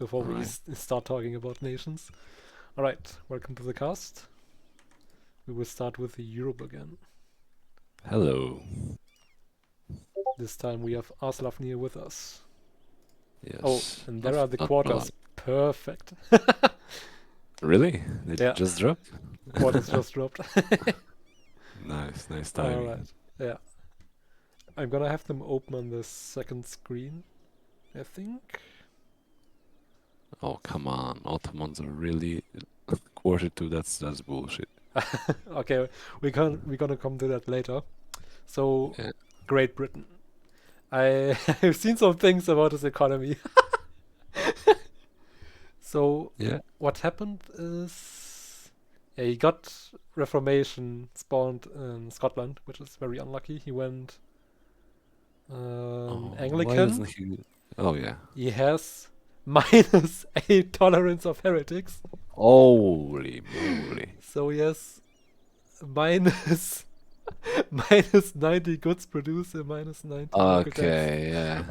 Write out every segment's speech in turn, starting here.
before we Alright. start talking about nations. All right, welcome to the cast. We will start with Europe again. Hello. This time we have Aslafnir with us. Oh, Yes. and there Not are the not quarters. Milan. Perfect. Really? They Yeah, just dropped? quarters just dropped. Nice All timing. right. Yeah, I'm gonna have them open on the second screen, I think. Oh, come on. Ottomans are really quarter two. That's bullshit. Okay, we're gonna come to that later. So, Yeah. Great Britain. I've seen some things about his economy. So Yeah. what happened is, yeah, he got Reformation spawned in Scotland, which is very unlucky. He went Oh, why Anglican. doesn't he? Oh yeah. He has -8 tolerance of heretics, Holy moly. so he has minus minus 90 goods produced and minus 90 local tax. Okay, yeah.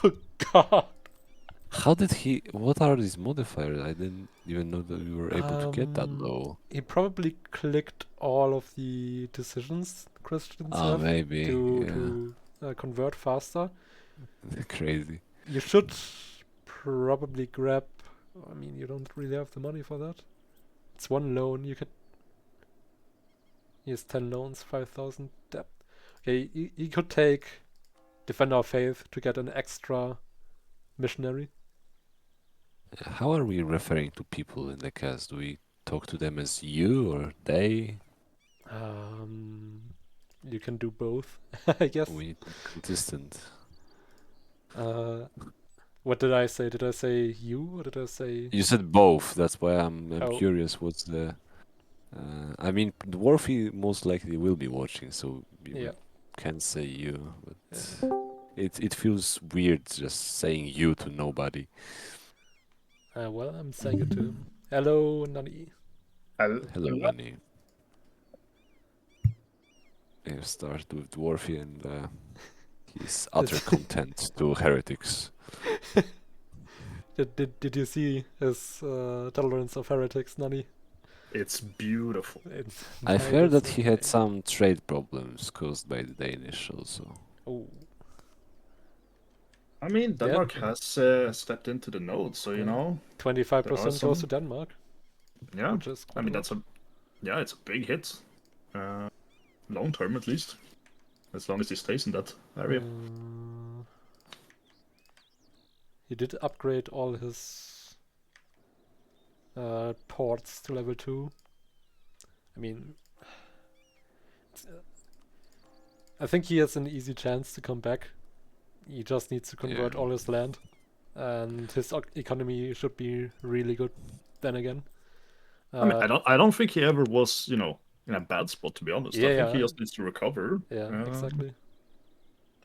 Oh God. How did he? What are these modifiers? I didn't even know that we were able to get that Um, low. he probably clicked all of the decisions Christians Ah, have maybe. to Yeah. convert faster. Crazy. You should probably grab. I mean, you don't really have the money for that. It's one loan. You could. He has 10 loans, 5,000 debt. Okay, he could take Defend Our Faith to get an extra missionary. How are we referring to people in the cast? Do we talk to them as you or they? Um, you can do both, I guess. We need consistent. Uh, what did I say? Did I say you or did I say? You said both. That's why I'm Oh, curious. What's the? I mean, Dwarfy most likely will be watching, so we yeah. can say you, Yeah. but it feels weird just saying you to nobody. Well, I'm saying it to him. Hello, Nani. Hello, Hello. Nani. You start with Dwarfy and his utter content to heretics. Did you see his tolerance of heretics, Nani? It's beautiful. It's I've heard that he had -8. some trade problems caused by the Danish also. Oh, I mean, yeah. Denmark has stepped into the node, so you Yeah. know there are 25% goes to some. Denmark, Yeah, which is I quite a mean lot. it's a big hit, long term at least, as long as he stays in that area. He did upgrade all his ports to level 2. I mean, I think he has an easy chance to come back. He just needs to convert Yeah. all his land, and his economy should be really good. Then again, I mean, I don't think he ever was, in a bad spot, to be honest. I think he yeah, just needs to recover. yeah, exactly.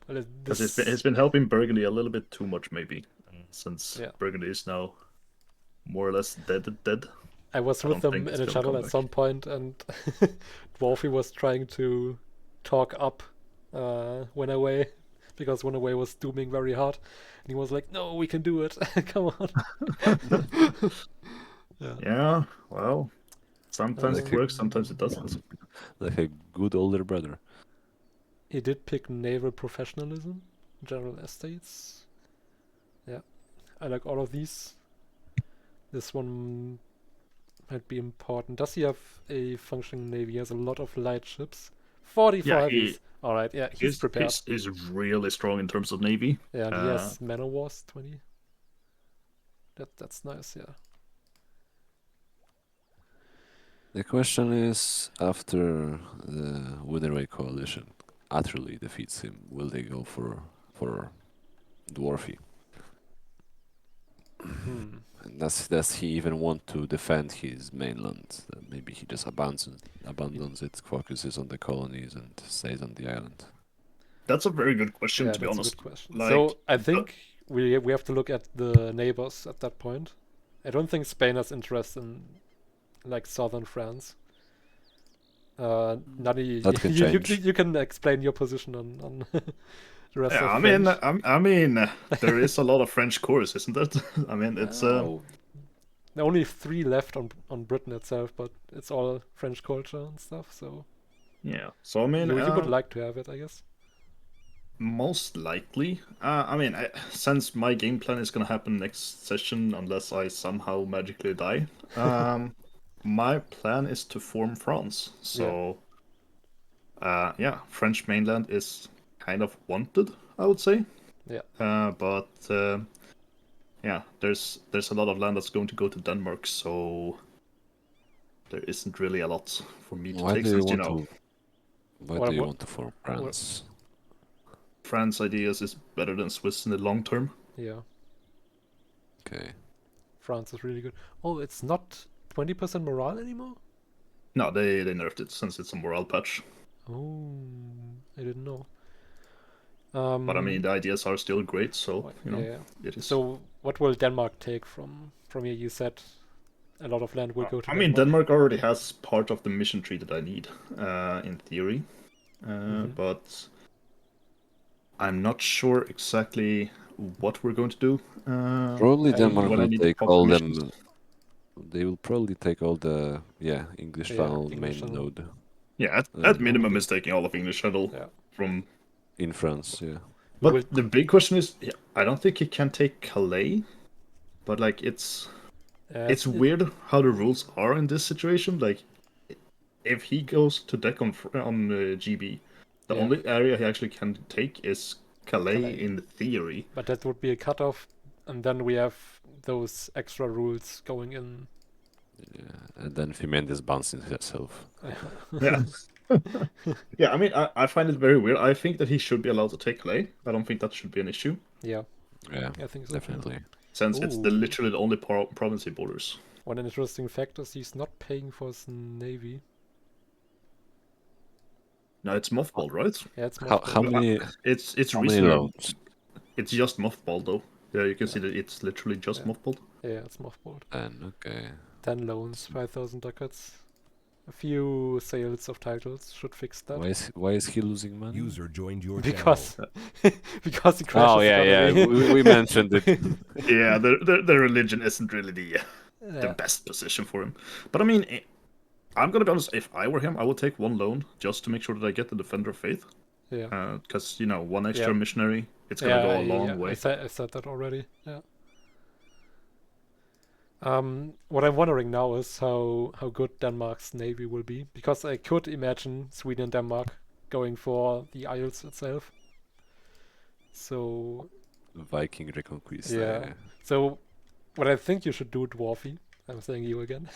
Well, Because he's this, been helping Burgundy a little bit too much, maybe, since yeah. Burgundy is now more or less dead. I was I with don't them think it's in a gonna channel come at back. some point, and Dwarfy was trying to talk up Winaway because Winaway was dooming very hard, and he was like, "No, we can do it. Come on." Yeah. Yeah, well, sometimes it Like a works, sometimes it doesn't. like a good older brother. He did pick naval professionalism, general estates. Yeah, I like all of these. This one might be important. Does he have a functioning navy? He has a lot of light ships. 44 Yeah, heavies. All right, yeah, he's prepared. he's really strong in terms of navy. Yeah, and he has Man of Wars 20. That's nice, yeah. The question is, after the Winterway coalition utterly defeats him, will they go for Dwarfy? And does he even want to defend his mainland? Maybe he just abandons it, focuses on the colonies, and stays on the island. That's a very good question, Yeah, to be that's a honest. good question. Like, So I think we have to look at the neighbors at that point. I don't think Spain has interest in like southern France. Nani, That can change. you can explain your position on The rest Yeah, are I mean, French. there is a lot of French cores, isn't it? I mean, it's Oh, there are only 3 left on Britain itself, but it's all French culture and stuff. So yeah. So I mean, you would like to have it, I guess. most likely. I mean, since my game plan is gonna happen next session, unless I somehow magically die, my plan is to form France. So, yeah, French mainland is kind of wanted, I would say. Yeah. But yeah, there's a lot of land that's going to go to Denmark, so there isn't really a lot for me to Why take. do you Since want to? Why What- do you what- want to form France? France ideas is better than Swiss in the long term. Yeah, Okay. France is really good. Oh, it's not 20% morale anymore? No, they nerfed it since it's a morale patch. Oh, I didn't know. But I mean, the ideas are still great, so you know, yeah. it is. So what will Denmark take from here? You said a lot of land will go to I mean, Denmark. Denmark already has part of the mission tree that I need, in theory, but I'm not sure exactly what we're going to do. Probably Denmark when I will need take proper all missions. them. They will probably take all the English Yeah, Channel English main Channel. node Yeah, at probably. minimum, is taking all of English Shuttle Yeah. from. In France, yeah. We But will. the big question is, I don't think he can take Calais. But like, it's weird how the rules are in this situation. Like, if he goes to deck on GB, the Yeah. only area he actually can take is Calais, Calais. in theory. But that would be a cutoff, and then we have those extra rules going in. Yeah, and then Fimendes bouncing herself. Yeah. Yeah, I mean, I find it very weird. I think that he should be allowed to take Calais. I don't think that should be an issue, Yeah, Yeah, I think so too. definitely. since it's Ooh. literally the only province he borders. One interesting fact is he's not paying for his navy. No, it's mothballed, right? Yeah, it's How mothballed. many It's how many recently. loans? It's just mothballed though. Yeah, you can Yeah. see that it's literally just Yeah. mothballed. Yeah, it's mothballed. Then okay. 10 loans, 5,000 ducats. A few sales of titles should fix that. Why is he losing money? User joined your Because because he crashes Oh yeah, economy. we mentioned it. Yeah, the religion isn't really the Yeah. best position for him. But I mean, I'm gonna be honest. If I were him, I would take one loan just to make sure that I get the Defender of Faith. Yeah. Because you know, one extra Yeah. missionary, it's gonna go a long way. I said that already. Yeah. What I'm wondering now is how good Denmark's navy will be, because I could imagine Sweden and Denmark going for the Isles itself. So Viking Reconquista. yeah. So what I think you should do, Dwarfy, I'm saying you again.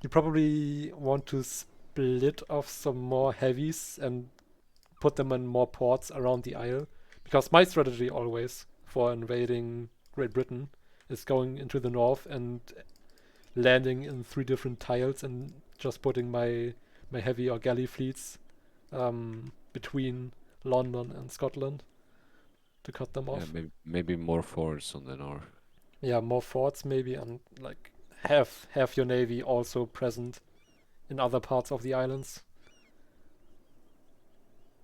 You probably want to split off some more heavies and put them in more ports around the Isle, because my strategy always for invading Great Britain is going into the north and landing in 3 different tiles and just putting my heavy or galley fleets between London and Scotland to cut them off. Yeah, maybe more forts on the north. Yeah, more forts maybe, and like have your navy also present in other parts of the islands.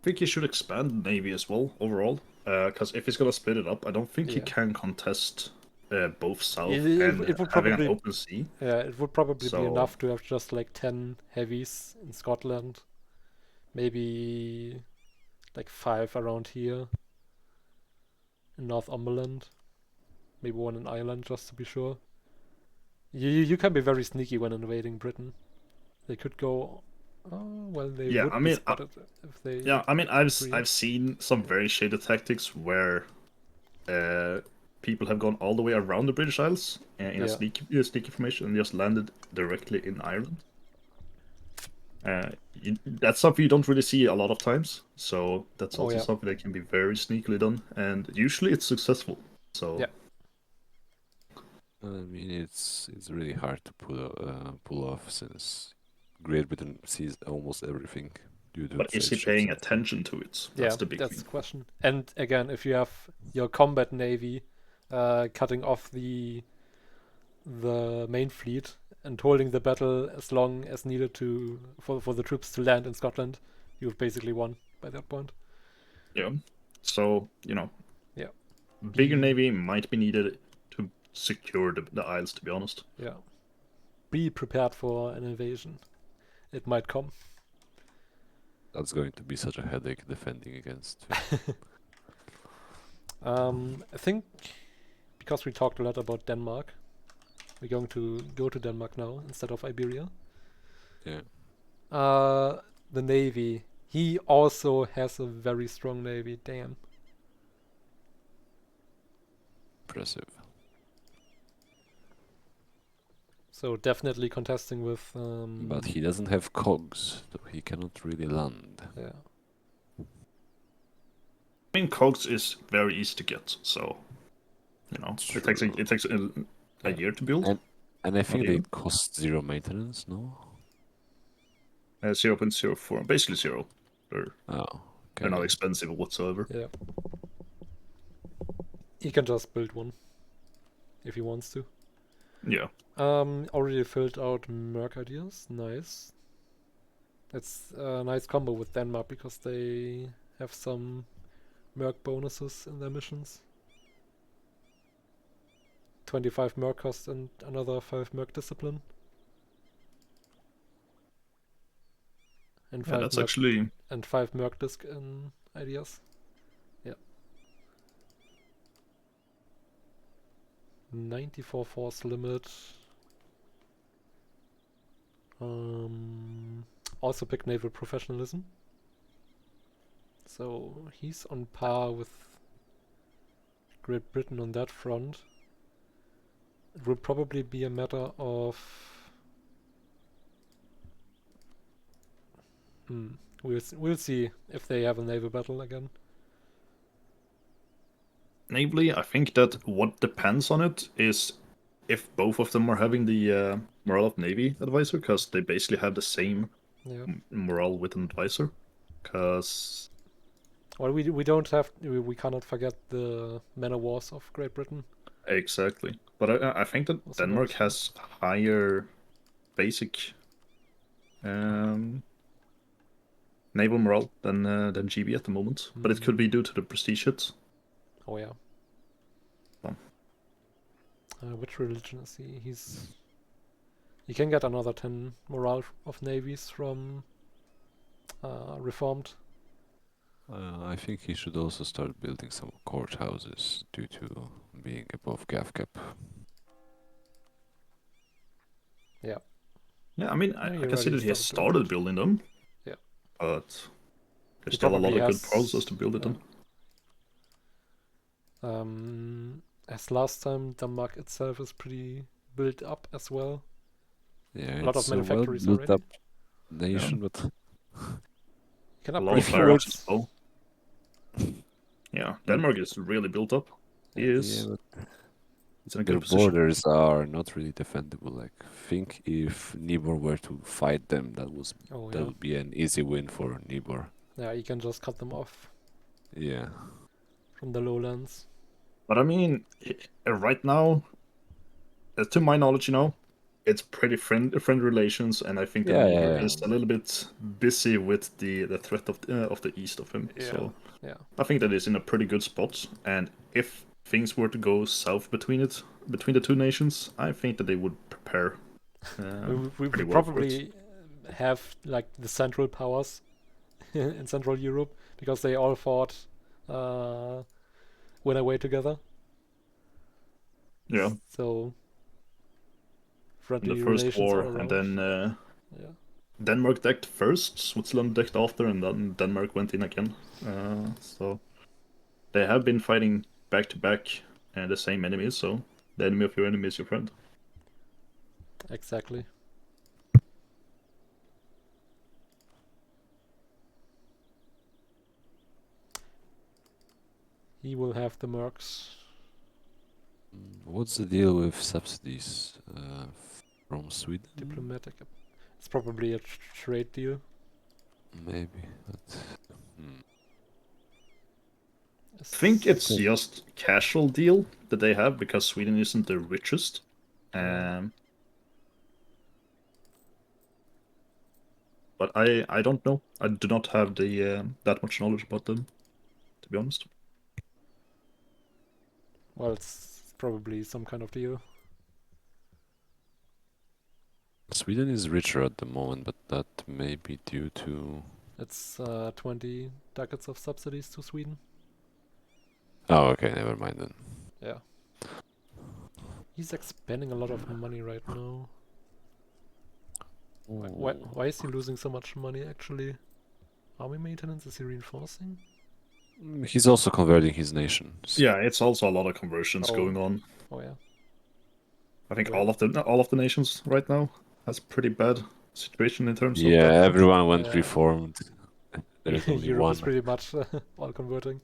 I think he should expand the navy as well overall. Because if he's gonna split it up, I don't think he Yeah. can contest both south It and would having an probably- open sea. Yeah, it would probably be So- enough to have just like 10 heavies in Scotland, maybe like 5 around here in Northumberland, maybe 1 in Ireland just to be sure. You can be very sneaky when invading Britain. They could go. Oh well, they Yeah, would I be mean, spotted if they. Yeah, I mean, I've Agree. I've seen some very shady tactics where people have gone all the way around the British Isles in a sneaky formation and just landed directly in Ireland. That's something you don't really see a lot of times, so that's Oh, also yeah. something that can be very sneakily done, and usually it's successful. So Yeah. I mean, it's really hard to pull off since Great Britain sees almost everything due to. But is he paying attention to it? That's the big that's thing. the question. And again, if you have your combat navy cutting off the main fleet and holding the battle as long as needed for the troops to land in Scotland, you've basically won by that point. Yeah. So, Yeah. bigger Be- navy might be needed to secure the isles, to be honest. Yeah. Be prepared for an invasion. It might come. That's going to be such a headache defending against. I think because we talked a lot about Denmark, we're going to go to Denmark now instead of Iberia. Yeah. The navy. He also has a very strong navy. Damn. Impressive. So definitely contesting with. But he doesn't have cogs, so he cannot really land. Yeah. I mean, cogs is very easy to get, so it takes True. a Yeah. year to build. And I think they even. cost 0 maintenance, no? 0.04, basically zero. They're Oh, not okay. expensive whatsoever. Yeah. He can just build one if he wants to. Yeah. Already filled out Merc ideas. Nice. It's a nice combo with Denmark because they have some Merc bonuses in their missions. 25 Merc cost and another 5 Merc discipline. And Yeah, 5 that's Merc actually and 5 Merc disc in ideas. Yeah. 94 force limit. Also pick naval professionalism. So he's on par with Great Britain on that front. It will probably be a matter of we'll see if they have a naval battle again. navally. I think that what depends on it is if both of them are having the morale of navy advisor, because they basically have the same Yeah. morale with an advisor. Because Well, we don't have we cannot forget the man of wars of Great Britain. exactly, but I think that Also very Denmark strong. has higher basic naval morale than GB at the moment, but it could be due to the prestige hits. Oh yeah. Oh. Which religion is he? He can get another 10 morale of navies from Reformed. I think he should also start building some courthouses due to being above GAF cap. Yeah. Yeah, I mean, Yeah, he I can see already that he has started doing started that. building them. Yeah. But there's He still a lot probably of good has process to build it in. as last time, Denmark itself is pretty built up as well. Yeah, A lot of it's a well manufactories built already. up nation, but You can A lot of upgrade If you were barracks forts. as well. Yeah, Denmark is really built up. He Yeah. is. yeah, It's in a their good position. borders are not really defendable. Like, think if Nibor were to fight them, that Oh that yeah. would be an easy win for Nibor. Yeah, you can just cut them off Yeah, from the lowlands. But I mean, right now, to my knowledge, it's pretty friend relations, and I think that yeah, yeah, Neighbor yeah. is a little bit busy with the threat of the east of him. Yeah. So Yeah. I think that is in a pretty good spot. And if things were to go south between the two nations, I think that they would prepare We pretty would well for it. probably have like the central powers in Central Europe because they all fought went away together. Yeah, So in the friendly first relations all war, and around. then Yeah. Denmark decked first, Switzerland decked after, and then Denmark went in again. So they have been fighting back to back the same enemies. So the enemy of your enemy is your friend. Exactly. He will have the mercs. What's the deal with subsidies from Sweden? Diplomatic. It's probably a trade deal. Maybe, but I think it's Okay. just casual deal that they have because Sweden isn't the richest. But I don't know. I do not have the that much knowledge about them, to be honest. Well, it's probably some kind of deal. Sweden is richer at the moment, but that may be due to. It's 20 ducats of subsidies to Sweden. Oh, okay, never mind then. Yeah. He's expending a lot of money right now. Why is he losing so much money actually? Army maintenance, is he reinforcing? He's also converting his nation. Yeah, it's also a lot of conversions Oh. going on. Oh yeah. I think Wait. all of the nations right now has pretty bad situation in terms of Yeah, that. everyone went Yeah. reformed. There's only Europe one. is pretty much all converting.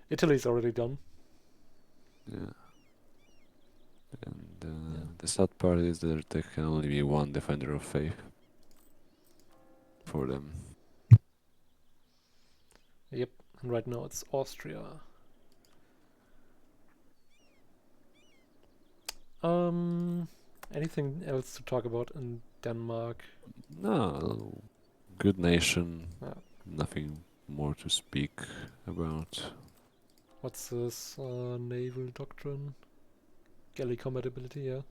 Italy's already done. Yeah. And Yeah. the sad part is that there can only be one defender of faith for them. Yep, and right now it's Austria. Anything else to talk about in Denmark? No, good nation. Yeah. Nothing more to speak about. What's this naval doctrine? Galley compatibility, yeah.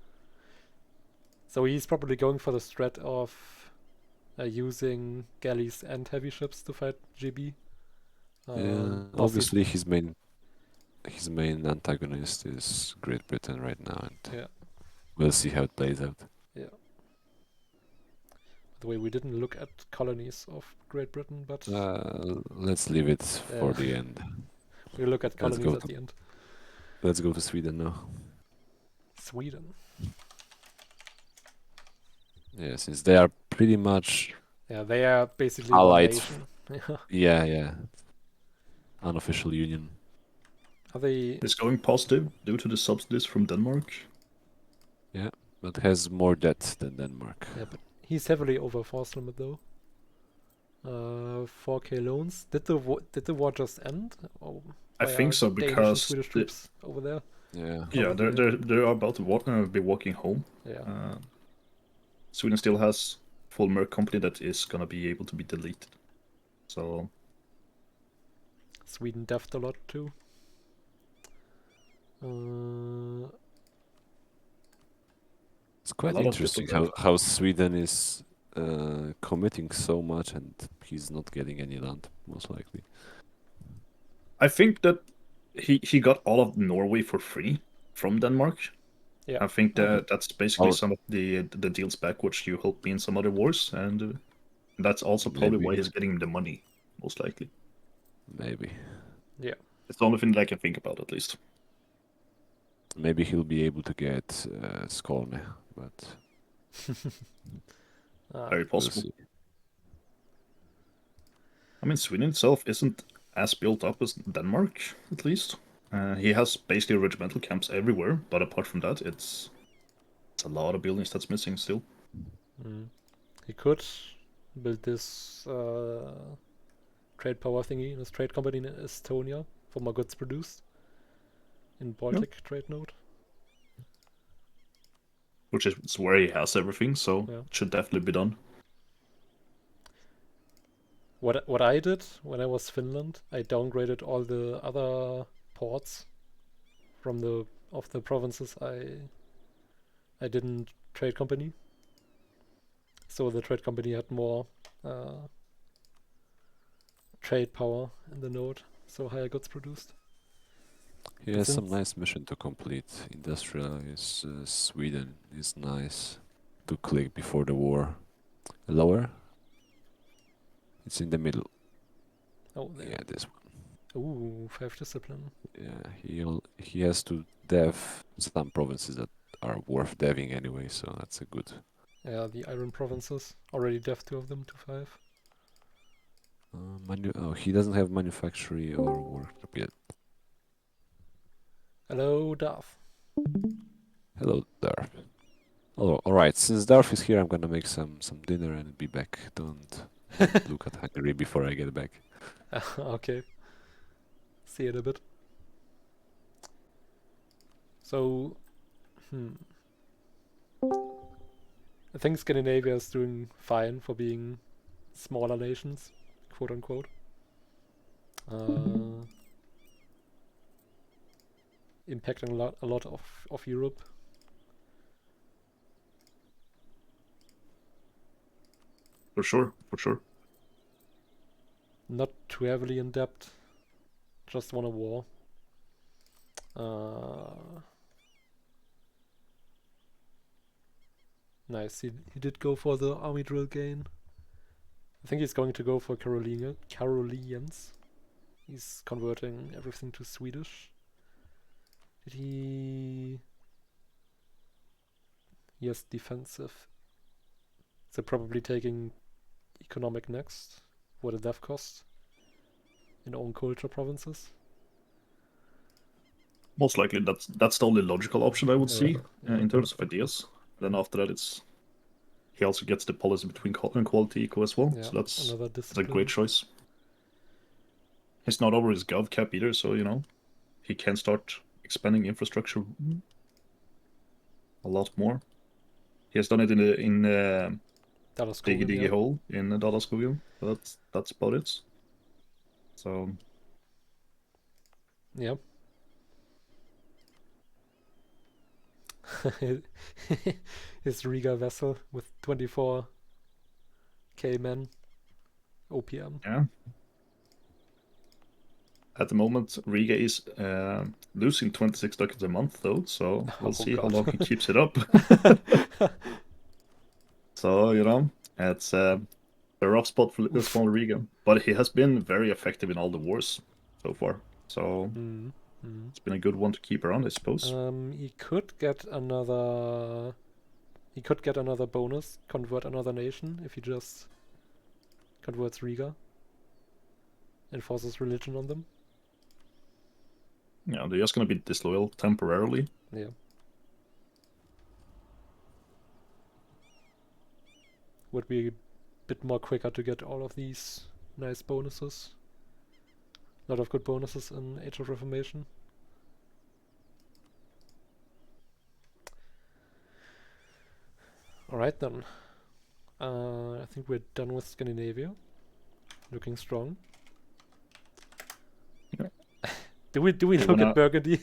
So he's probably going for the strat of using galleys and heavy ships to fight GB. Yeah, obviously his main antagonist is Great Britain right now, and Yeah. we'll see how it plays out. Yeah. By the way, we didn't look at colonies of Great Britain, but Let's leave it for the end. we'll look at Let's colonies go at to- the end. Let's go to Sweden now. Sweden. Yeah, since they are pretty much Yeah, they are basically Allied. one nation. yeah, unofficial union. Are they? It's going positive due to the subsidies from Denmark. Yeah, but has more debt than Denmark. Yeah, but he's heavily over force limit though. 4K loans. Did the war just end? Oh, I why think are so Danish and because Swedish troops over there. Yeah. yeah, Probably. they're about to be walking home. Yeah. Sweden still has full merc company that is gonna be able to be deleted. So Sweden deft a lot too. It's quite lot of interesting people how Sweden is committing so much and he's not getting any land, most likely. I think that he got all of Norway for free from Denmark. Yeah. I think that that's basically Oh. some of the deals back which you helped me in some other wars, and that's also probably why Maybe. he's getting the money, most likely. Maybe. Yeah. It's the only thing that I can think about, at least. Maybe he'll be able to get Skåne, but Very we'll possible. see. I mean, Sweden itself isn't as built up as Denmark, at least. He has basically regimental camps everywhere, but apart from that, it's a lot of buildings that's missing still. He could build this trade power thingy in his trade company in Estonia for more goods produced in Baltic trade node. Which is where he has everything, so Yeah. it should definitely be done. What I did when I was Finland, I downgraded all the other ports from the provinces I didn't trade company. So the trade company had more trade power in the node, so higher goods produced. He has some nice mission to complete. Industrialize Sweden is nice to click before the war. Lower? It's in the middle. Oh, there. Yeah, this one. Ooh, 5 discipline. Yeah, he has to dev some provinces that are worth deving anyway, so that's a good. Yeah, the iron provinces. Already dev 2 of them to 5. He doesn't have manufactory or workshop yet. Hello, Darth. Hello, Darth. Oh, alright, since Darth is here, I'm gonna make some dinner and be back. Don't look at Hungary before I get back. Okay. See you in a bit. So, I think Scandinavia is doing fine for being smaller nations, quote unquote. impacting a lot of Europe. For sure, for sure. Not too heavily in debt. Just won a war. Nice. He did go for the army drill gain. I think he's going to go for Carolingians. He's converting everything to Swedish. Did he... Yes, defensive. So probably taking economic next. What a dev cost in own culture provinces. Most likely that's the only logical option I would see Yeah. in terms of ideas. Then after that, he also gets the policy between quality eco as well. Yeah, so that's another a discipline. great choice. He's not over his gov cap either, so he can start expanding infrastructure a lot more. He has done it in Diggy Hole in Dalaskogen, but that's about it. So yeah. His Riga vessel with 24k men OPM. yeah. At the moment, Riga is losing 26 ducats a month, though, so we'll see how long he keeps it up. So, it's a rough spot for small Riga. But he has been very effective in all the wars so far, so it's been a good one to keep around, I suppose. He could get another bonus, convert another nation, if he just converts Riga and forces religion on them. Yeah, they're just gonna be disloyal temporarily. Yeah. Would be a bit more quicker to get all of these nice bonuses. A lot of good bonuses in Age of Reformation. Alright then. I think we're done with Scandinavia. Looking strong. Yeah. do we look at Burgundy?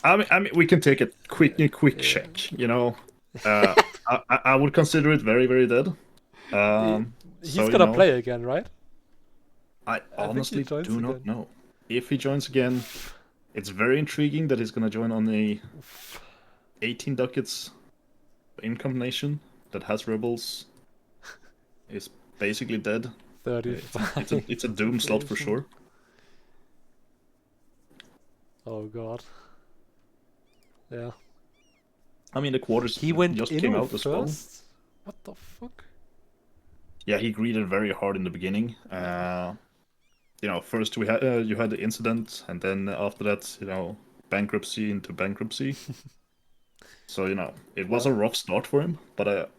I mean, we can take a quick check. I would consider it very, very dead. He's gonna play again, right? I honestly do not know. If he joins again, it's very intriguing that he's gonna join on a 18 ducats income nation that has rebels. Is basically dead. 35. It's a doom slot for sure. Oh god. Yeah. I mean, the quarters he went just in came out first? as well. What the fuck? Yeah, he greeted very hard in the beginning. First you had the incident, and then after that, bankruptcy into bankruptcy. So it was a rough start for him, but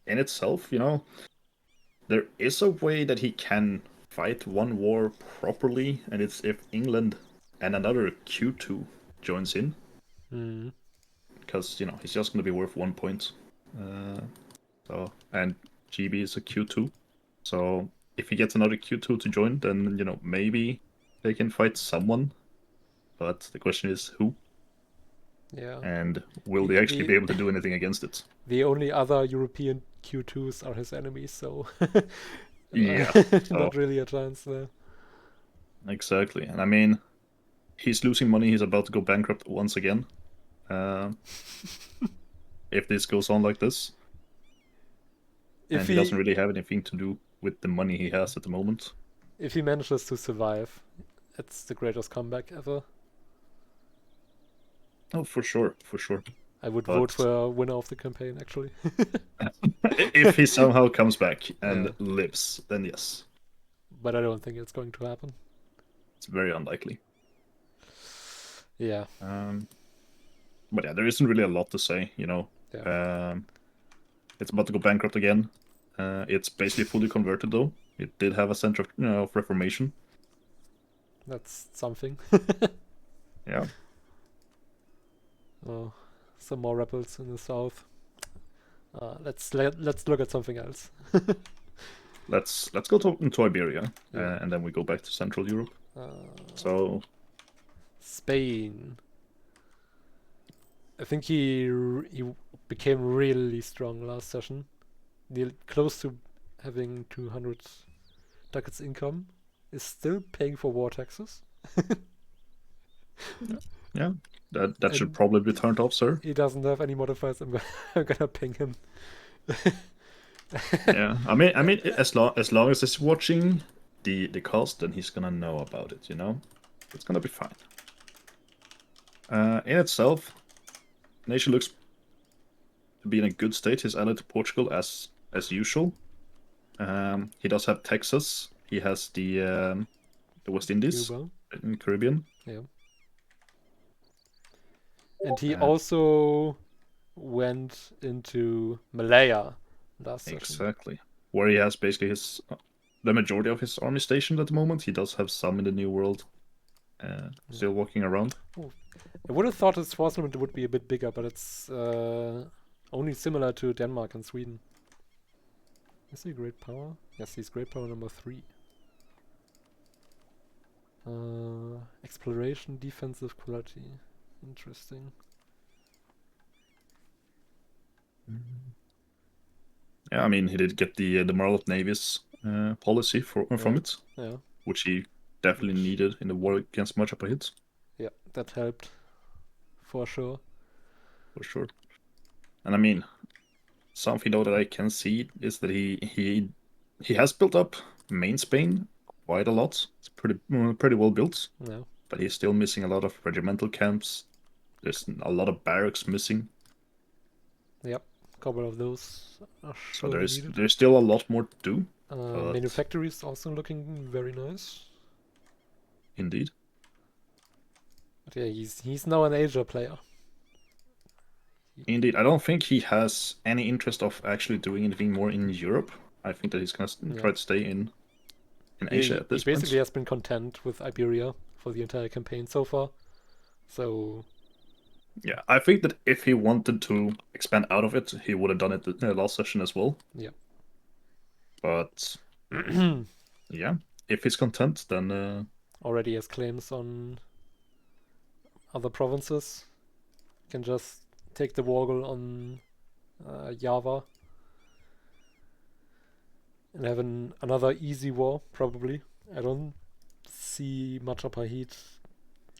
in itself, there is a way that he can fight one war properly, and it's if England and another Q2 joins in. Because he's just going to be worth 1 point. And GB is a Q2, so if he gets another Q2 to join, then maybe they can fight someone. But the question is who. Yeah. And will they actually be able to do anything against it? The only other European Q2s are his enemies, so yeah, not really a chance there. Exactly, and I mean, he's losing money. He's about to go bankrupt once again. If this goes on like this, and he doesn't really have anything to do with the money he has at the moment. If he manages to survive, it's the greatest comeback ever. Oh, for sure. I would vote for a winner of the campaign, actually. If he somehow comes back and lives, then yes. But I don't think it's going to happen. It's very unlikely. Yeah. But yeah, there isn't really a lot to say, Yeah. It's about to go bankrupt again. It's basically fully converted, though. It did have a center of reformation. That's something. Yeah. Oh, some more rebels in the south. Let's look at something else. Let's go to Iberia, and then we go back to Central Europe. So Spain. I think he became really strong last session. Close to having 200 ducats income. Is still paying for war taxes. Yeah, that should And probably be turned off, sir. he doesn't have any modifiers. I'm gonna ping him. Yeah, I mean, as long as he's watching the cost, then he's gonna know about it. You know, it's gonna be fine. In itself, nation looks to be in a good state. He's allied to Portugal as usual. He does have Texas. He has the West Indies Cuba. in Caribbean. Yeah. And he also went into Malaya last session. Exactly, where he has basically his the majority of his army stationed at the moment. He does have some in the New World, still walking around. I would have thought his force limit would be a bit bigger, but it's only similar to Denmark and Sweden. Is he great power? Yes, he's great power number 3. Exploration, defensive quality. Interesting. Yeah, I mean, he did get the Moral Navies policy from it, Yeah. which he definitely needed in the war against much upper hits. Yeah, that helped. For sure. For sure. And I mean, something though that I can see is that he has built up main Spain quite a lot. It's pretty well built. Yeah. But he's still missing a lot of regimental camps. There's a lot of barracks missing. Yep, a couple of those are So needed. there's still a lot more to do. Manufactory is also looking very nice. Indeed. But yeah, he's now an Asia player. Indeed, I don't think he has any interest of actually doing anything more in Europe. I think that he's gonna try to stay in Asia at this point. He basically has been content with Iberia for the entire campaign so far. So yeah, I think that if he wanted to expand out of it, he would have done it the last session as well. Yeah. But yeah, if he's content, then already has claims on other provinces. Can just take the Wargle on Java and have another easy war, probably. I don't see much upper heat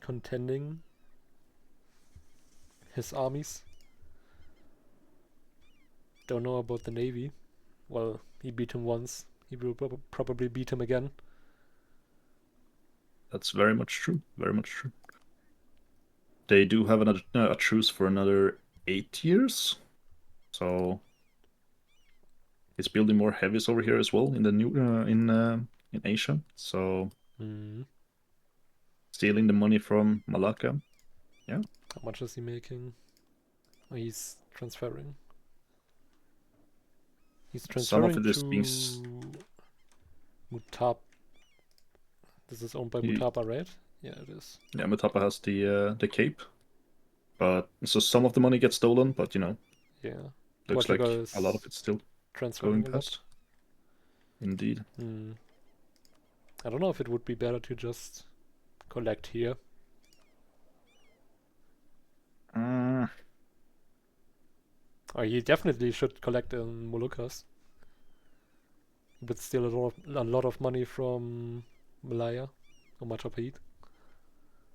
contending his armies. Don't know about the Navy. Well, he beat him once. He will probably beat him again. That's very much true. Very much true. They do have a truce for another 8 years, so he's building more heavies over here as well in the new in Asia. So stealing the money from Malacca. Yeah. How much is he making? Oh, he's transferring. He's transferring Some of it is to being Mutab. This is owned by Mutapa, right? Yeah, it is. Yeah, Mutapa has the Cape, but so some of the money gets stolen, but you know. Yeah. Looks Portugal like a lot of it's still transferring going past. Indeed. I don't know if it would be better to just collect here. Or he definitely should collect in Moluccas. But still a lot of money from Malaya or Matapait.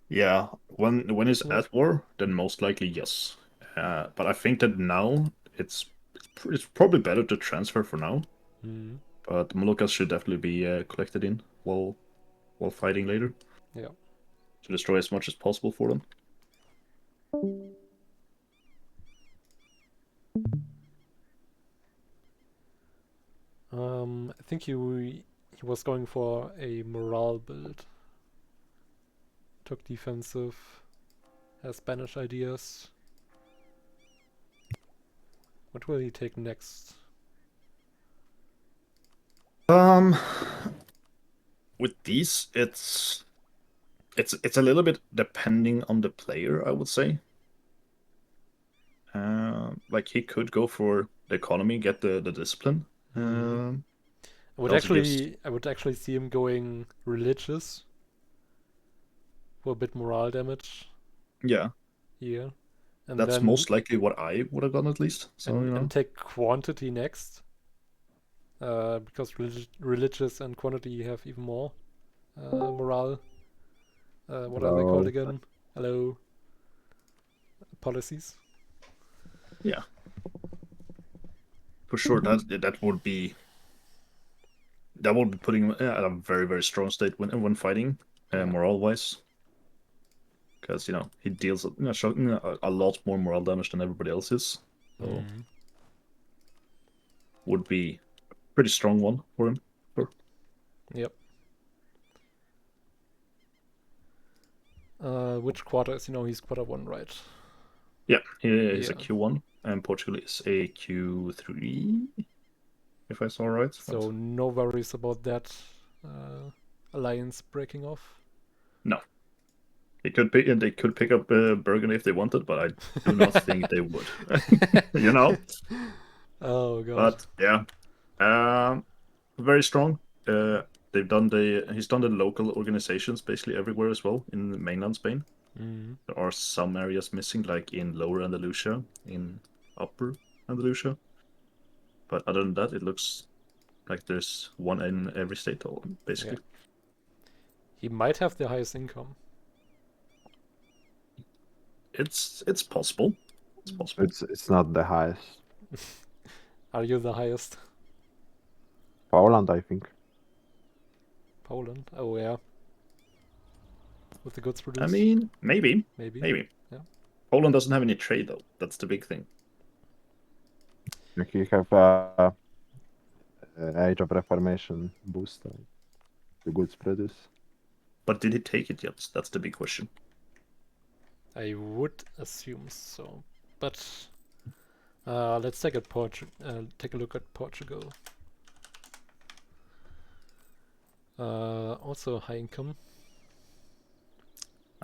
Yeah, when he's at war, then most likely yes. But I think that now it's probably better to transfer for now. But Moluccas should definitely be collected in while fighting later. Yeah. To destroy as much as possible for them. I think he was going for a morale build. Took defensive, has Spanish ideas. What will he take next? With these, it's a little bit depending on the player, I would say. Like he could go for the economy, get the discipline. I would actually see him going religious. for a bit morale damage Yeah, here. And that's then most likely what I would have done at least. So and take quantity next. Because religious and quantity have even more morale. What are they called again? Hello. Policies. yeah, for sure that would be putting him at a very, very strong state when fighting, morale wise. Because he deals a lot more morale damage than everybody else is. So would be a pretty strong one for him. Sure. Yep. Which quarter is he's quarter 1, right? Yeah, he is a Q1, and Portugal is a Q3, if I saw right. So no worries about that alliance breaking off. No, they could pick up Burgundy if they wanted, but I do not think they would. Oh god. But yeah, very strong. He's done the local organizations basically everywhere as well in mainland Spain. There are some areas missing, like in Lower Andalusia, in Upper Andalusia. But other than that, it looks like there's one in every state, basically. Yeah. He might have the highest income. It's possible. It's possible. It's not the highest. Are you the highest? Poland, I think. Poland? Oh yeah. With the goods produced? I mean, maybe. Yeah. Poland doesn't have any trade though. That's the big thing. You have Age of Reformation boost, the goods produced. But did he take it yet? That's the big question. I would assume so, but let's take a look at Portugal. Also high income,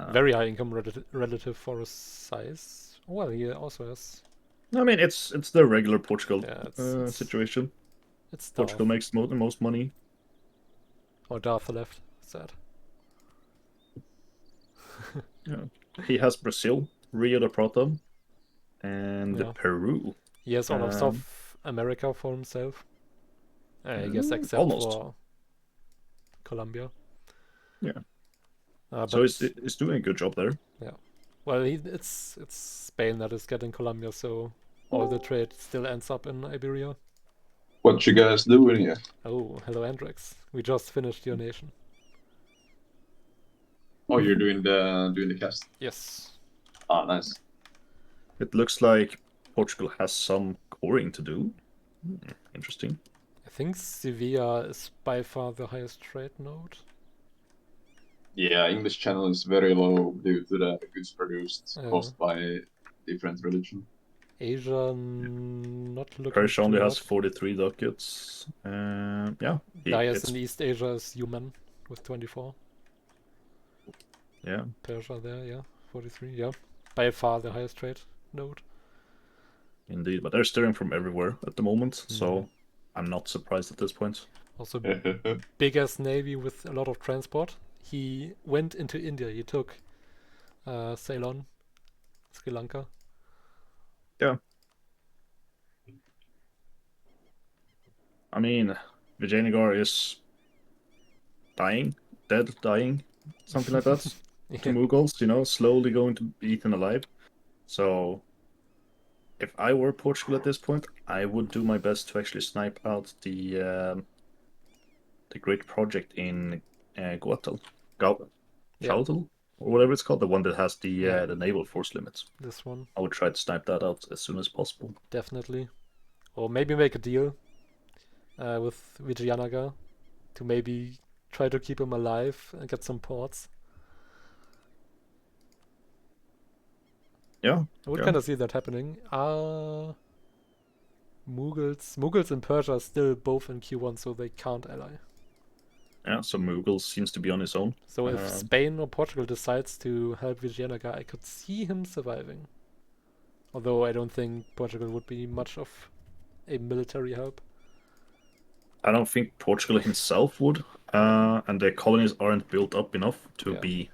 very high income relative for his size. Well, he also has. I mean, it's the regular Portugal situation. It's Portugal makes the most money. Oh, Darth left. Sad. Yeah. He has Brazil, Rio de Prata, and Peru. He has all of South America for himself. I guess except almost. for Colombia. Yeah. So he's doing a good job there. Yeah. Well, it's Spain that is getting Colombia, so all the trade still ends up in Iberia. What you guys doing here? Oh, hello Andrex. We just finished your nation. Oh, you're doing the cast? Yes. Ah, nice. It looks like Portugal has some coring to do. Interesting. I think Sevilla is by far the highest trade node. Yeah, English channel is very low due to the goods produced caused by different religion. Asia not looking Persia only too has hot. 43 ducats. Yeah. The highest in East Asia is Yuman with 24. Yeah. Persia there, yeah, 43, yeah. By far the highest trade node. Indeed, but they're steering from everywhere at the moment, so I'm not surprised at this point. Also, biggest navy with a lot of transport. He went into India. He took Ceylon, Sri Lanka. Yeah. I mean, Vijayanagar is dying, something like that. To Mughals, slowly going to be eaten alive. So, if I were Portugal at this point, I would do my best to actually snipe out the great project in Guatel, or whatever it's called, the one that has the naval force limits. This one. I would try to snipe that out as soon as possible. Definitely. Or maybe make a deal with Vijayanagar to maybe try to keep him alive and get some ports. Yeah. I would kind of see that happening. Mughals and Persia are still both in Q1, so they can't ally. Yeah, so Mughal seems to be on his own. So if Spain or Portugal decides to help Vijayanagar, I could see him surviving. Although I don't think Portugal would be much of a military help. I don't think Portugal himself would, and their colonies aren't built up enough to be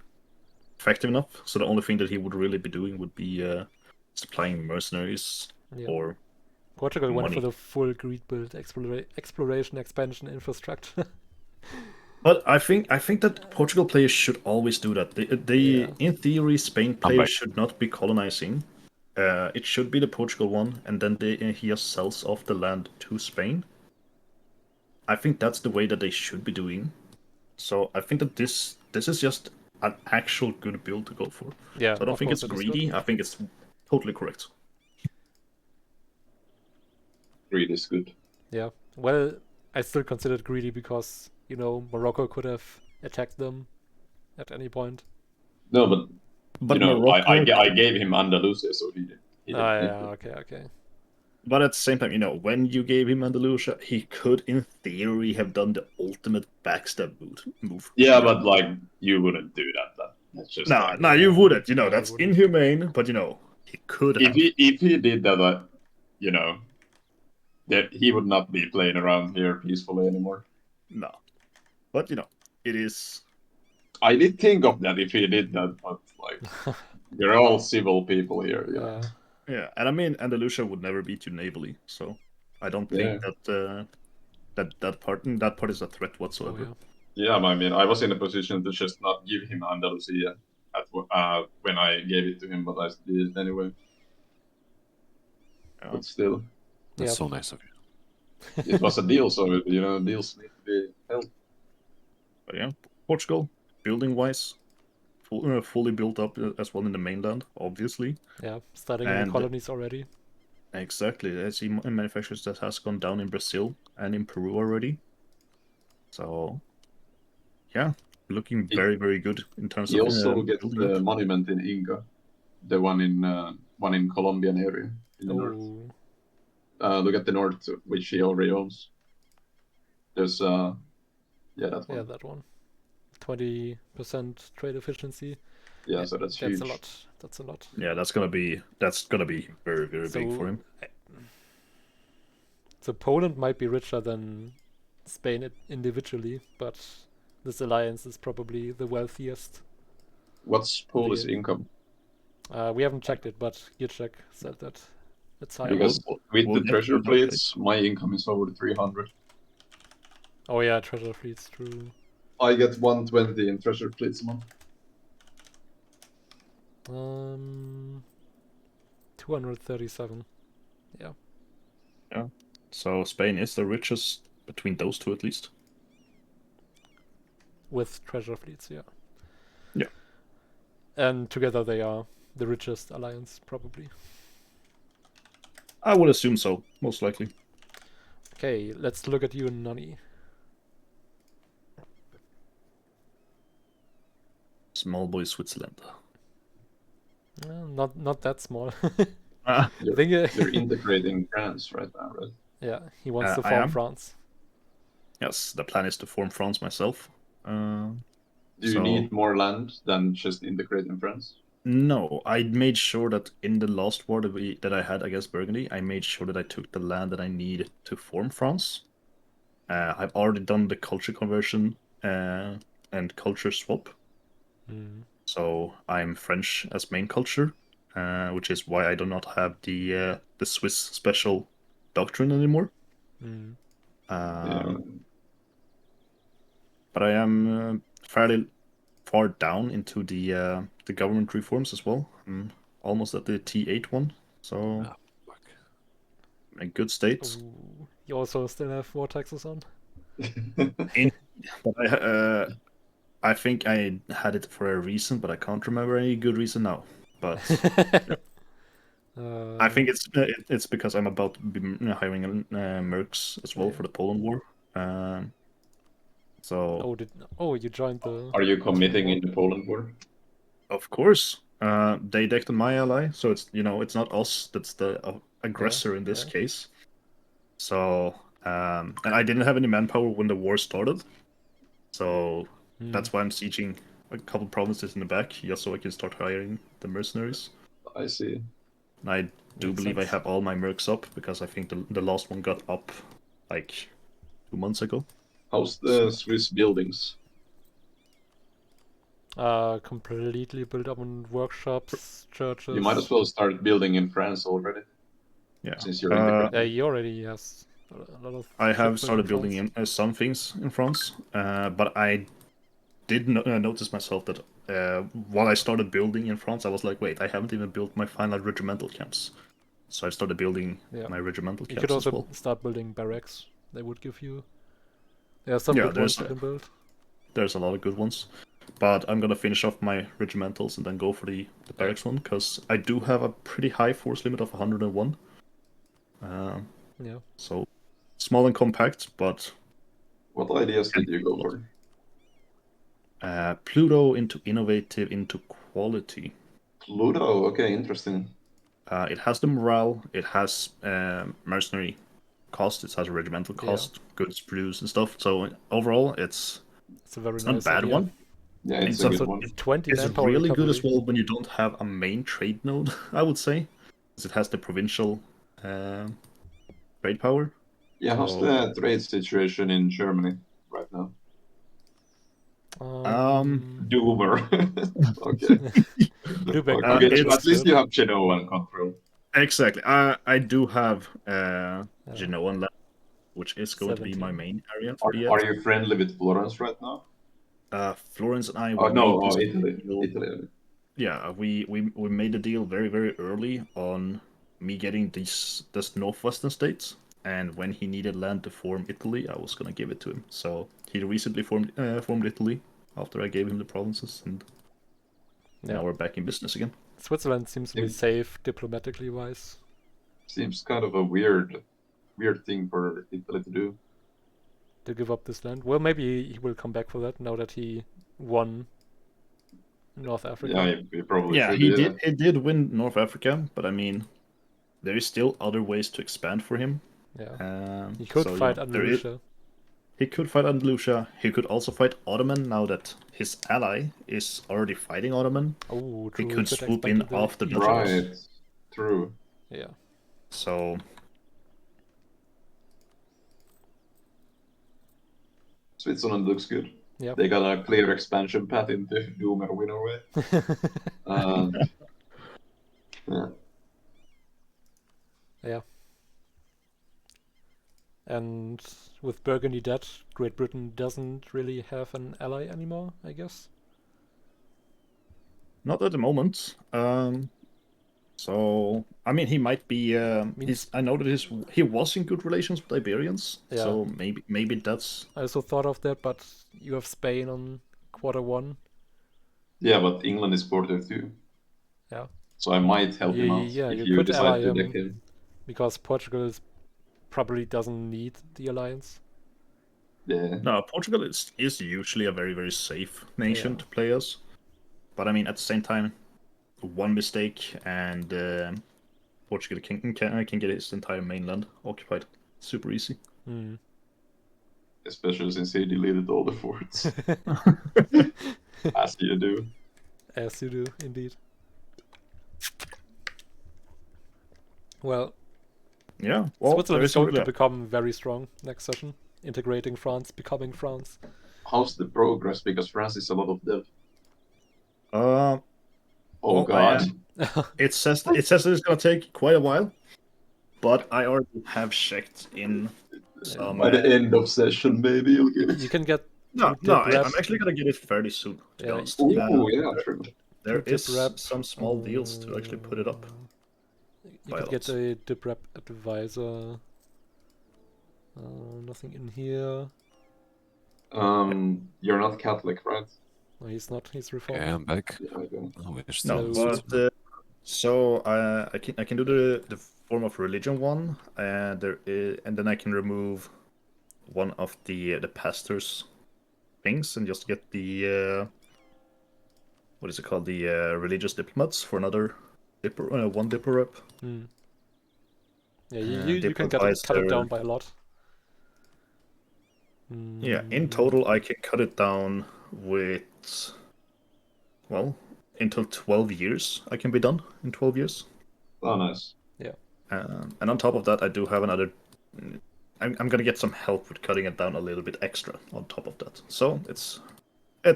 effective enough. So the only thing that he would really be doing would be supplying mercenaries Yeah. or Portugal went for money. the full greed build, exploration, expansion, infrastructure. But I think that Portugal players should always do that. They Yeah. in theory, Spain I'm players back. should not be colonizing. It should be the Portugal one, and then he just sells off the land to Spain. I think that's the way that they should be doing. So I think that this is just an actual good build to go for. Yeah, So I don't of think course it's it is good. greedy. I think it's totally correct. Greed is good. Yeah. Well, I still consider it greedy because, you know, Morocco could have attacked them at any point. No, but But you know, Morocco, I gave him Andalusia, so he didn't Ah, need yeah, to. okay. but at the same time, you know, when you gave him Andalusia, he could, in theory, have done the ultimate backstab move. Yeah, You know? but like you wouldn't do that. That's just Nah, like you wouldn't. You know, No, you that's wouldn't. inhumane. But you know, he could have. if he did that, you know, that he would not be playing around here peacefully anymore. No, but you know, it is. I did think of that if he did that, but like we're all civil people here, you know. Yeah. Yeah, and I mean, Andalusia would never beat you navally, so I don't think Yeah. that part is a threat Oh, whatsoever. yeah. Yeah, I mean, I was in a position to just not give him Andalusia when I gave it to him, but I did it anyway. Yeah. But still, That's Yeah. so nice of you. it was a deal, so you know, deals need to be held. But yeah, Portugal, building wise, fully built up as well in the mainland, obviously. Yeah, starting in the And colonies already. exactly, I see manufacturers that has gone down in Brazil and in Peru already. So yeah, looking very, very good in terms He of also gets building the up. monument in Inca, the one in Colombian area in the north. Oh, Look at the north, which he already owns. There's that one. yeah, that one. 20% trade efficiency. Yeah, so that's huge. a lot. That's a lot. Yeah, that's gonna be very, very big for him. So Poland might be richer than Spain individually, but this alliance is probably the wealthiest. What's Polish game. income? We haven't checked it, but Gierczek said that it's high. Because with we'll the get treasure to that later. fleets, my income is over 300. Oh yeah, treasure fleets, true. I get 120 in treasure fleets a month. 237. Yeah. Yeah. So Spain is the richest between those two at least. With treasure fleets, yeah. Yeah. And together they are the richest alliance, probably. I would assume so, most likely. Okay, let's look at you, Nani. Small boy Switzerland. Not that small. Ah, I think You're integrating France right now, right? yeah, he wants to I form am. France. yes, the plan is to form France myself. Do you So- need more land than just integrating France? No, I made sure that in the last war that I had against Burgundy, I made sure that I took the land that I needed to form France. I've already done the culture conversion and culture swap. Mm. So I'm French as main culture, which is why I do not have the Swiss special doctrine anymore. Mm. But I am fairly far down into the government reforms as well. I'm almost at the T8 one, so Ah, fuck. in a good state. Ooh. You also still have war taxes on? But I think I had it for a reason, but I can't remember any good reason now. But I think it's because I'm about to be hiring mercs as well Yeah. for the Poland war. So you joined the Are you committing war? in the Poland war? of course they decked on my ally, so it's not us that's the aggressor in this case. So and I didn't have any manpower when the war started, so that's why I'm sieging a couple provinces in the back, just so I can start hiring the mercenaries. I see. And I do Makes believe sense. I have all my mercs up, because I think the last one got up like 2 months ago. How's the Swiss buildings? Completely built up on workshops, churches. You might as well start building in France already, Yeah. since you're integrated. Yeah, he already has a lot of. I have shit started built in building France. some things in France, but I did notice myself that while I started building in France, I was like, wait, I haven't even built my final regimental camps. So I started building Yeah. my regimental You camps could also as well. start building barracks. They would give you. There are some Yeah, good ones there's you can build. there's a lot of good ones, but I'm gonna finish off my regimentals and then go for the barracks one because I do have a pretty high force limit of 101. Yeah. So small and compact, but What ideas did you go for? Pluto into innovative into quality. Pluto, okay, interesting. It has the morale, it has mercenary cost, it has a regimental cost, goods produced and stuff. So overall, it's a very not a nice bad idea. one. Yeah, it's It's a also good one. 20 It's manpower really good as recovery. well when you don't have a main trade node, I would say. 'Cause it has the provincial trade power. Yeah, how's So, the trade situation in Germany right now? Doomer. Okay. Lübeck Okay, is it's at least good. you have Genoa and control. Exactly. I do have Yeah. Genoa left, which is going to be my 17. main area for the Are you friendly with Florence right now? Florence and I Oh we no, made this Italy. deal. Italy. Yeah, we made a deal very very early on me getting this northwestern states, and when he needed land to form Italy, I was gonna give it to him. So he recently formed Italy after I gave him the provinces, and now we're back in business again. Switzerland seems to be safe diplomatically wise. Seems kind of a weird thing for Italy to do. To give up this land. Well, maybe he will come back for that now that he won North Africa. Yeah, he probably Yeah, should. he did win North Africa, but I mean, there is still other ways to expand for him. Yeah, he could fight Andalusia. He could fight Andalusia. He could also fight Ottoman now that his ally is already fighting Ottoman. Oh, He true. could swoop in after the Right. True. Yeah. So Switzerland looks good. Yeah. They got a clear expansion path into Doomer winner way. Yeah. Yeah. And with Burgundy dead, Great Britain doesn't really have an ally anymore, I guess. not at the moment. So I mean, he might be. I know that he was in good relations with Iberians. Yeah. So maybe that's. I also thought of that, but you have Spain on quarter 1. Yeah, but England is quarter 2. Yeah. So I might help him out if you could ally decide to deck him. Because Portugal probably doesn't need the alliance. Yeah. No, Portugal is usually a very very safe nation to play as, but I mean at the same time, one mistake and Portugal can get his entire mainland occupied super easy. Especially since he deleted all the forts. As you do. As you do, indeed. Well, yeah. Switzerland is going to become very strong next session, integrating France, becoming France. How's the progress? Because France is a lot of dev. Oh God. It says that it's gonna take quite a while, but I already have checked in some. By the end of session, maybe you'll get it. You can get No, I'm actually gonna get it fairly soon. To be honest. True. There is some small deals to actually put it up. You could get a dip rep advisor. Nothing in here. You're not Catholic, right? No, he's not. He's reformed. Yeah, I'm back. Yeah, okay. No, but so I can do the form of religion one, and then I can remove one of the pastors things and just get the what is it called, the religious diplomats for another one dipper rep. Yeah, you can cut it down by a lot. Yeah, in total I can cut it down with, well, until 12 years. I can be done in 12 years. Oh, nice. Yeah. And on top of that, I do have another. I'm gonna get some help with cutting it down a little bit extra on top of that. So it's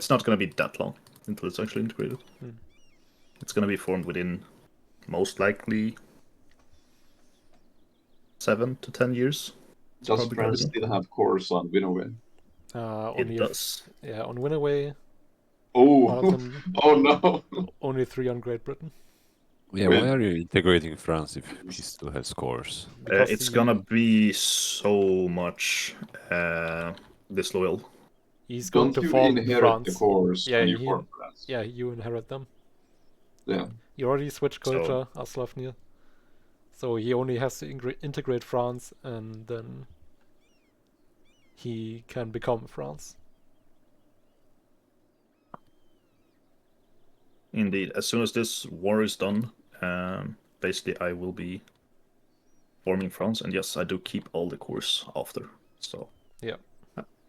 not gonna be that long. until it's actually integrated. Hmm. It's gonna be formed within, most likely, 7 to 10 years. It's Does probably gonna be France done. still have cores on Winnoway? Only It does. yeah, on Winnoway, Oh, one of them, oh no! only 3 on Great Britain. Yeah, Wait. why are you integrating France if he still has scores? Because It's he- gonna be so much disloyal. he's going Don't to you form inherit the France. cores Yeah, when you he- form France? Yeah, you inherit them. Yeah. He already switched So- culture, Aslavnir. So he only has to integrate France, and then he can become France. Indeed, as soon as this war is done, basically I will be forming France, and yes, I do keep all the cores after. So Yeah.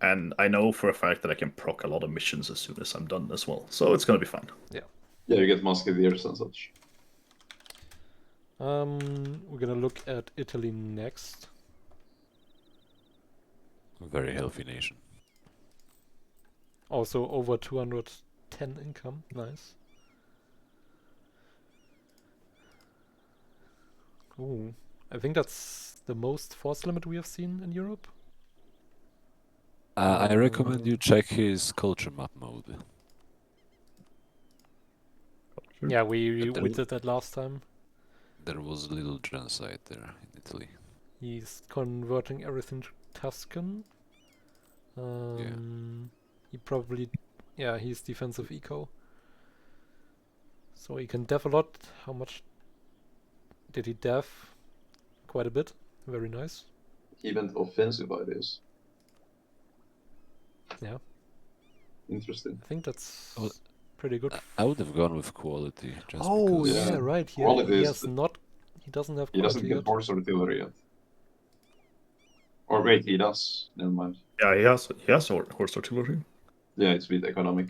and I know for a fact that I can proc a lot of missions as soon as I'm done as well. So it's gonna be fine. Yeah, you get musketeers and such. We're gonna look at Italy next. Very healthy nation. Also over 210 income. Nice. Ooh, I think that's the most force limit we have seen in Europe. I recommend you check his culture map mode. Sure. Yeah, we But did that last time. there was a little genocide there in Italy. He's converting everything to Tuscan. He probably, yeah, he's defensive eco. So he can def a lot. How much did he def? Quite a bit. Very nice. He went offensive ideas. Yeah. Interesting. I think that's Oh, pretty good. I would have gone with quality just Oh because. yeah, Yeah, right. quality He is has not. He doesn't have He doesn't quality get yet. horse artillery yet. Or wait, he does. Never mind. Yeah, he has horse artillery. Yeah, it's with economic.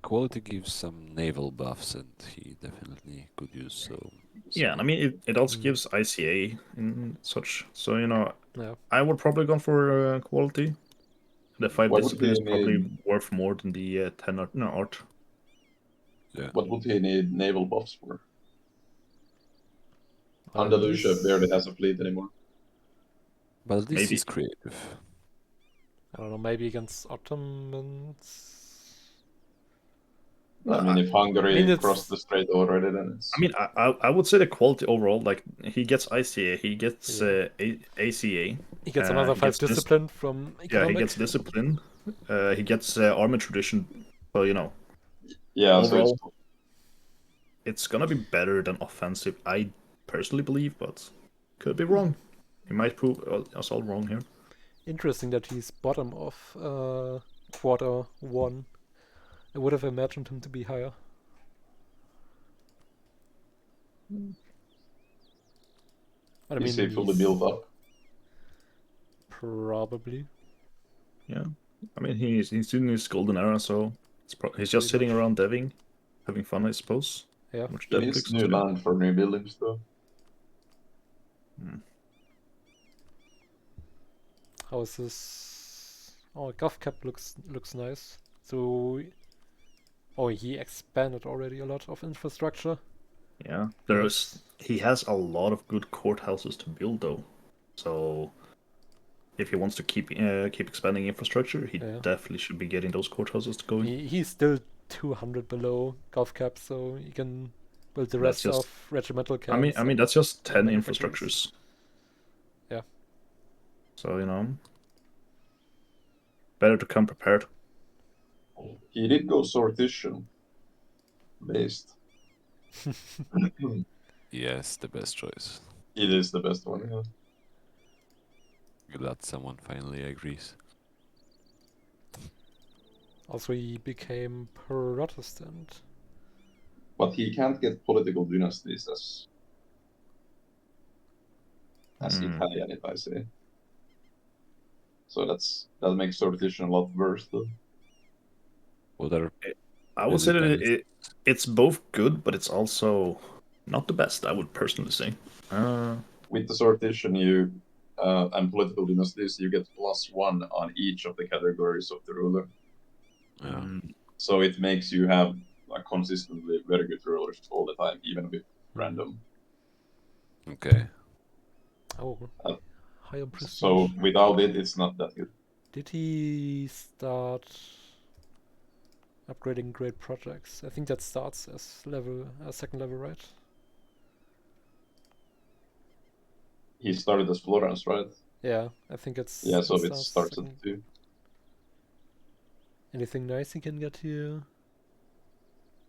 Quality gives some naval buffs, and he definitely could use so. Yeah, and I mean it also Mm. gives ICA and such. So Yeah. I would probably go for quality. The 5 What would discipline is he probably need? worth more than the 10 art. No, art. Yeah. What would he need naval buffs for? Well, Andalusia he's- barely has a fleet anymore. But at least Maybe. he's creative. I don't know. Maybe against Ottomans. I mean, if Hungary I mean, it's- crossed the strait already, then it's. I mean, I would say the quality overall. Like he gets ICA, he gets Yeah. ACA. He gets another he 5 gets dis- discipline from Yeah, economic. he gets discipline. He gets armor tradition. So Yeah, overall, so it's gonna be better than offensive. I personally believe, but could be wrong. He might prove us all wrong here. Interesting that he's bottom of quarter 1. I would have imagined him to be higher. But I is mean, he fully he's built up? probably. Yeah, I mean he's in his golden era, so he's just Pretty sitting much. around deving, having fun, I suppose. Yeah. How much He dev needs clicks new to do? land for new buildings, though. How is this? Oh, Gov cap looks nice. So, oh, he expanded already a lot of infrastructure. Yeah, Nice. he has a lot of good courthouses to build though, so if he wants to keep expanding infrastructure, he Yeah. definitely should be getting those courthouses going. He's still 200 below Gov cap, so he can build the That's rest just- of regimental I camps. mean that's just 10 many infrastructures. Yeah. So better to come prepared. He did go sortition based. Yes, the best choice. It is the best one. Yeah. Glad someone finally agrees. Also, he became Protestant. But he can't get political dynasties as Italian, if I say. So that makes sortition a lot worse, though. What are I would Is say it that balanced? it's both good, but it's also not the best. I would personally say. With the sortition, you and political dynasties, you get +1 on each of the categories of the ruler. Yeah. So it makes you have like consistently very good rulers all the time, even with random. Okay. Oh, Uh, high on prestige. So without it, it's not that good. Did he start upgrading great projects? I think that starts as second level, right? He started as Florence, right? Yeah, I think it's Yeah, so it starts starts second. at 2. Anything nice he can get here?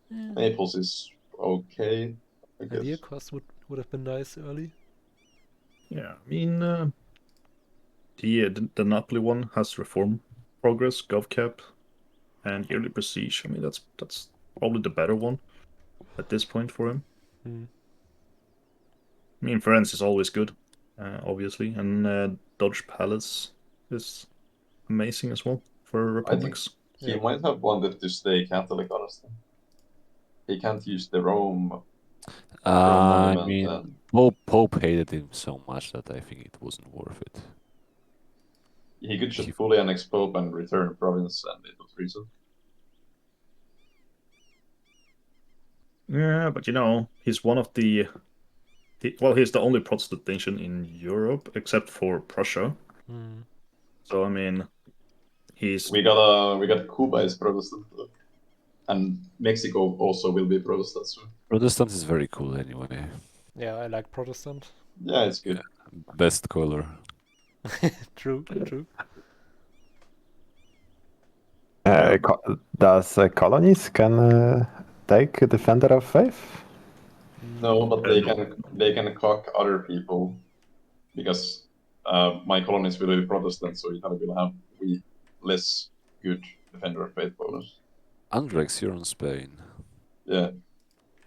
Naples is okay, I guess. Idea cost would have been nice early. Yeah, I mean, the Napoli one has reform progress, GovCap, and yearly prestige. I mean, that's probably the better one at this point for him. Hmm. I mean, Florence is always good, obviously, and Dodge Palace is amazing as well for republics. He Yep. might have wanted to stay Catholic, honestly. He can't use the Rome I monument. mean, Pope hated him so much that I think it wasn't worth it. He could just fully annex Pope and return province, and it was reason. Yeah, but you know, he's one of well, he's the only Protestant nation in Europe except for Prussia. Hmm. So I mean, he's We got Cuba is Protestant, and Mexico also will be Protestant soon. Protestant is very cool anyway. Yeah, I like Protestant. Yeah, it's good. Yeah. Best color. True, true. Does colonies can take a defender of faith? No, but they no. can cock other people because my colonies will be Protestant, so Italy will have less good defender of faith bonus. Andrex, you're on Spain. Yeah,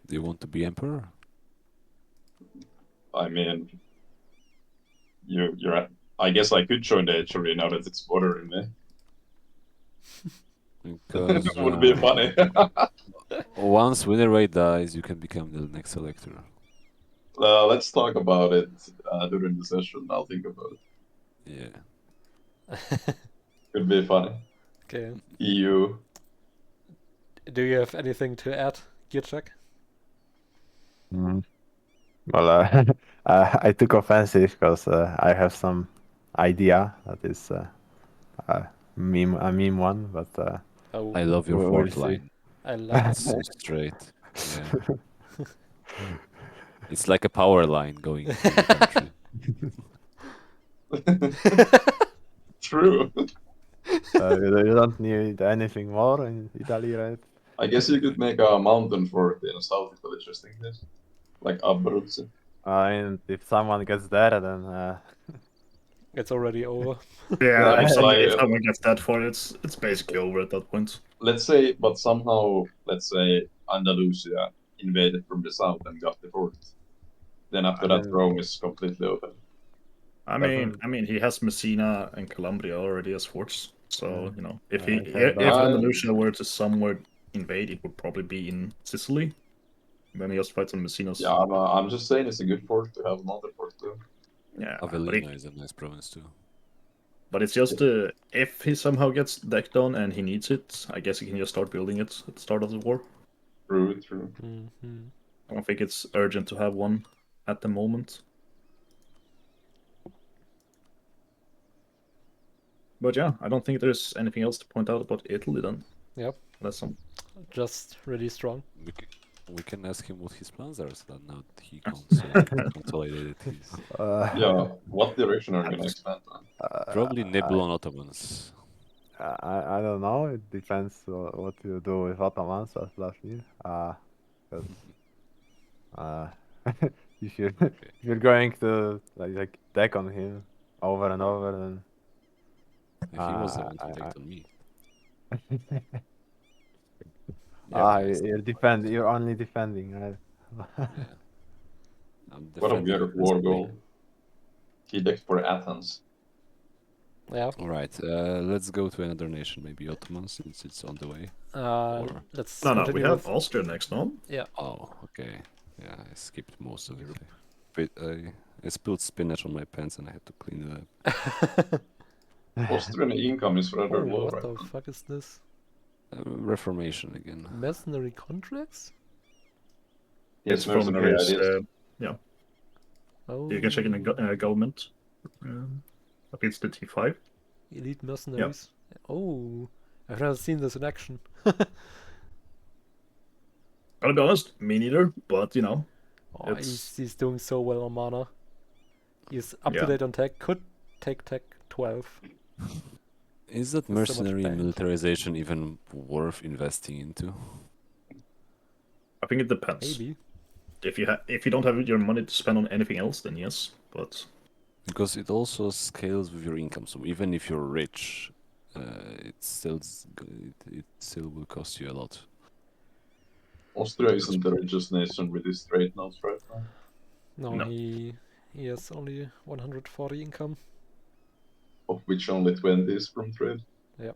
Do you want to be emperor? I mean, you're at, I guess I could join the HRE now that it's bordering me. Because That would be funny. once Winnerway dies, you can become the next elector. Let's talk about it during the session. I'll think about it. Yeah. Could be funny. Okay. EU. Do you have anything to add, Gearcheck? Well, I took offensive because I have some idea that is a meme one, but Oh, I love your we'll fourth see. line. I love It's so straight. Yeah. It's like a power line going through the country. True. You don't need anything more in Italy, right? I guess you could make a mountain fort in South Italy just in case. Like Abruzzo. I mean, if someone gets there, then It's already over. Yeah, if but someone gets that far, it's basically over at that point. let's say, but somehow, let's say Andalusia invaded from the south and got the fort. Then after I that, mean- Rome is completely open. I mean, he has Messina and Calabria already as forts. So you know, if okay, if but- Andalusia were to somewhere invade, it would probably be in Sicily. Then he has fights on Messina's. Yeah, I'm just saying it's a good fort to have another fort too. Yeah, Avellino is a nice province too. but it's just if he somehow gets decked on and he needs it, I guess he can just start building it at the start of the war. True. Mm-hmm. I don't think it's urgent to have one at the moment. But yeah, I don't think there's anything else to point out about Italy then. Yep. That's some. Just really strong. We can ask him what his plans are, so that now that he consolidated his. Yeah, what direction are you gonna expand on? Probably Nebulon Ottomans. I don't know. It depends what you do with Ottomans as last year. 'Cause, if you're going to like deck on him over and over, then He was the one who decked on me. you're only defending, right? Yeah. I'm What a defending weird war aggressively. goal. He decked for Athens. Yeah. Alright, let's go to another nation, maybe Ottomans, since it's on the way. Or- Let's No, we continue have with- Austria next, no? Yeah. Oh, okay. Yeah, I skipped most of it. But I spilled spinach on my pants and I had to clean it up. Austrian income is rather Oh, low what right the now. fuck is this? Reformation again. Mercenary contracts? Yes, It's from mercenary his. ideas. Oh, You can check in the government. I think it's the T5. elite mercenaries. Oh, I've never seen this in action. Gotta be honest, me neither. But you know, Oh, it's he's doing so well on mana. He's up to Yeah. date on tech. Could take tech 12. Is that There's so much mercenary banned. militarization even worth investing into? I think it depends. Maybe. If you don't have your money to spend on anything else, then yes. But Because it also scales with your income. So even if you're rich, it still will cost you a lot. Austria isn't the richest nation with his trade notes right now. No, No. he has only 140 income. Of which only 20 is from trade. yeah,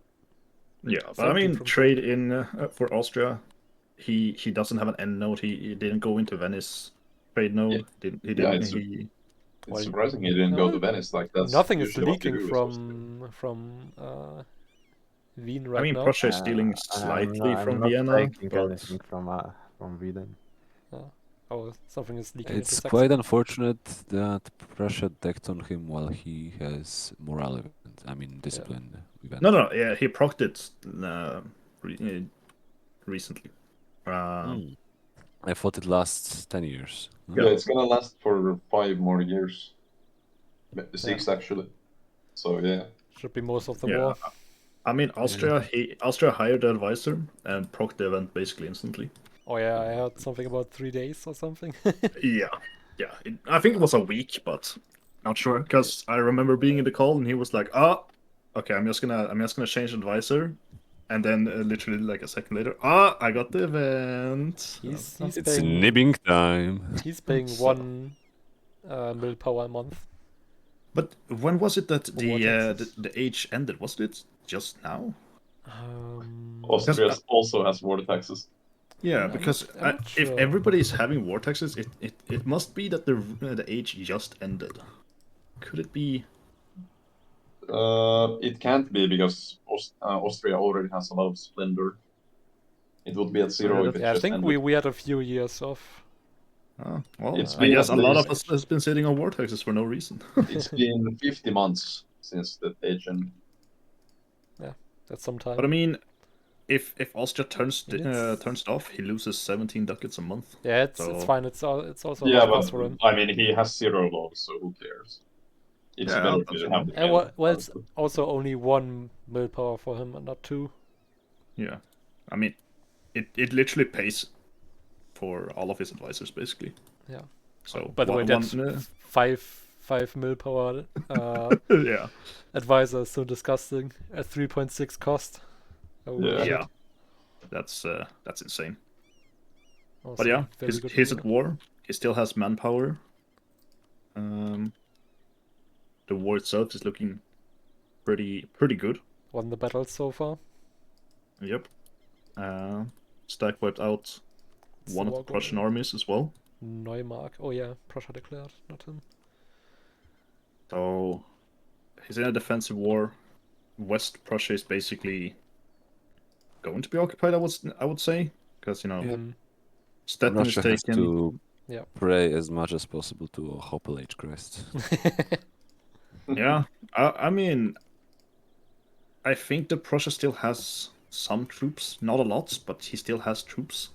but I 70 mean, from trade in for Austria, he doesn't have an end node. He didn't go into Venice trade node. He didn't. it's- He It's Well, surprising he didn't go to Venice. Like that's Nothing is usually what you leaking do with Austria. from Wien I right mean, now. Prussia is stealing slightly I'm from not Vienna, taking but anything from Sweden. Oh, something is leaking It's into quite Saxony. unfortunate that Prussia decked on him while he has morale event. I mean, discipline event. no, yeah, he procced it recently. I thought it lasts 10 years. Yeah, it's gonna last for 5 more years. 6 actually. So yeah. Should be most of the Yeah. war. I mean, Austria hired the advisor and procced the event basically instantly. Oh yeah, I heard something about 3 days or something. Yeah. I think it was a week, but not sure because I remember being in the call and he was like, "Oh, okay, I'm just gonna change advisor," and then literally like a second later, I got the event. He's It's paying nibbing time. he's paying So- 1 mil power a month. But when was it that War taxes. the age ended? Was it just now? Austria also has war taxes. Yeah, I'm because not if sure. everybody is having war taxes, it must be that the age just ended. Could it be? It can't be because Austria already has a lot of splendor. It would be at 0 if it Yeah, I just think ended. we had a few years off. Well, It's I been guess at a lot of least- us has been sitting on war taxes for no reason. It's been 50 months since the age ended. That's some time. But I mean, if Austria turns It's- turns it off, he loses 17 ducats a month. Yeah, it's So- fine. It's also Yeah, half but cost for him. I mean, he has 0 logs, so who cares? It's Yeah, better that's to fine. have the And mail, well, it's honestly. also only 1 mil power for him and not 2. Yeah, I mean, it literally pays for all of his advisors basically. Yeah. So By the way, one, that's 5 mil power yeah, advisor is so disgusting at 3.6 cost. Holy Yeah. shit. yeah, that's insane. Also But yeah, very good he's ruler. at war. He still has manpower. The war itself is looking pretty good. Won the battles so far. Yep. Stack wiped out It's one the of the war Prussian goal. armies as well. Neumark. Oh yeah, Prussia declared, not him. So he's in a defensive war. West Prussia is basically going to be occupied. I would say because Yeah. Stettin is Russia has taken. to Yeah. pray as much as possible to Hoppel H. Christ. Yeah, I mean, I think that Prussia still has some troops, not a lot, but he still has troops.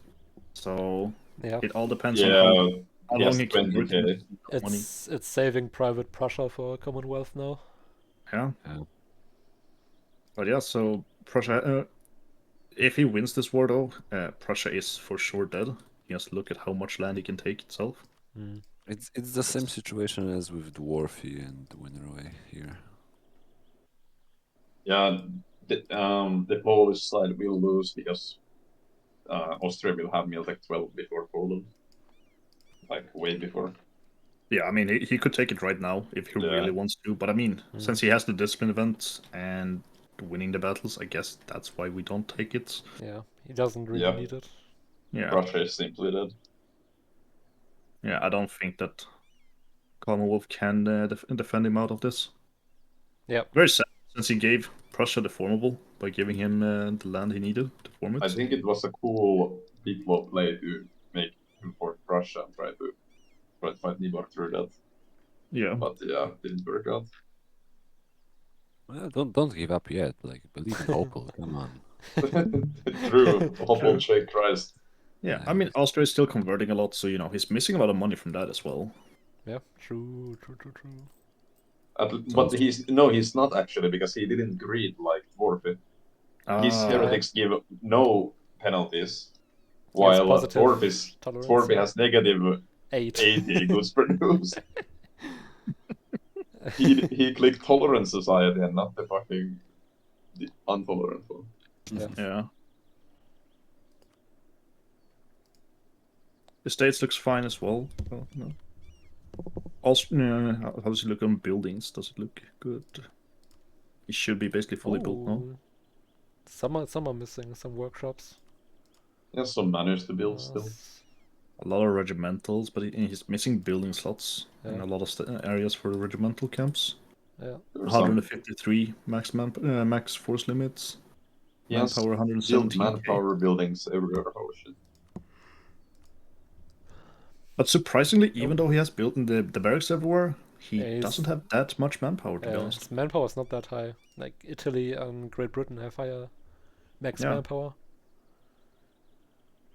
So Yeah. it all depends on Yeah, how he long has he can work 20k. money. It's saving private Prussia for Commonwealth now. Yeah. Yeah. But yeah, so Prussia, if he wins this war though, Prussia is for sure dead. Just look at how much land he can take itself. It's the same situation as with Dwarfy and Winnerway here. Yeah, the Polish side will lose because Austria will have Miltech 12 before Poland. Like, way before. Yeah, I mean, he could take it right now if he Yeah. really wants to. But I mean, since he has the discipline event and winning the battles, I guess that's why we don't take it. Yeah, he doesn't really Yeah. need it. Yeah, Russia is simply dead. yeah, I don't think that Commonwealth can defend him out of this. Yeah. Very sad, since he gave Prussia deformable by giving him the land he needed to form it. I think it was a cool people play to make him for Prussia and try to fight Nibor through that. Yeah. But yeah, it didn't work out. Well, don't give up yet. Like, believe in Opel. Come on. True. Awful Czech Christ. Yeah, I mean, Austria is still converting a lot, so, you know, he's missing a lot of money from that as well. Yeah, true. But he's not actually, because he didn't greed like Dwarfy. His Ah, heretics give no penalties, He has while positive Dwarfy tolerance, yeah. has negative 8. 80 goods produced. he clicked tolerant society and not the fucking intolerant one. Yeah. The States looks fine as well. Well, no. Also, how does it look on buildings? Does it look good? It should be basically fully built now. Oh. Some are missing, some workshops. He has some manners to build still. A lot of regimentals, but he's missing building slots in a lot of areas for the regimental camps. Yeah. 153 max force limits. Manpower 117. Manpower buildings everywhere. Oh shit. But surprisingly, even though he has built in the barracks everywhere, he Yeah, doesn't have that much manpower, to be Yeah, honest. his manpower is not that high. Like Italy and Great Britain have higher max manpower.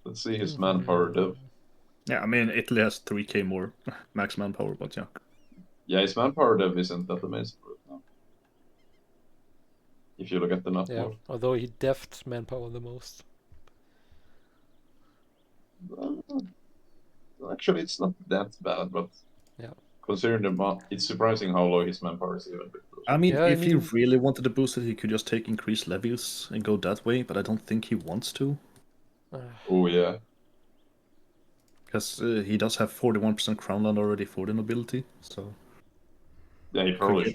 Let's see his manpower dev. Yeah, I mean, Italy has 3k more max manpower, but yeah. Yeah, his manpower dev isn't that amazing right now. If you look at the map mode. Although he deft manpower the most. Actually, it's not that bad, but yeah, considering it's surprising how low his manpower is even. I mean, if he really wanted to boost it, he could just take increased levies and go that way, but I don't think he wants to. Oh yeah. Because he does have 41% crown land already for the nobility, so... Yeah, he probably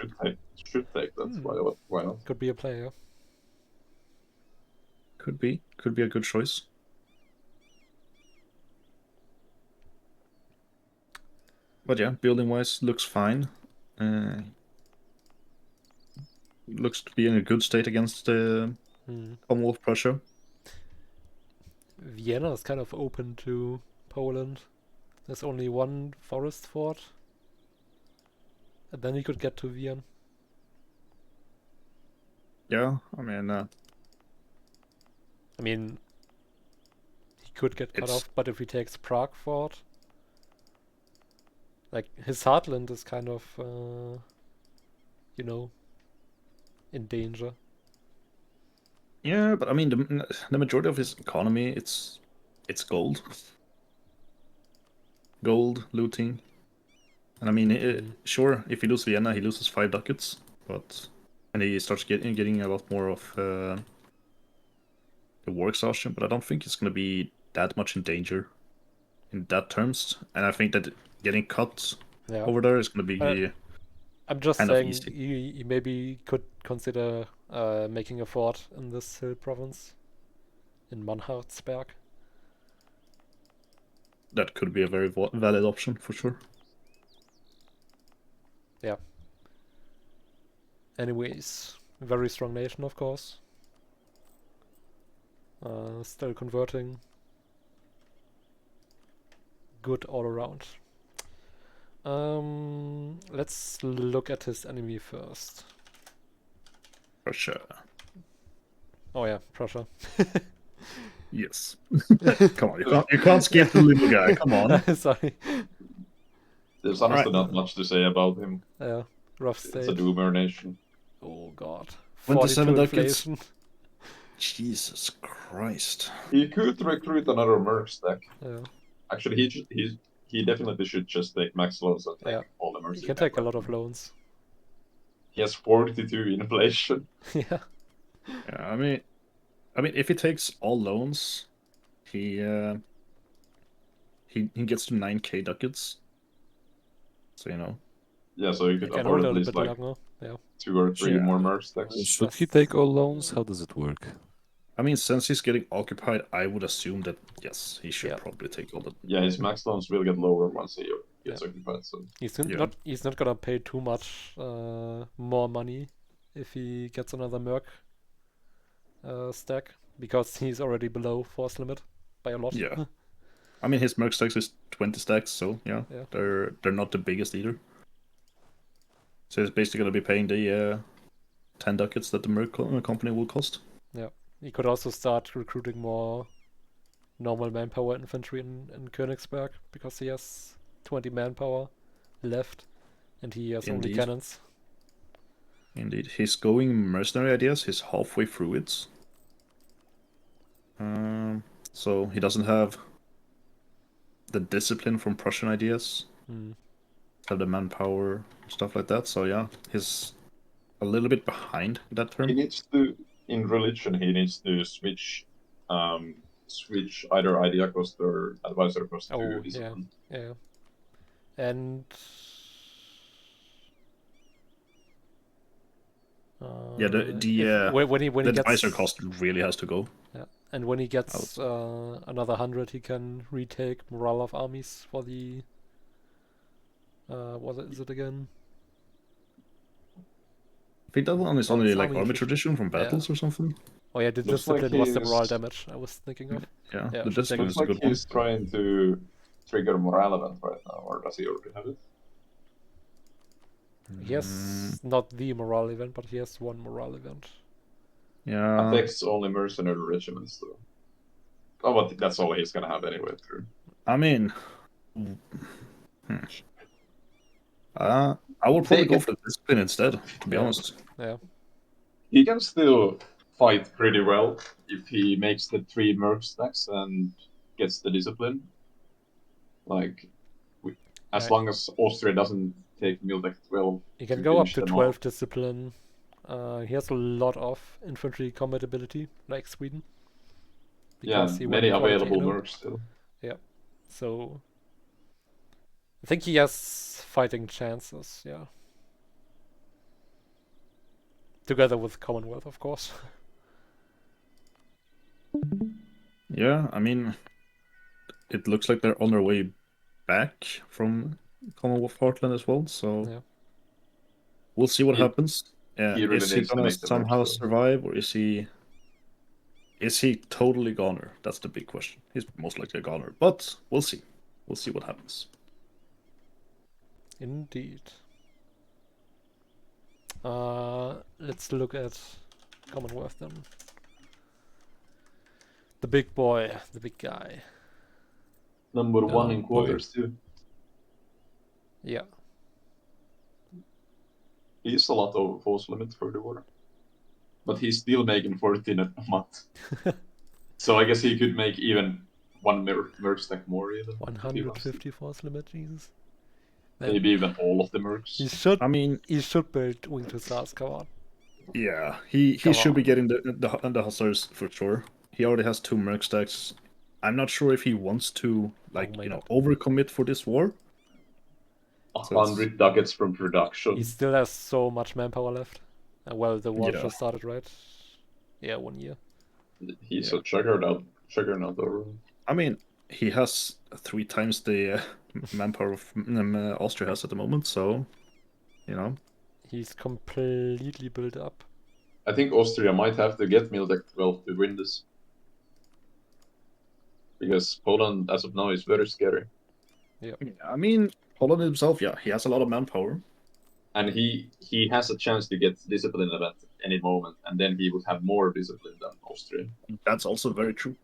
should take that. Why not? Could be a player. Could be a good choice. But yeah, building-wise, looks fine. Looks to be in a good state against the Commonwealth Prussia. Vienna is kind of open to Poland. There's only one forest fort. And then he could get to Vienna. Yeah, I mean, he could get cut off, but if he takes Prague fort, like his heartland is kind of, you know, in danger. Yeah, but I mean, the majority of his economy, it's gold. Gold, looting. And I mean, sure, if he loses Vienna, he loses 5 ducats, and he starts getting a lot more of the war exhaustion, but I don't think it's going to be that much in danger in that terms. And I think that getting cut over there is going to be I'm just kind saying of easy. he maybe could consider making a fort in this hill province, in Mannhardsberg. That could be a very valid option, for sure. Yeah. Anyways, very strong nation, of course. Still converting. Good all around. Let's look at his enemy first. Prussia. Oh yeah, Prussia. Yes. Come on, you can't skip the little guy. Come on. Sorry. There's honestly not much to say about him. Yeah, rough state. It's a doomer nation. Oh god. 27 ducats. inflation. Jesus Christ. He could recruit another merc stack. Yeah. Actually, he definitely should just take max loans and take all the mercs. He can take a lot of loans. He has 42 inflation. Yeah. Yeah, I mean, if he takes all loans, he gets to 9k ducats. So, you know. Yeah, so you could afford at least like 2 or 3 more merc stacks. Should he take all loans? How does it work? I mean, since he's getting occupied, I would assume that, yes, he should probably take all the... Yeah, his max loans will get lower once he gets occupied, so... He's not gonna pay too much more money if he gets another Merc stack, because he's already below force limit by a lot. Yeah. I mean, his Merc stacks is 20 stacks, so yeah. They're not the biggest either. So he's basically going to be paying the 10 ducats that the Merc company will cost. Yeah. He could also start recruiting more normal manpower infantry in Königsberg, because he has 20 manpower left, and he has only Indeed. cannons. Indeed. He's going mercenary ideas. He's halfway through it. So he doesn't have the discipline from Prussian ideas. Have the manpower, stuff like that. So yeah, he's a little bit behind that term. He needs to, in religion, he needs to switch either idea cost or advisor cost to discipline. Yeah. And Yeah, when he the gets advisor cost really has to go. Yeah, and when he gets another 100, he can retake morale of armies for the what is it again? I think that one is Oh, only it's like army army 50. tradition from battles or something. Oh yeah, the Looks like discipline was the he's- morale damage I was thinking of. Yeah, Yeah, the discipline Looks is a like good one. he's trying to trigger morale event right now, or does he already have it? He has not the morale event, but he has one morale event. Yeah. Affects only mercenary regiments though. Oh, but that's all he's gonna have anyway. True. I mean, I would probably go for the discipline instead, to be honest. Yeah. He can still fight pretty well if he makes the 3 merc stacks and gets the discipline. Like, as long as Austria doesn't take Miltech 12. He can go up to 12 discipline. He has a lot of infantry combat ability, like Sweden. Because many available mercs still. Yeah. So I think he has fighting chances, yeah. Together with Commonwealth, of course. Yeah, I mean, it looks like they're on their way back from Commonwealth Heartland as well, so we'll see what happens. He really is he needs to gonna make the somehow mercs, survive, or is he totally goner? That's the big question. He's most likely a goner, but we'll see. We'll see what happens. Indeed. Let's look at Commonwealth then. The big boy, the big guy. Number 1 in quarters too. Yeah. He's a lot over force limit for the war. But he's still making 14 a month. So I guess he could make even 1 merc stack more even. 150 force limit, Jesus. Man. Maybe even all of the mercs. He should build Winged Hussars, come on. Yeah, he should be getting the Hussars for sure. He already has 2 merc stacks. I'm not sure if he wants to overcommit for this war. 100 ducats from production. He still has so much manpower left. Well, the war just started, right? Yeah, 1 year. He's a juggernaut over. I mean, he has 3 times the manpower of Austria has at the moment, so he's completely built up. I think Austria might have to get Miltech 12 to win this. Because Poland, as of now, is very scary. Yeah. I mean, Poland himself, he has a lot of manpower. And he has a chance to get discipline event any moment, and then he would have more discipline than Austria. That's also very true.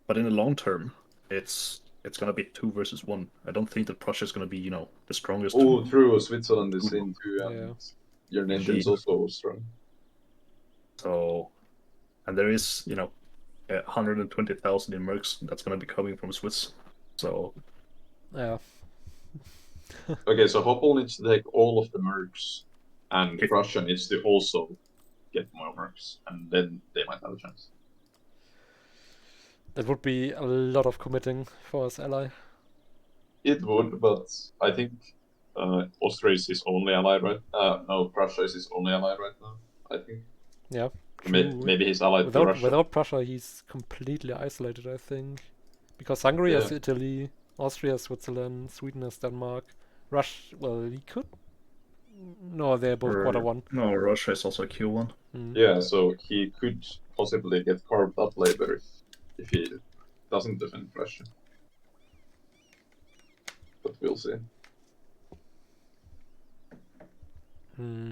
But in the long term, it's gonna be 2 versus 1. I don't think that Prussia is gonna be, the strongest. Oh, true. Switzerland is in too, and your nation is also strong. So, and there is, 120,000 in mercs that's gonna be coming from Swiss. So, yeah. Okay, so Hopple needs to take all of the mercs, and Prussia needs to also get more mercs, and then they might have a chance. That would be a lot of committing for his ally. It would, but I think Austria is his only ally, right? No, Prussia is his only ally right now, I think. Yeah. Maybe he's allied to Russia. Without Prussia, he's completely isolated, I think. Because Hungary has Italy, Austria has Switzerland, Sweden has Denmark, Russia, well, he could No, they're both quarter one. No, Russia is also a Q1. Mm. Yeah, so he could possibly get carved up later if he doesn't defend Russia. But we'll see.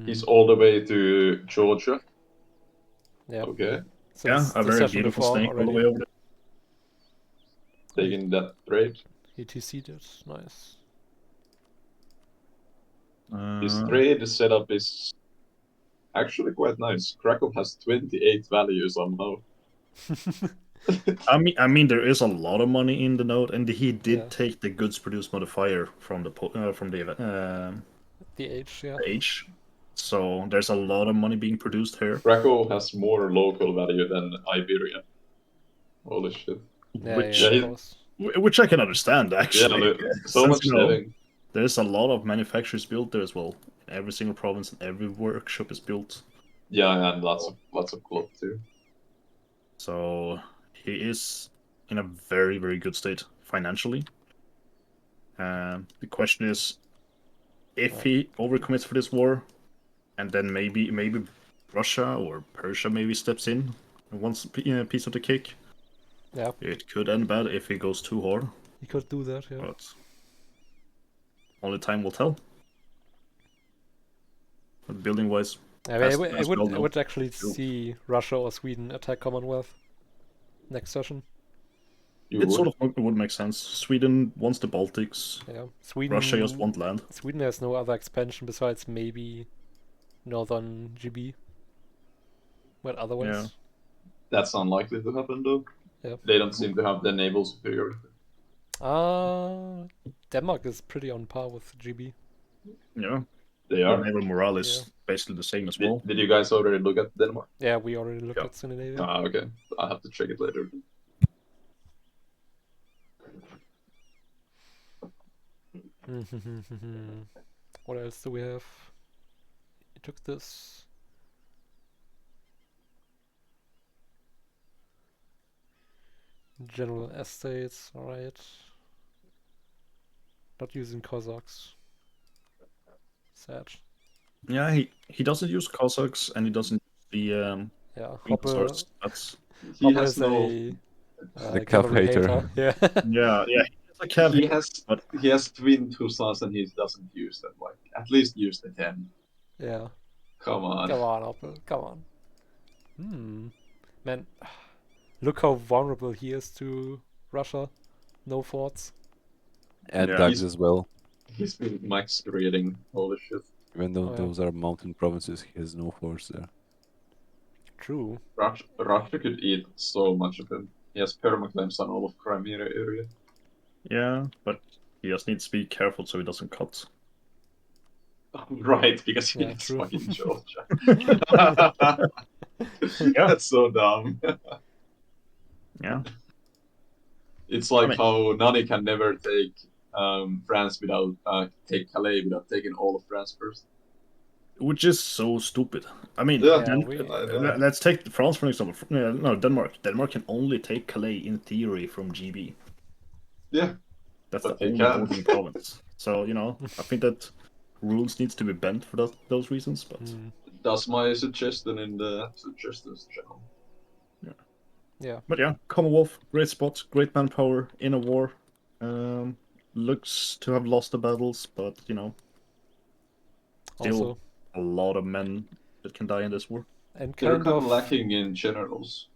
He's all the way to Georgia. Yeah. Okay, Since Yeah, a the very session beautiful before snake all the already. way over there. taking that trade. ETC'd it. Nice. His trade setup is actually quite nice. Krakow has 28 values somehow. I mean, there is a lot of money in the node, and he did Yeah. take the goods produced modifier from the The H, yeah. H. So there's a lot of money being produced here. Krakow has more local value than Iberia. Holy shit. Yeah, Which yeah, Yeah, of he- course. which I can understand actually. So Since, much you know, living. there's a lot of manufacturers built there as well. Every single province and every workshop is built. Yeah, and lots of cloth too. So he is in a very, very good state financially. The question is, if he overcommits for this war, and then maybe Russia or Persia maybe steps in and wants a piece of the cake. Yeah, It could end bad if he goes too hard, he could do that, yeah. but only time will tell. But building wise, I mean, I as we all know. would actually see Russia or Sweden attack Commonwealth next session. You it would. sort of would make sense. Sweden wants the Baltics. Yeah, Sweden. Russia just want land. Sweden has no other expansion besides maybe northern GB. But otherwise, Yeah. That's unlikely to happen though. Yeah. They don't seem to have the naval superiority. Denmark is pretty on par with GB. Yeah. They Their are. naval morale is Yeah. basically the same as well. Did you guys already look at Denmark? Yeah, we already looked Yeah. at Scandinavia. Ah, okay. I have to check it later. What else do we have? You took this. General estates, alright. Not using Cossacks. Sad. Yeah, he doesn't use Cossacks and he doesn't use the Yeah, Green Hoppe, Hussars. That's He Hoppe has is no. a cav cavalry hater. hater. Yeah. yeah. He's a cav. He has twin Hussars and he doesn't use them. Like at least use the 10. Yeah. Come on. Come on, Hoppe. Come on. Man, look how vulnerable he is to Russia. No forts. And Yeah. Dags as well. He's been max creating holy shit. Even though Oh, yeah. those are mountain provinces, he has no force there. True. Russia could eat so much of him. He has permaclaims on all of Crimea area. Yeah, but he just needs to be careful so he doesn't cut. Right, because Yeah, he's true. fucking Georgia. Yeah. That's so dumb. Yeah. It's like I mean- how Nani can never take France without take Calais without taking all of France first. Which is so stupid. I mean, Yeah, let's take France for example. No, Denmark. Denmark can only take Calais in theory from GB. Yeah. That's But the they only can't. bordering province. So, I think that rules needs to be bent for those reasons, but That's my suggestion in the suggestions channel. Yeah. But yeah, Commonwealth, great spot, great manpower in a war. Looks to have lost the battles, but still Also, a lot of men that can die in this war. and They're kind kind of of lacking in generals.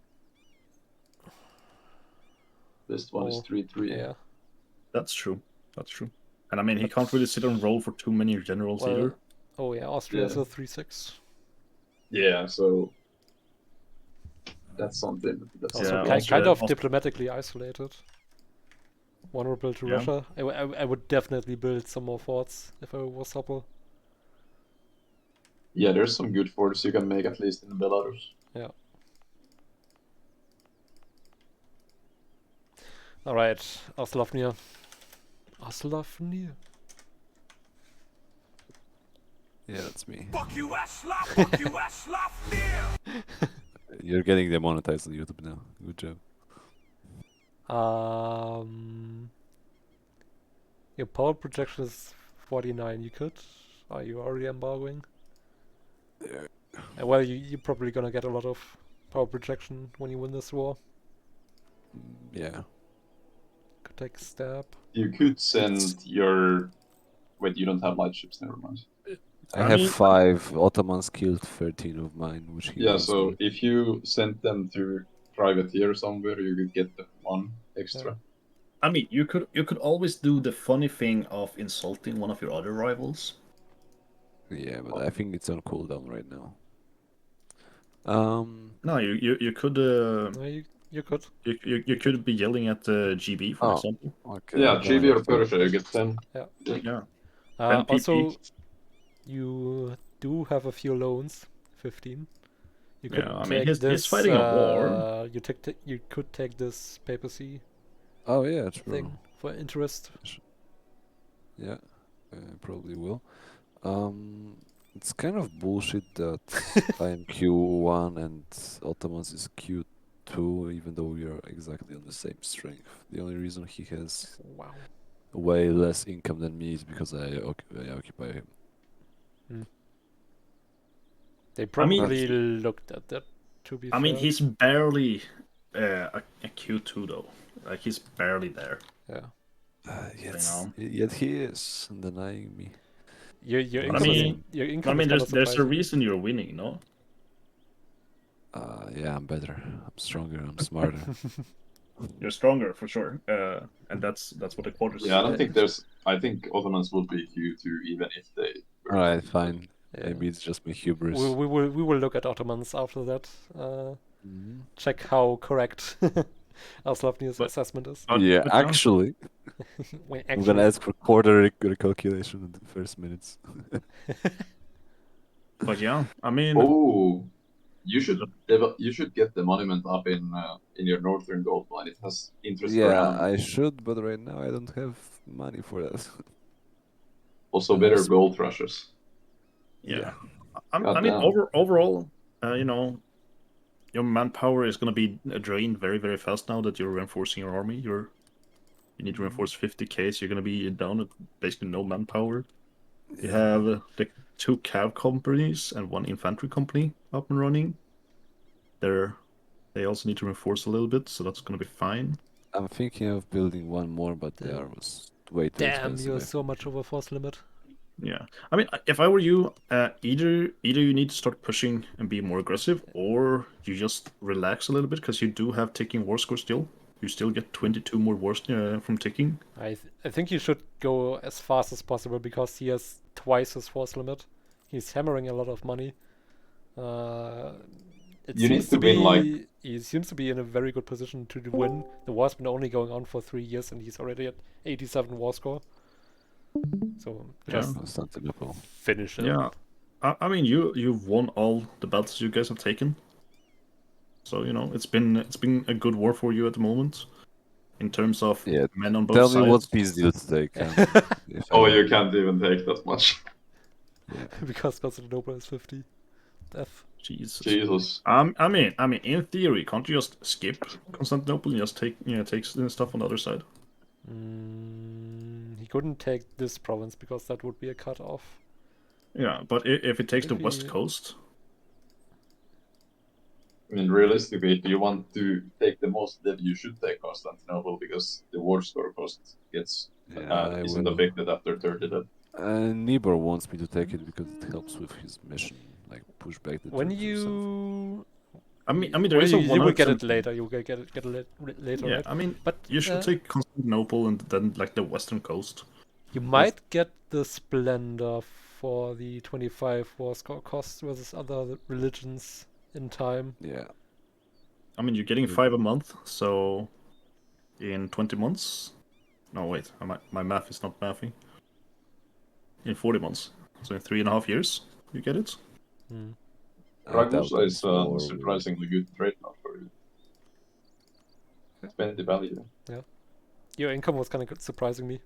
This one is 3-3. Yeah. That's true. And I mean, he can't really sit and roll for too many generals Well, either. Oh yeah, Austria is a Yeah. 3-6. Yeah, so that's something. That's Also, Yeah, kind Austria- of Aust- diplomatically isolated. Vulnerable to Yeah. Russia. I would definitely build some more forts if I was Hoppe. Yeah, there's some good forts you can make at least in Belarus. Alright, Oslovnia. Oslovnia. Yeah, that's me. Fuck you, Aslav! Fuck you, Aslav! You're getting demonetized on YouTube now. Good job. Your power projection is 49. You could Are you already embargoing? Yeah. Well, you're probably gonna get a lot of power projection when you win this war. Yeah. Could take a stab. You could send your. Wait, you don't have light ships. Never mind. I I have mean- 5 Ottomans killed 13 of mine, which he Yeah, wants so me. if you sent them to privateer somewhere, you could get the 1 extra. I mean, you could always do the funny thing of insulting one of your other rivals. Yeah, but I think it's on cooldown right now. No, you could No, you could. you could be yelling at GB for Oh. example. Okay. Yeah, I'm gonna GB or have to- Persia, you get 10. Yeah. Yeah. Also, PP. you do have a few loans. 15. You could Yeah, I mean, take he's this. fighting a war. You could take this papacy Oh yeah, true. thing for interest. Yeah, probably will. It's kind of bullshit that I am Q1 and Ottomans is Q2, even though we are exactly on the same strength. The only reason he has Wow. way less income than me is because I occupy him. They I mean- probably looked at that. To be I mean, fair. he's barely a Q2 though. Like he's barely there. Yeah. Yet he is denying me. Your But I income mean- your I income mean, is kinda there's a surprising. reason you're winning, no? Yeah, I'm better. I'm stronger. I'm smarter. You're stronger for sure, and that's what the quarters. Yeah, I don't think there's. I think Ottomans will be Q2 even if they. were Alright, Q2. fine. Yeah. Maybe it's just my hubris. We will look at Ottomans after that. Mhm. Check how correct Aslavni's But- assessment is. Yeah, but actually, Wait, I'm gonna ask for quarter recalculation in the first minutes. But yeah, I mean, Oh, you should get the monument up in your northern gold mine. It has interest per Yeah, annum. I should, but right now I don't have money for that. Also, and better also- gold rushers. yeah. God I mean, damn. overall, you know, your manpower is gonna be drained very, very fast now that you're reinforcing your army. You need to reinforce 50k, so you're gonna be down at basically no manpower. You have the 2 cav companies and 1 infantry company up and running. They also need to reinforce a little bit, so that's gonna be fine. I'm thinking of building one more, but they Damn. are way too Damn, expensive. you're I so much over force limit. Yeah, I mean, if I were you, either you need to start pushing and be more aggressive, or you just relax a little bit because you do have ticking war score still. You still get 22 more wars from ticking. I think you should go as fast as possible because he has twice his force limit. He's hammering a lot of money. It You need seems to be win, like- he seems to be in a very good position to win. The war's been only going on for 3 years and he's already at 87 war score. So Yeah. just Constantinople. finish it. Yeah, I mean, you've won all the battles you guys have taken. So you know it's been a good war for you at the moment, in terms of Yeah, men on both Tell sides. me what peace deal to take. If I Oh, win. you can't even take that much. Yeah. Because Constantinople is 50. Death. Jesus. Jesus. I mean, in theory, can't you just skip Constantinople and just take stuff on the other side? He couldn't take this province because that would be a cut off. Yeah, but if it takes the If west he- coast, I mean, realistically, if you want to take the most, then you should take Constantinople because the war score cost I isn't will. affected after 30 dead. Nibor wants me to take it because it helps with his mission, like push back the When troops or something. you I mean, there well, is a you will get 100%. it later. You will get it later, Yeah, right? I mean, But you should take Constantinople and then like the western coast. you might get the Splendor for the 25 war score cost versus other religions in time. Yeah. I mean, you're getting Mm. 5 a month, so in 20 months. No, wait, my math is not mathing. In 40 months, so in 3.5 years, you get it. Hmm. I doubt Ragusa is this war a will- surprisingly good trade now for you. 20 value. Your income was kind of surprising me.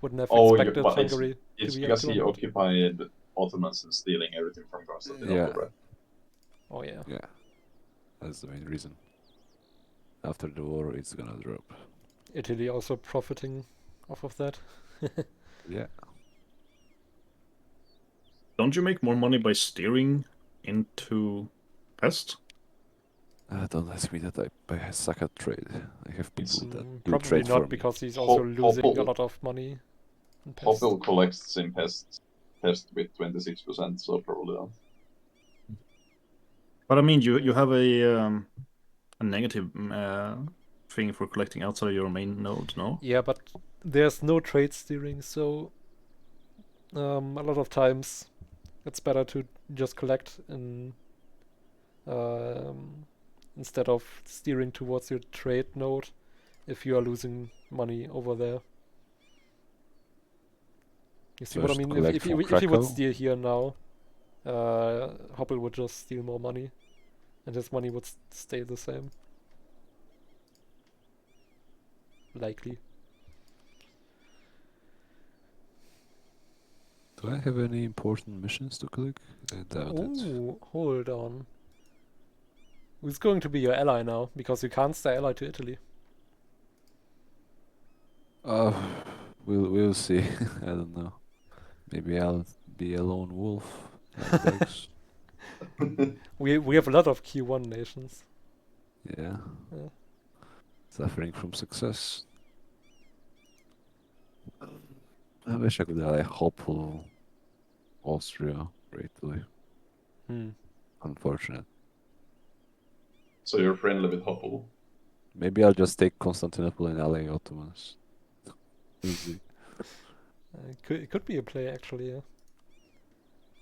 Wouldn't have Oh, expected but it's- Hungary It's to be because up he 200. occupied Ottomans and stealing everything from Constantinople, Yeah. right? Oh yeah. Yeah. That's the main reason. After the war, it's gonna drop. Italy also profiting off of that. Yeah. Don't you make more money by steering into pest? Don't ask me that. I suck at trade. I have people that do Probably trade for not, me. because he's also losing a Hopple. lot of money in pest. Hopple collects in pest with 26%, so probably not. But I mean, you have a negative thing for collecting outside your main node, no? Yeah, but there's no trade steering, so a lot of times it's better to just collect instead of steering towards your trade node if you are losing money over there. You see So what I just mean? collect If from you would Krakow? steer here now, Hopple would just steal more money, and his money would stay the same. Likely. Do I have any important missions to click? I doubt it. Ooh, hold on. Who's going to be your ally now? Because you can't stay ally to Italy. We'll see. I don't know. Maybe I'll be a lone wolf like Dex. We have a lot of Q1 nations. Yeah. Yeah. Suffering from success. I wish I could ally Hopple, Austria, or Italy. Unfortunate. So you're friendly with Hopple? Maybe I'll just take Constantinople and ally Ottomans. We'll see. It could be a play actually, yeah.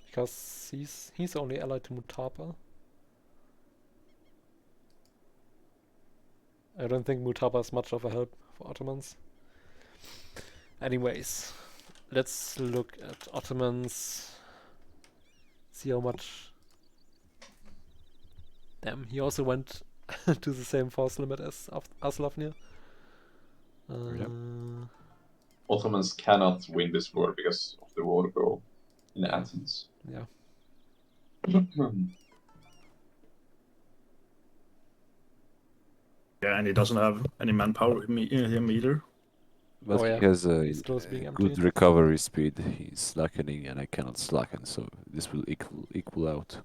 Because he's only allied to Mutapa. I don't think Mutapa is much of a help for Ottomans. Anyways, let's look at Ottomans. See how much. Damn, he also went to the same force limit as Aslavnir. Yep. Ottomans cannot win this war because of the water goal in Athens. Yeah. Yeah, and he doesn't have any manpower him either. But Oh, he yeah. has a He's close to being good empty. recovery speed. He's slackening, and I cannot slacken, so this will equal out.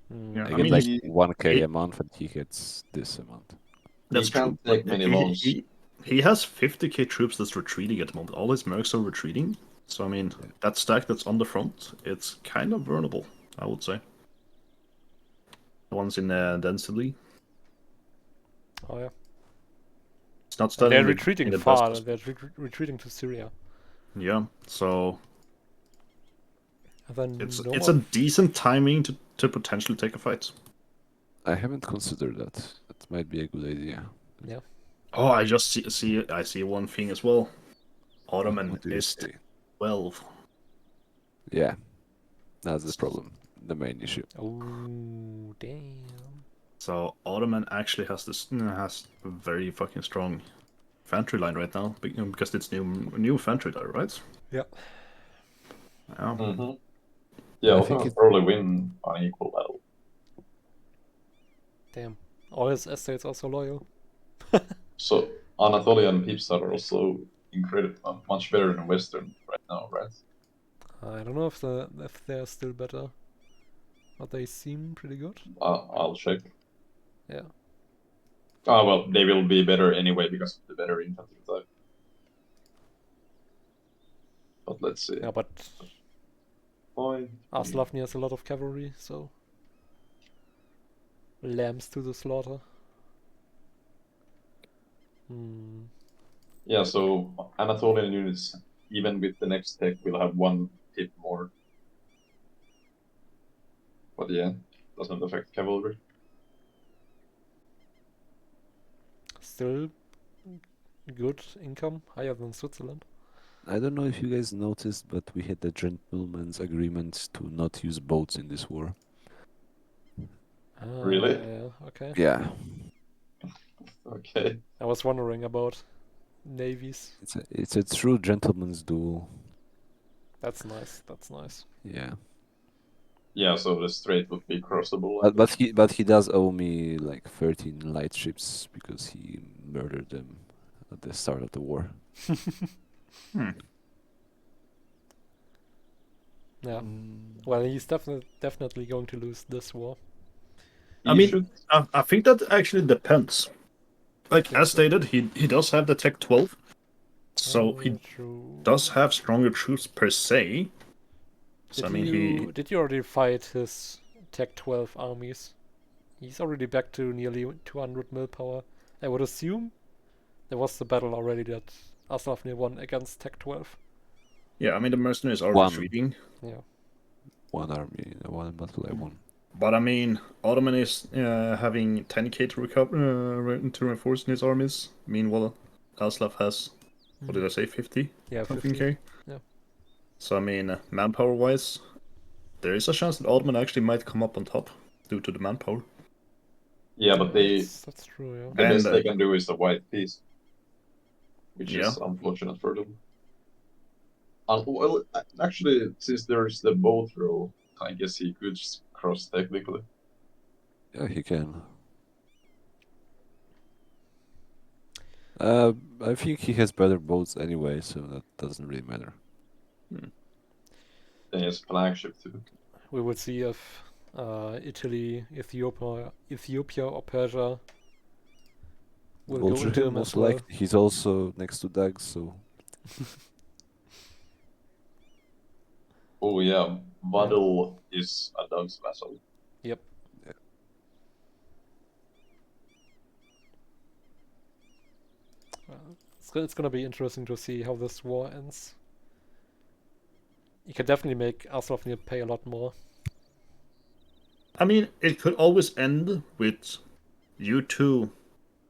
Yeah, I I get mean, like he- 1k he- a month, and he gets this amount. That's He can't true. take but many loans. He has 50k troops that's retreating at the moment. All his mercs are retreating. So I mean, Yeah. that stack that's on the front, it's kind of vulnerable, I would say. The ones in density. Oh yeah. It's not And standing they're in the- retreating in the far. best- They're retreating to Syria. Yeah, so And then it's no it's more. a decent timing to potentially take a fight. I haven't considered that. That might be a good idea. Yeah. Oh, I just see one thing as well. Ottoman What do you is say? 12. Yeah, that's the problem. The main issue. Oh damn. So Ottoman actually has a very fucking strong infantry line right now because it's new infantry line, right? Yeah. Yeah. Mm-hmm. Yeah, I think Ottomans it- probably win on equal battle. Damn. All his estates are so loyal. So Anatolian peeps are also incredible, much better than Western right now, right? I don't know if they're still better, but they seem pretty good. I'll check. Yeah. Oh well, they will be better anyway because of the better infantry type. But let's see. Yeah, but Fine. Aslavni has a lot of cavalry, so lambs to the slaughter. Yeah, so Anatolian units, even with the next tech, will have one hit more. But yeah, doesn't affect cavalry. Still good income, higher than Switzerland. I don't know if you guys noticed, but we had a gentleman's agreement to not use boats in this war. Really? Yeah, okay. Yeah, Okay. I was wondering about navies. it's a true gentleman's duel. That's nice. That's nice. Yeah, Yeah, so the strait would be crossable. I but he does owe me like 13 light ships because he murdered them at the start of the war. Yeah. Well, he's definitely going to lose this war. I He mean, should. I think that actually depends. Like think as so. stated, he does have the Tech 12, so he True. does have stronger troops per se. So Did I mean, he did you already fight his Tech 12 armies? He's already back to nearly 200 mil power. I would assume there was the battle already that Aslavnir won against Tech 12. yeah, I mean the mercenaries are One. retreating, Yeah. One army, one battle I won. but I mean Ottoman is having 10k to recover to reinforce his armies. Meanwhile, Aslav has what did I say, 50 Yeah, something 50. k. Yeah. So I mean, manpower wise, there is a chance that Ottoman actually might come up on top due to the manpower. Yeah, but That's true. Yeah. the best And, they can do is the white piece, which Yeah. is unfortunate for them. Well, actually, since there's the bow throw, I guess he could cross technically. Yeah, he can. I think he has better boats anyway, so that doesn't really matter. Then he has flagship too. We will see if Italy, Ethiopia, or Persia will go Vulture into him him most as well. likely. He's also next to Dags, so Oh yeah, Vadel is a Doug's vassal. Yep. Yeah. It's gonna be interesting to see how this war ends. You can definitely make Aslavnir pay a lot more. I mean, it could always end with you two.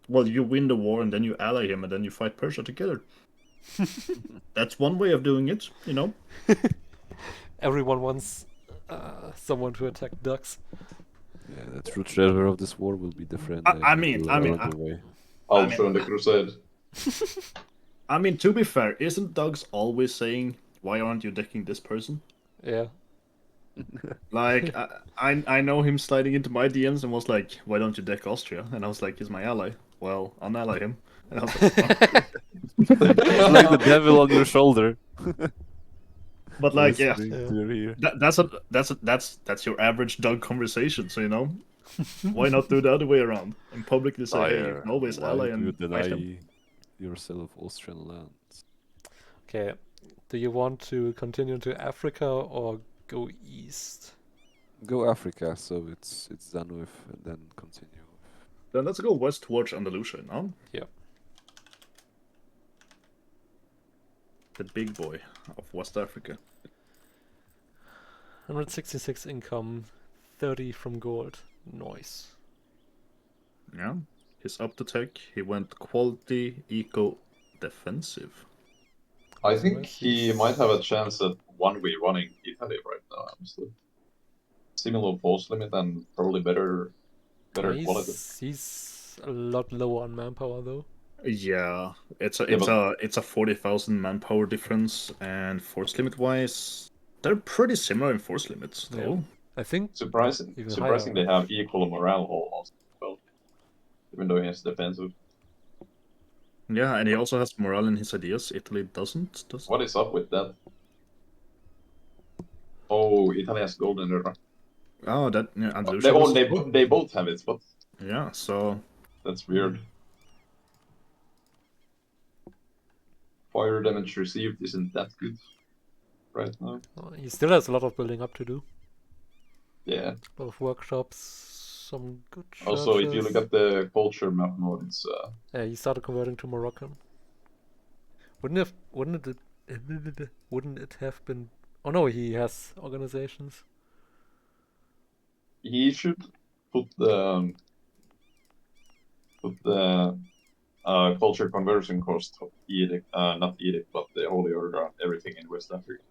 Well, you win the war and then you ally him and then you fight Persia together. That's one way of doing it, you know. Everyone wants someone to attack ducks. yeah, the true treasure of this war will be the friend. I mean, other way. Also in the Crusade. I mean, to be fair, isn't Doug's always saying, "Why aren't you decking this person?" Yeah. Like, I know him sliding into my DMs and was like, "Why don't you deck Austria?" And I was like, "He's my ally." Well, unally him. And I was like, "Oh." It's like the devil on your shoulder. But like, yeah, whispering to your ear. that's your average Doug conversation. So you know, why not do the other way around and publicly say, "Hey, you can always Why ally do you and fight him." deny yourself Austrian lands? Okay. Do you want to continue to Africa or go east? Go Africa, so it's done with, and then continue. Then let's go west towards Andalusia now. Yeah. The big boy of West Africa. 166 income, 30 from gold. Nice. Yeah, he's up to tech. He went quality, eco, defensive. I think Nice. he might have a chance at 1v running Italy right now, honestly. Similar force limit and probably better quality. He's a lot lower on manpower though. Yeah, it's Yeah, a 40,000 manpower difference, and force limit wise, they're pretty similar in force limits though. I think Surprising even they higher. have equal morale almost. Well, even though he has defensive. Yeah, and he also has morale in his ideas. Italy doesn't. Does What is up with that? Oh, Italy has golden era. Oh, that yeah, Andalusia was- They both have it, but Yeah, so that's weird. Fire damage received isn't that good right now. He still has a lot of building up to do. Yeah. A lot of workshops, some good Also, if you churches. look at the culture map mode, it's Yeah, he started converting to Moroccan. Wouldn't it have been? Oh no, he has organizations. he should put the culture conversion cost of edict, not edict, but the holy order, everything in West Africa.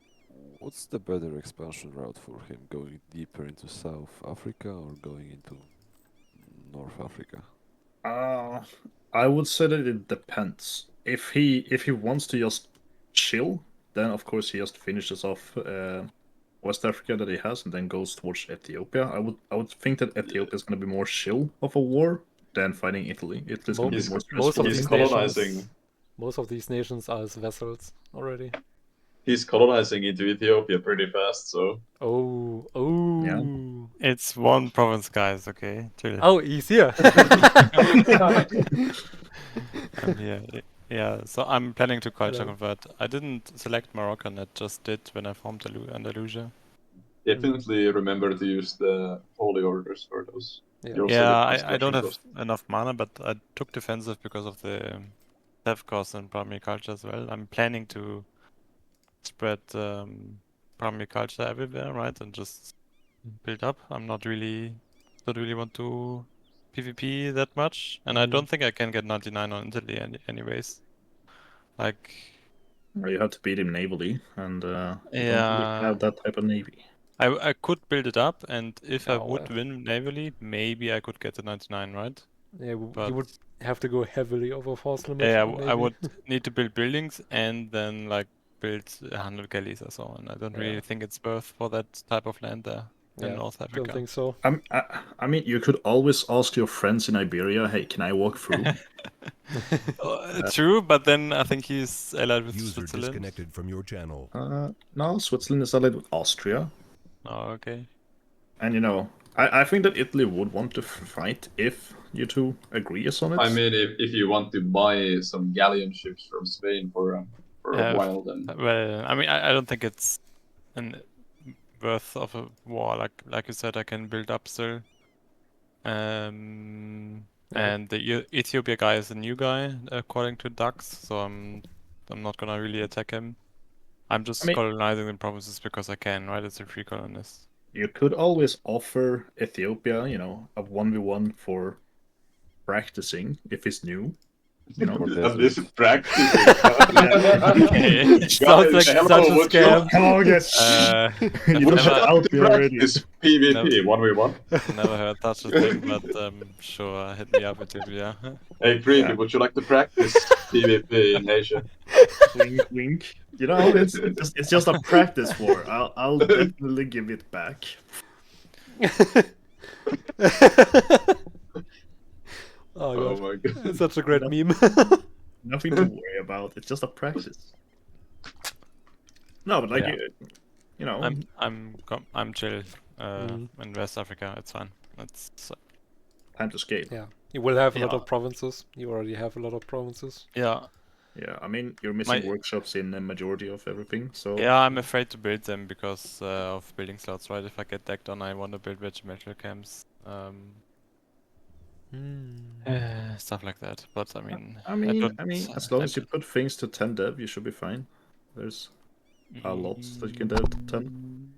What's the better expansion route for him? Going deeper into South Africa or going into North Africa? I would say that it depends. If he wants to just chill, then of course he just finishes off West Africa that he has and then goes towards Ethiopia. I would think that Ethiopia is going to be more chill of a war than fighting Italy. Italy's going to be more Most stressful. of He's these colonizing. nations, most of these nations are his vassals already. he's colonizing into Ethiopia pretty fast, so Oh. It's one province, guys. Okay, chill. Oh, he's here. I'm here. Yeah, so I'm planning to culture Hello. convert. I didn't select Moroccan, it just did when I formed Andalusia. definitely remember to use the holy orders for those. Yeah. You also Yeah, get I construction don't have cost. enough mana, but I took defensive because of the theft cost and primary culture as well. I'm planning to spread primary culture everywhere, right, and just build up. I'm don't really want to PvP that much, and I don't think I can get 99 on Italy anyways. Like, You have to beat him navally, and you don't really yeah, have that type of navy. I could build it up, and if I Oh, would win navally, maybe I could get the 99, right? Yeah, But you would have to go heavily over force limit. yeah, maybe. I would need to build buildings and then like build 100 galleys or so, and I don't really Yeah. think it's worth for that type of land there in Yeah, North Don't Africa. think so. I mean, you could always ask your friends in Iberia, "Hey, can I walk through?" True, but then I think he's allied with User Switzerland. disconnected from your channel. No, Switzerland is allied with Austria, Oh, okay. and you know, I think that Italy would want to fight if you two agree on it. I mean, if you want to buy some galleon ships from Spain for a while, then Well, I mean, I don't think it's an worth of a war. Like you said, I can build up still. And the Ethiopia guy is a new guy according to Dux, so I'm not gonna really attack him. I'm just colonizing the provinces because I can, right? It's a free colonist. You could always offer Ethiopia, you know, a 1v1 for practicing if he's new. You know, and this is practicing. Sounds like such a scam. Come on, guys. You don't have out there already. This PvP 1v1. Never heard such a thing, but sure, hit me up with Ethiopia. Hey, Creepy, would you like to practice PvP in Asia? Wink, wink. You know, it's just a practice war. I'll definitely give it back. Oh Oh god, my god. it's such a great meme. Nothing to worry about. It's just a practice. No, but like you know, I'm chill in West Africa. It's fine. It's time to scale. Yeah, you will have a lot Yeah. of provinces. You already have a lot of provinces. yeah. Yeah, I mean, you're missing workshops in the majority of everything, so... Yeah, I'm afraid to build them because of building slots, right? If I get decked on, I want to build regimental camps. Stuff like that. But I mean... I mean, as long as you put things to 10 dev, you should be fine. There's a lot that you can dev to 10.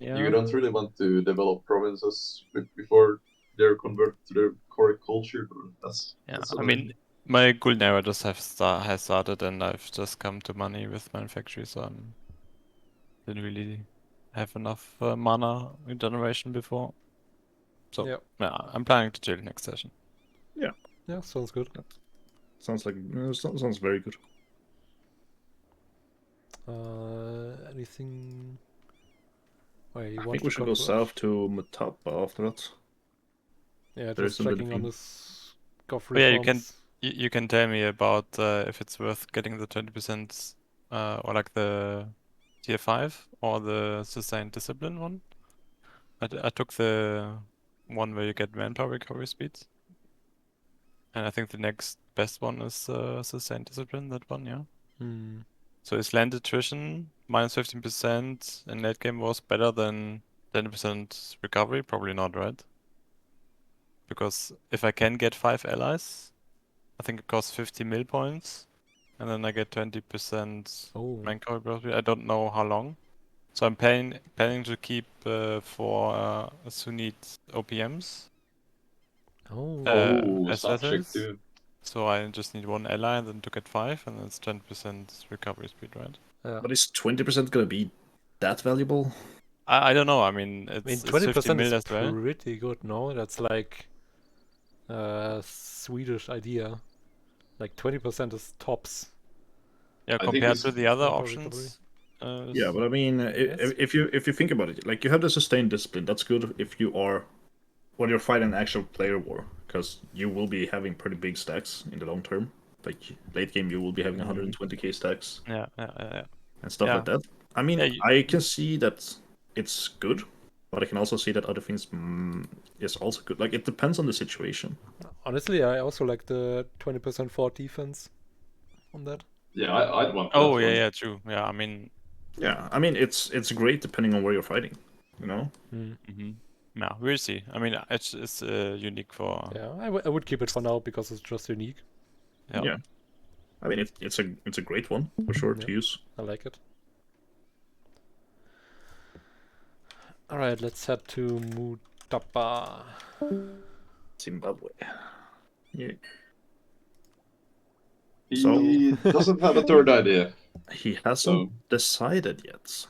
Yeah. You don't really want to develop provinces before they're converted to their core culture. That's I mean, my gold era just has started, and I've just come to money with manufacturing, so I didn't really have enough mana generation before. So yeah, I'm planning to chill next session. Yeah, sounds good. Sounds like sounds very good. Anything? Wait, I think we should go south to Mutapa after that. Yeah, There's just checking on this Goffrey yeah, farms. you can tell me about if it's worth getting the 20% or like the tier 5 or the sustained discipline one. I took the one where you get manpower recovery speeds. And I think the next best one is sustained discipline, that one, yeah. So is land attrition minus 15% in late game was better than 20% recovery? Probably not, right? Because if I can get 5 allies, I think it costs 50 mil points, and then I get 20% manpower recovery. I don't know how long. So I'm planning to keep 4 Sunnite OPMs. As letters. So I just need 1 ally and then to get 5, and it's 10% recovery speed, right? But is 20% gonna be that valuable? I don't know. I mean, it's 20% is as well. Pretty good, no? That's like a Swedish idea. Like 20% is tops. Yeah, compared to the other options. Yeah, but I mean, if you think about it, like you have the sustained discipline. That's good if you are when you're fighting an actual player war, because you will be having pretty big stacks in the long term. Like late game, you will be having 120k stacks. Yeah. and stuff Yeah. like that. I mean, Yeah, I can see that it's good, but I can also see that other things is also good. Like, it depends on the situation. Honestly, I also like the 20% for defense on that. Yeah, I'd want that Oh, one. yeah, true. Yeah, I mean, Yeah, I mean, it's great depending on where you're fighting, you know? yeah, we'll see. I mean, it's unique for. Yeah, I would keep it for now because it's just unique. Yeah. I mean, it's a great one for sure Yeah. to use. I like it. Alright, let's head to Mutapa. Zimbabwe. Yeah. He doesn't have a third idea. He hasn't So decided yet.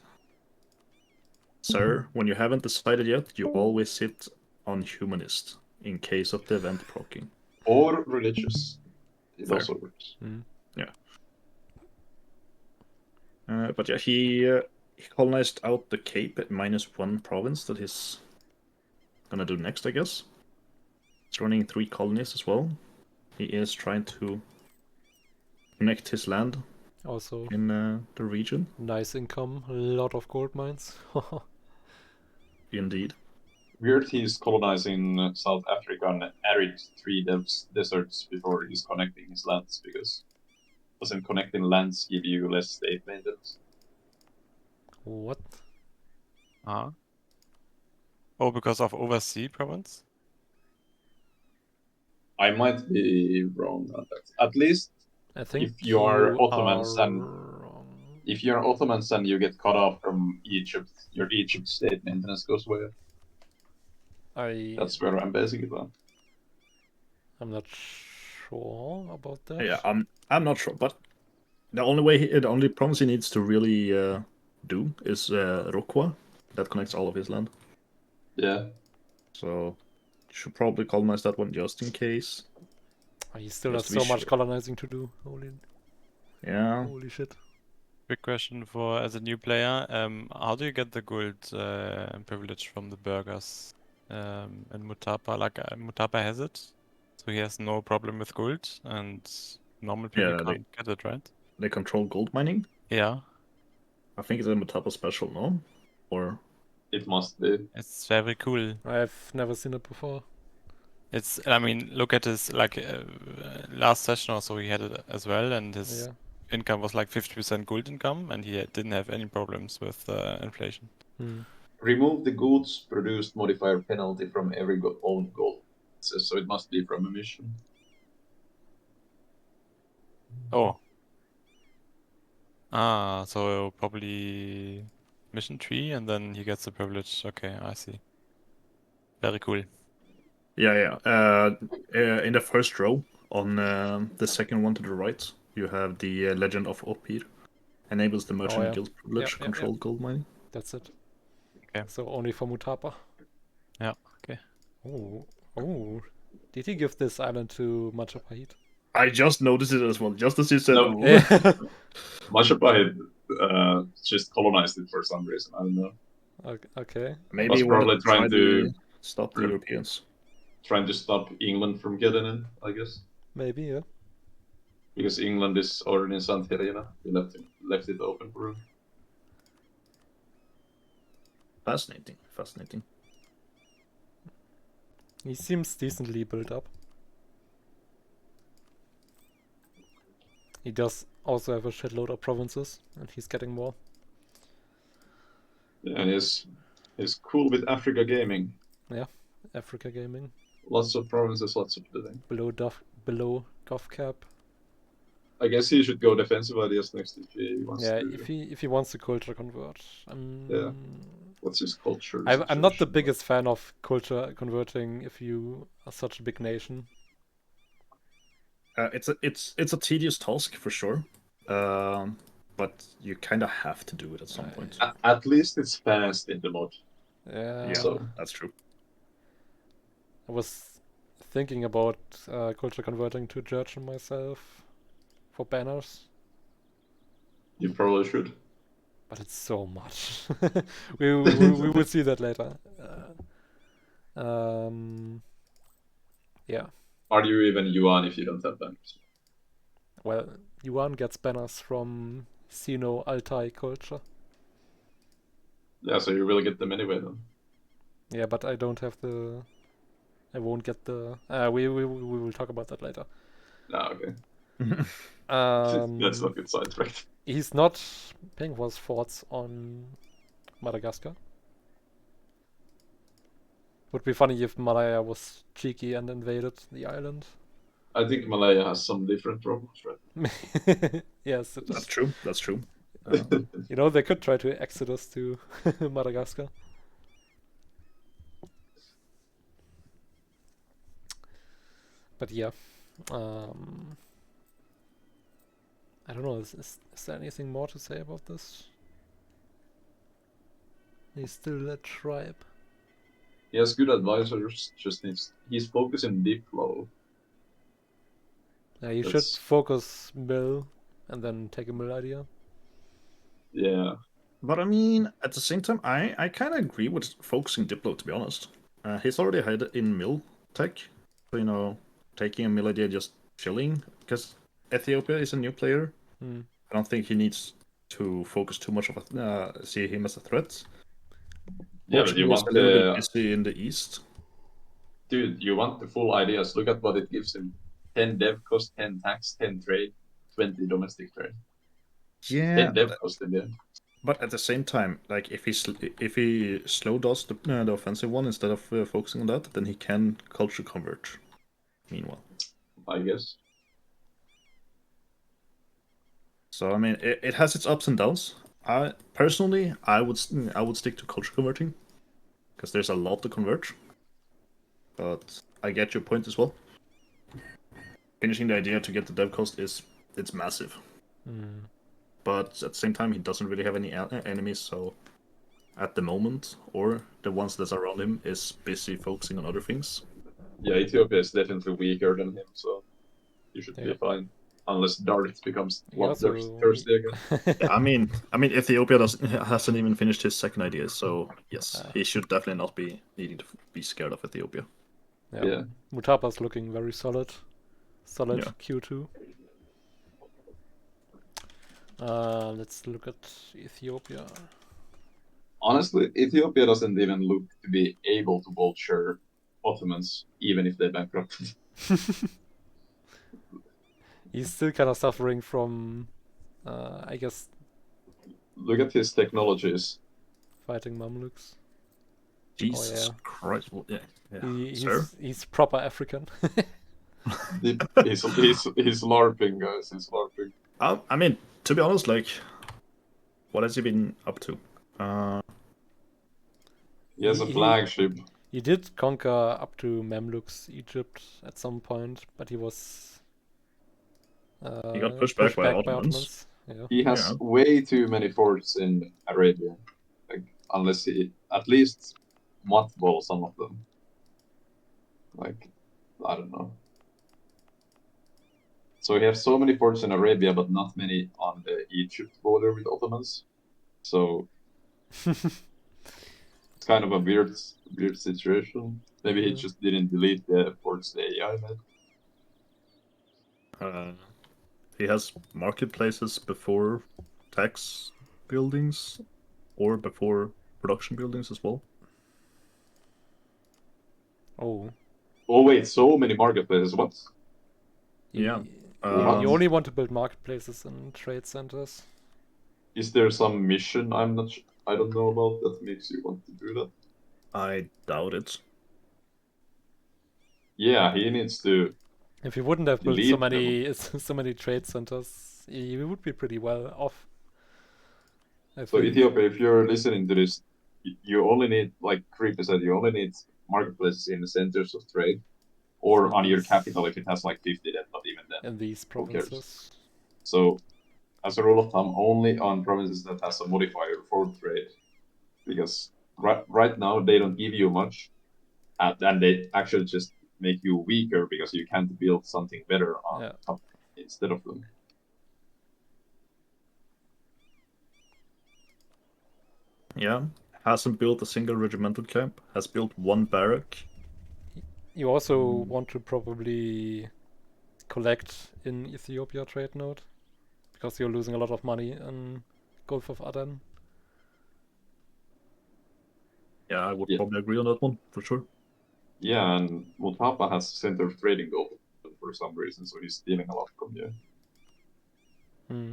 Sir, when you haven't decided yet, you always sit on humanist in case of the event proccing. or religious. It Fair. also works. But yeah, he colonized out the Cape at -1 province that he's gonna do next, I guess. He's running 3 colonies as well. He is trying to connect his land Also, in the region. nice income, a lot of gold mines. Indeed. Weird he's colonizing South Africa and arid 3 deserts before he's connecting his lands, because doesn't connecting lands give you less state maintenance? What? Uh-huh. Oh, because of overseas province? I might be wrong on that. At least I think if you are you Ottomans are and wrong. if you're Ottomans and you get cut off from Egypt, your Egypt state maintenance goes away. That's where I'm basing it on. I'm not sure about that. Yeah, I'm not sure, but the only province he needs to really do is Rukwa. That connects all of his land. Yeah. So you should probably colonize that one just in case. He still Just has to be so much sure. colonizing to do. Yeah. Holy shit. Quick question for as a new player. How do you get the gold privilege from the burghers in Mutapa? Like Mutapa has it, so he has no problem with gold, and normal people Yeah, can't get it, right? They control gold mining. Yeah, I think it's a Mutapa special, no? Or It must be. it's very cool. I've never seen it before. It's, I mean, look at his, like, last session or so he had it as well, and his Yeah. income was like 50% gold income, and he didn't have any problems with inflation. Remove the goods produced modifier penalty from every owned gold. So it must be from a mission. Oh. Ah, so probably mission 3, and then he gets the privilege. Okay, I see. Very cool. yeah. In the first row, on the second one to the right, you have the Legend of Opir. Enables the merchant yeah. guild privilege Yeah. control gold mining. That's it. Okay. So only for Mutapa. Yeah, okay. Oh. Did he give this island to Machapahit? I just noticed it as well, just as you said. No. Yeah. Mashapa had just colonized it for some reason. I don't know. Okay. Maybe Was he wanted probably to trying try to stop the Europeans. Trying to stop England from getting in, I guess. Maybe, yeah. Because England is already in St. Helena. They left it open for him. Fascinating. He seems decently built up. He does also have a shitload of provinces, and he's getting more. Yeah, and he's cool with Africa gaming. Yeah, Africa gaming. Lots of provinces, lots of living. Below Gov Cap. I guess he should go defensive ideas next if he wants to. Yeah, if he wants to culture convert. Yeah. What's his culture? I'm not the biggest fan of culture converting if you are such a big nation. It's a tedious task for sure, but you kind of have to do it at some point. At least it's fast in the mod. Yeah, So that's true. I was thinking about culture converting to Georgian myself for banners. You probably should. But it's so much. we will see that later. Yeah. Are you even Yuan if you don't have banners? Well, Yuan gets banners from Sino Altai culture. Yeah, so you will get them anyway then. Yeah, but I don't have the. I won't get the. We will talk about that later. Ah, okay. That's not good sidetracked. He's not paying for his forts on Madagascar. Would be funny if Malaya was cheeky and invaded the island. I think Malaya has some different problems, right? Yes, it That's is. true. That's true. You know, they could try to exodus to Madagascar. But yeah, I don't know. Is there anything more to say about this? He's still a tribe. He has good advisors. Just needs. He's focusing deep low. Yeah, you should That's- focus mill and then take a mill idea. Yeah. But I mean, at the same time, I kind of agree with focusing Diplo, to be honest. He's already ahead in mill tech. So, you know, taking a mill idea, just chilling. Because Ethiopia is a new player. Hmm. I don't think he needs to focus too much of see him as a threat. Yeah, but you Portugal is want a little bit the busy in the east. dude. You want the full ideas. Look at what it gives him: 10 dev cost, 10 tax, 10 trade, 20 domestic trade. Yeah, 10 dev cost in the end. but at the same time, like if he slow does the offensive one instead of focusing on that, then he can culture convert. Meanwhile, I guess. so I mean, it has its ups and downs. I personally, I would stick to culture converting because there's a lot to convert. But I get your point as well. Finishing the idea to get the dev cost it's massive. Hmm. But at the same time, he doesn't really have any enemies, so at the moment, or the ones that are around him, is busy focusing on other things. Yeah, Ethiopia is definitely weaker than him, so you should be Yeah. fine. Unless Dart becomes He also thirsty again. I mean, Ethiopia hasn't even finished his second idea, so yes, he should definitely not be needing to be scared of Ethiopia. Yeah. Mutapa's looking very solid. Solid Yeah. Q2. Let's look at Ethiopia. Honestly, Ethiopia doesn't even look to be able to vulture Ottomans, even if they bankrupted. He's still kind of suffering from, I guess, Look at his technologies. fighting Mamluks. Jesus yeah. Christ! Well, yeah, sir. He's proper African. He's LARPing, guys. He's LARPing. I mean, to be honest, like, what has he been up to? He has a flagship. He did conquer up to Mamluks, Egypt, at some point, but he was he got pushed back by by Ottomans. Yeah. He has way too many forts in Arabia. Like, unless he at least mothball some of them. Like, I don't know. So he has so many forts in Arabia, but not many on the Egypt border with Ottomans. So it's kind of a weird situation. Maybe he just didn't delete the forts the AI made. He has marketplaces before tax buildings or before production buildings as well. Oh. Oh wait, so many marketplaces. What? Yeah. You only want to build marketplaces and trade centers. Is there some mission I don't know about that makes you want to do that? I doubt it. Yeah, he needs to. If he wouldn't have built so delete many so many trade centers, he would be pretty well off. So Ethiopia, if you're listening to this, you only need, like Creepy said, you only need marketplaces in the centers of trade, or on your capital if it has like 50 then, but even then. In these who cares? provinces. So, as a rule of thumb, only on provinces that has a modifier for trade, because right now they don't give you much, and they actually just make you weaker because you can't build something better on top instead of them. Yeah, hasn't built a single regimental camp, has built one barrack. You also want to probably collect in Ethiopia trade node, because you're losing a lot of money in Gulf of Aden. Yeah, I would Yeah. probably agree on that one for sure. Yeah, and Motapa has center of trading gold for some reason, so he's stealing a lot from you. Hmm.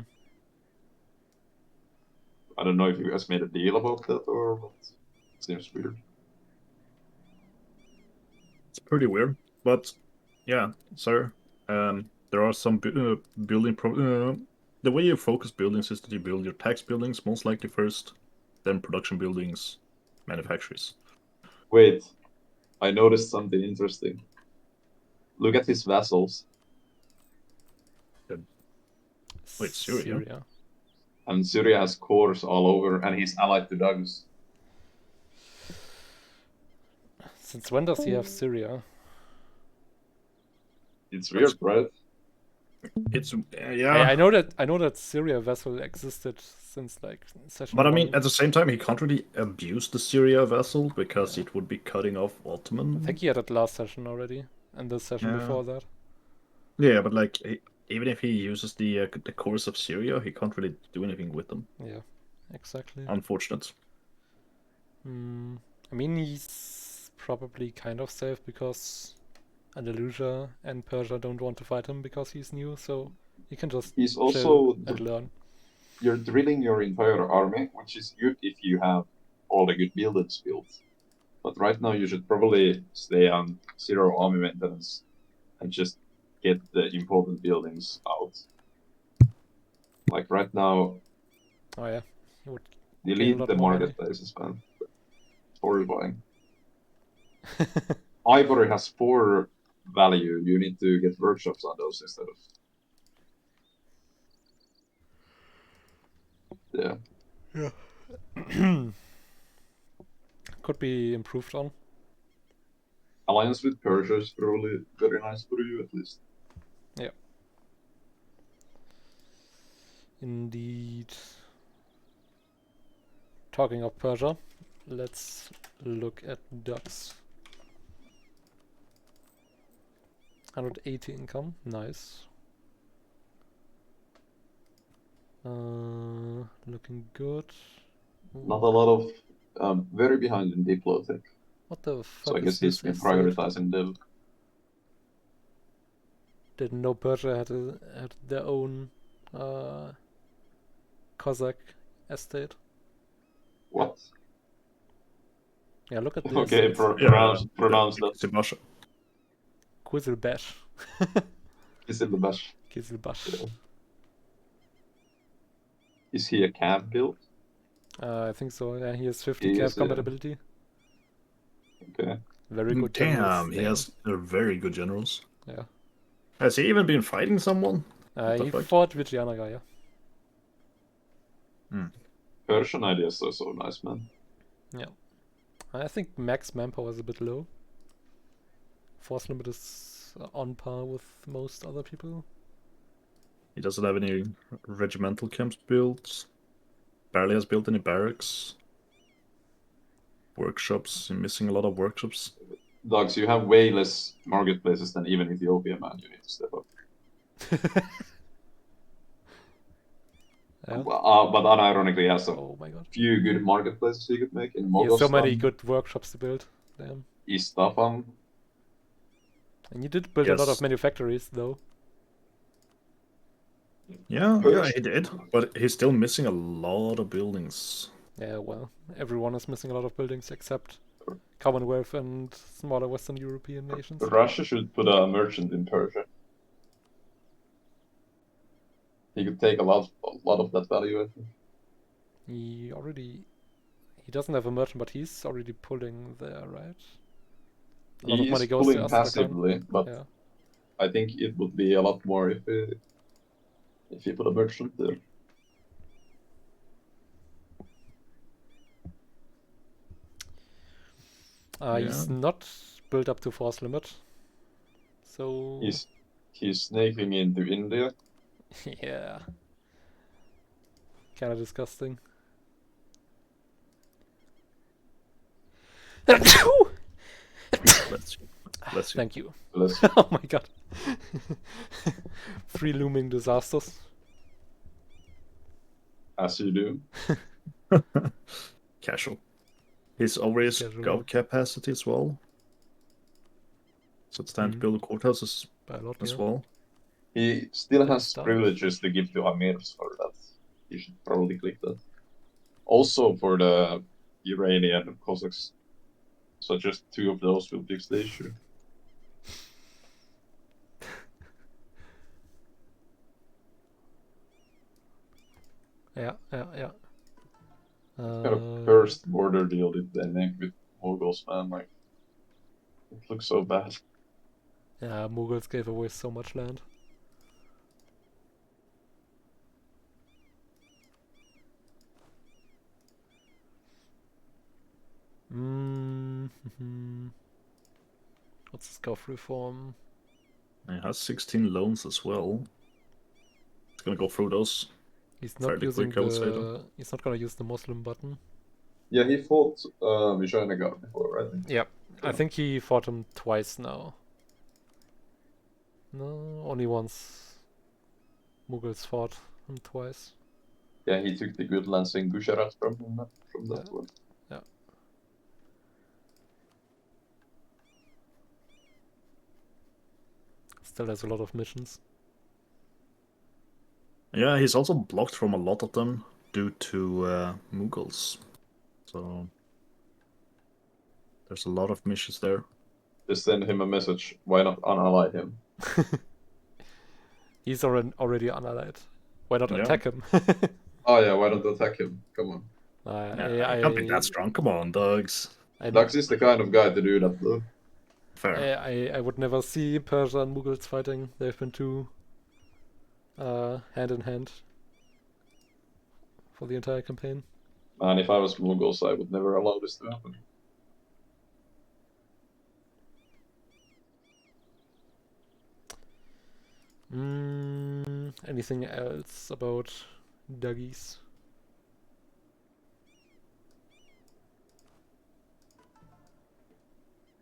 I don't know if you guys made a deal about that or what. It seems weird. It's pretty weird, but yeah, sir. There are some building the way you focus buildings is that you build your tax buildings most likely first, then production buildings, manufacturers. Wait, I noticed something interesting. Look at his vassals. Wait, Syria? And Syria has cores all over, and he's allied to Doug's. Since when does he have Syria? It's weird, right? It's yeah. I know that Syria vessel existed since like session But I mean, 1. at the same time, he can't really abuse the Syria vessel because it would be cutting off Ottoman. I think he had it last session already, and the session Yeah. before that. Yeah, but like, even if he uses the cores of Syria, he can't really do anything with them. Yeah, exactly. Unfortunate. I mean, he's probably kind of safe because Andalusia and Persia don't want to fight him because he's new, so he can just He's chill also and learn. You're drilling your entire army, which is good if you have all the good buildings built. But right now you should probably stay on 0 army maintenance and just get the important buildings out. Like right now, Oh yeah, he would gain a delete lot the more money. marketplaces, man. It's horrifying. Ivory has 4 value. You need to get workshops on those instead of. Yeah. Could be improved on. Alliance with Persia is probably very nice for you, at least. Yeah. Indeed. Talking of Persia, let's look at ducks. 180 income, nice. Looking good. Not a lot of very behind in Diplotech. What the fuck So I is guess he's this been estate? prioritizing Div. Didn't know Persia had their own Cossack estate. What? Yeah, look at this. Okay, It's pronounce that. Zibasha. Quizelbash. Is in the bash. Quizelbash. Yeah. Is he a camp build? I think so. Yeah, he has 50 He cav is, compatibility. Okay. Very good generals. Damn, he has very good generals. Yeah. Has he even been fighting someone? What the He fuck? fought Vijayanagar, yeah. Persian ideas are so nice, man. Yeah. I think max manpower is a bit low. Force limit is on par with most other people. He doesn't have any regimental camps built. Barely has built any barracks. Workshops. He's missing a lot of workshops. Dogs, you have way less marketplaces than even Ethiopia, man. You need to step up. Yeah. But unironically, he has a Oh my god. few good marketplaces he could make in He has so many Mogostan, good workshops to build. Damn. Istafan. And you did build a lot Yes. of manufactories though. Yeah, he did. But he's still missing a lot of buildings. Yeah, well, everyone is missing a lot of buildings except Commonwealth and smaller Western European nations. Russia should put a merchant in Persia. He could take a lot of that value, I think. He doesn't have a merchant, but he's already pulling there, right? A lot He of money is goes to pulling Astrakhan. passively, but Yeah. I think it would be a lot more if he put a merchant there. He's not built up to force limit. So He's snaking into India. yeah. Kinda disgusting. Bless you. Bless you. Thank you. Let's Oh my god. 3 looming disasters. As you do. Casual. He's over his Casual. gov capacity as well. So it's time to build a courthouse as By a lot, as yeah. well. He still But has stuff. privileges to give to Amirs for that. You should probably click that. Also for the Iranian Cossacks. So just 2 of those will fix the issue. Yeah. What kind of cursed border deal did they make with Mongols, man? Like, it looks so bad. Yeah, Mughals gave away so much land. What's this gov reform? He has 16 loans as well. He's gonna go through those. He's not Fairly using quick, I would say, though. He's not gonna use the Muslim button. Yeah, he fought Vishanagar before, right? Yep. I Yeah. think he fought him twice now. No, only once. Mughals fought him twice. Yeah, he took the good lands in Gujarat from that Yeah. one. Yeah. Still has a lot of missions. Yeah, he's also blocked from a lot of them due to Mughals. So there's a lot of missions there. Just send him a message. Why not unally him? He's already unallied. Why not Yeah. attack him? Oh yeah, why don't attack him? Come on. He can't be that strong. Come on, dogs. Dax is the kind of guy to do that though. Fair. I would never see Persia and Mughals fighting. They've been too hand in hand for the entire campaign. Man, if I was Mongols, I would never allow this to happen. Anything else about Duggies?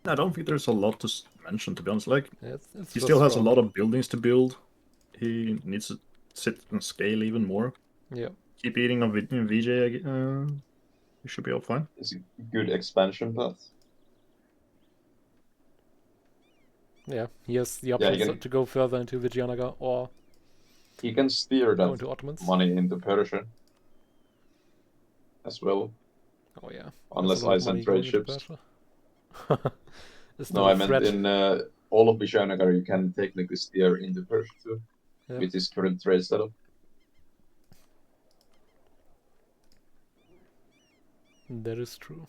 I don't think there's a lot to mention, to be honest. Like, It's he just still has a strong. lot of buildings to build. He needs to sit and scale even more. Yeah. Keep eating on VJ. You should be all fine. It's a good expansion path. Yeah, he has the Yeah, option he can- to go further into Vijayanagar or He can steer go that into Ottomans. money into Persia as well. Oh yeah. Unless There's a lot I of money send going trade into ships. Persia. Is No, that I a meant threat? in all of Vishanagar you can technically steer into Persia too. Yeah. With his current trade setup. That is true.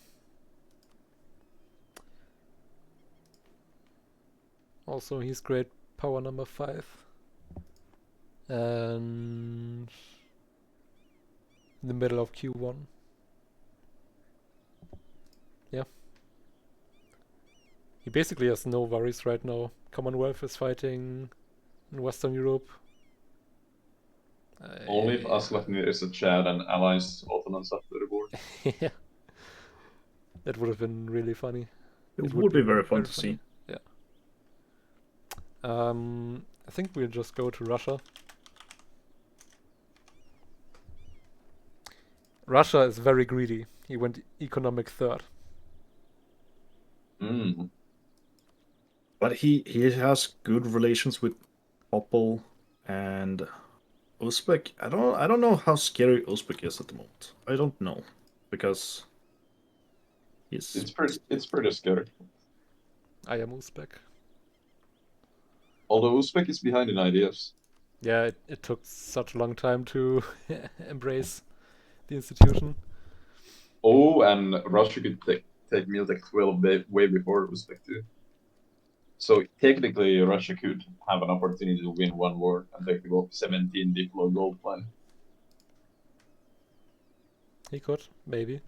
Also, he's great power number 5. And in the middle of Q1. Yeah. He basically has no worries right now. Commonwealth is fighting in Western Europe. Only if Aslaknir is a Chad and allies Ottomans after the war. Yeah. That would have been really funny. It would be very fun to see. Yeah. I think we'll just go to Russia. Russia is very greedy. He went economic third. But he has good relations with Popol and Uzbek. I don't know how scary Uzbek is at the moment. I don't know, because It's pretty scary. I am Uzbek. Although Uzbek is behind in ideas. Yeah, it took such a long time to embrace the institution. Oh, and Russia could take Miltech 12 way before Uzbek too. So technically, Russia could have an opportunity to win one war and take the 17 Diplo gold line. He could, maybe.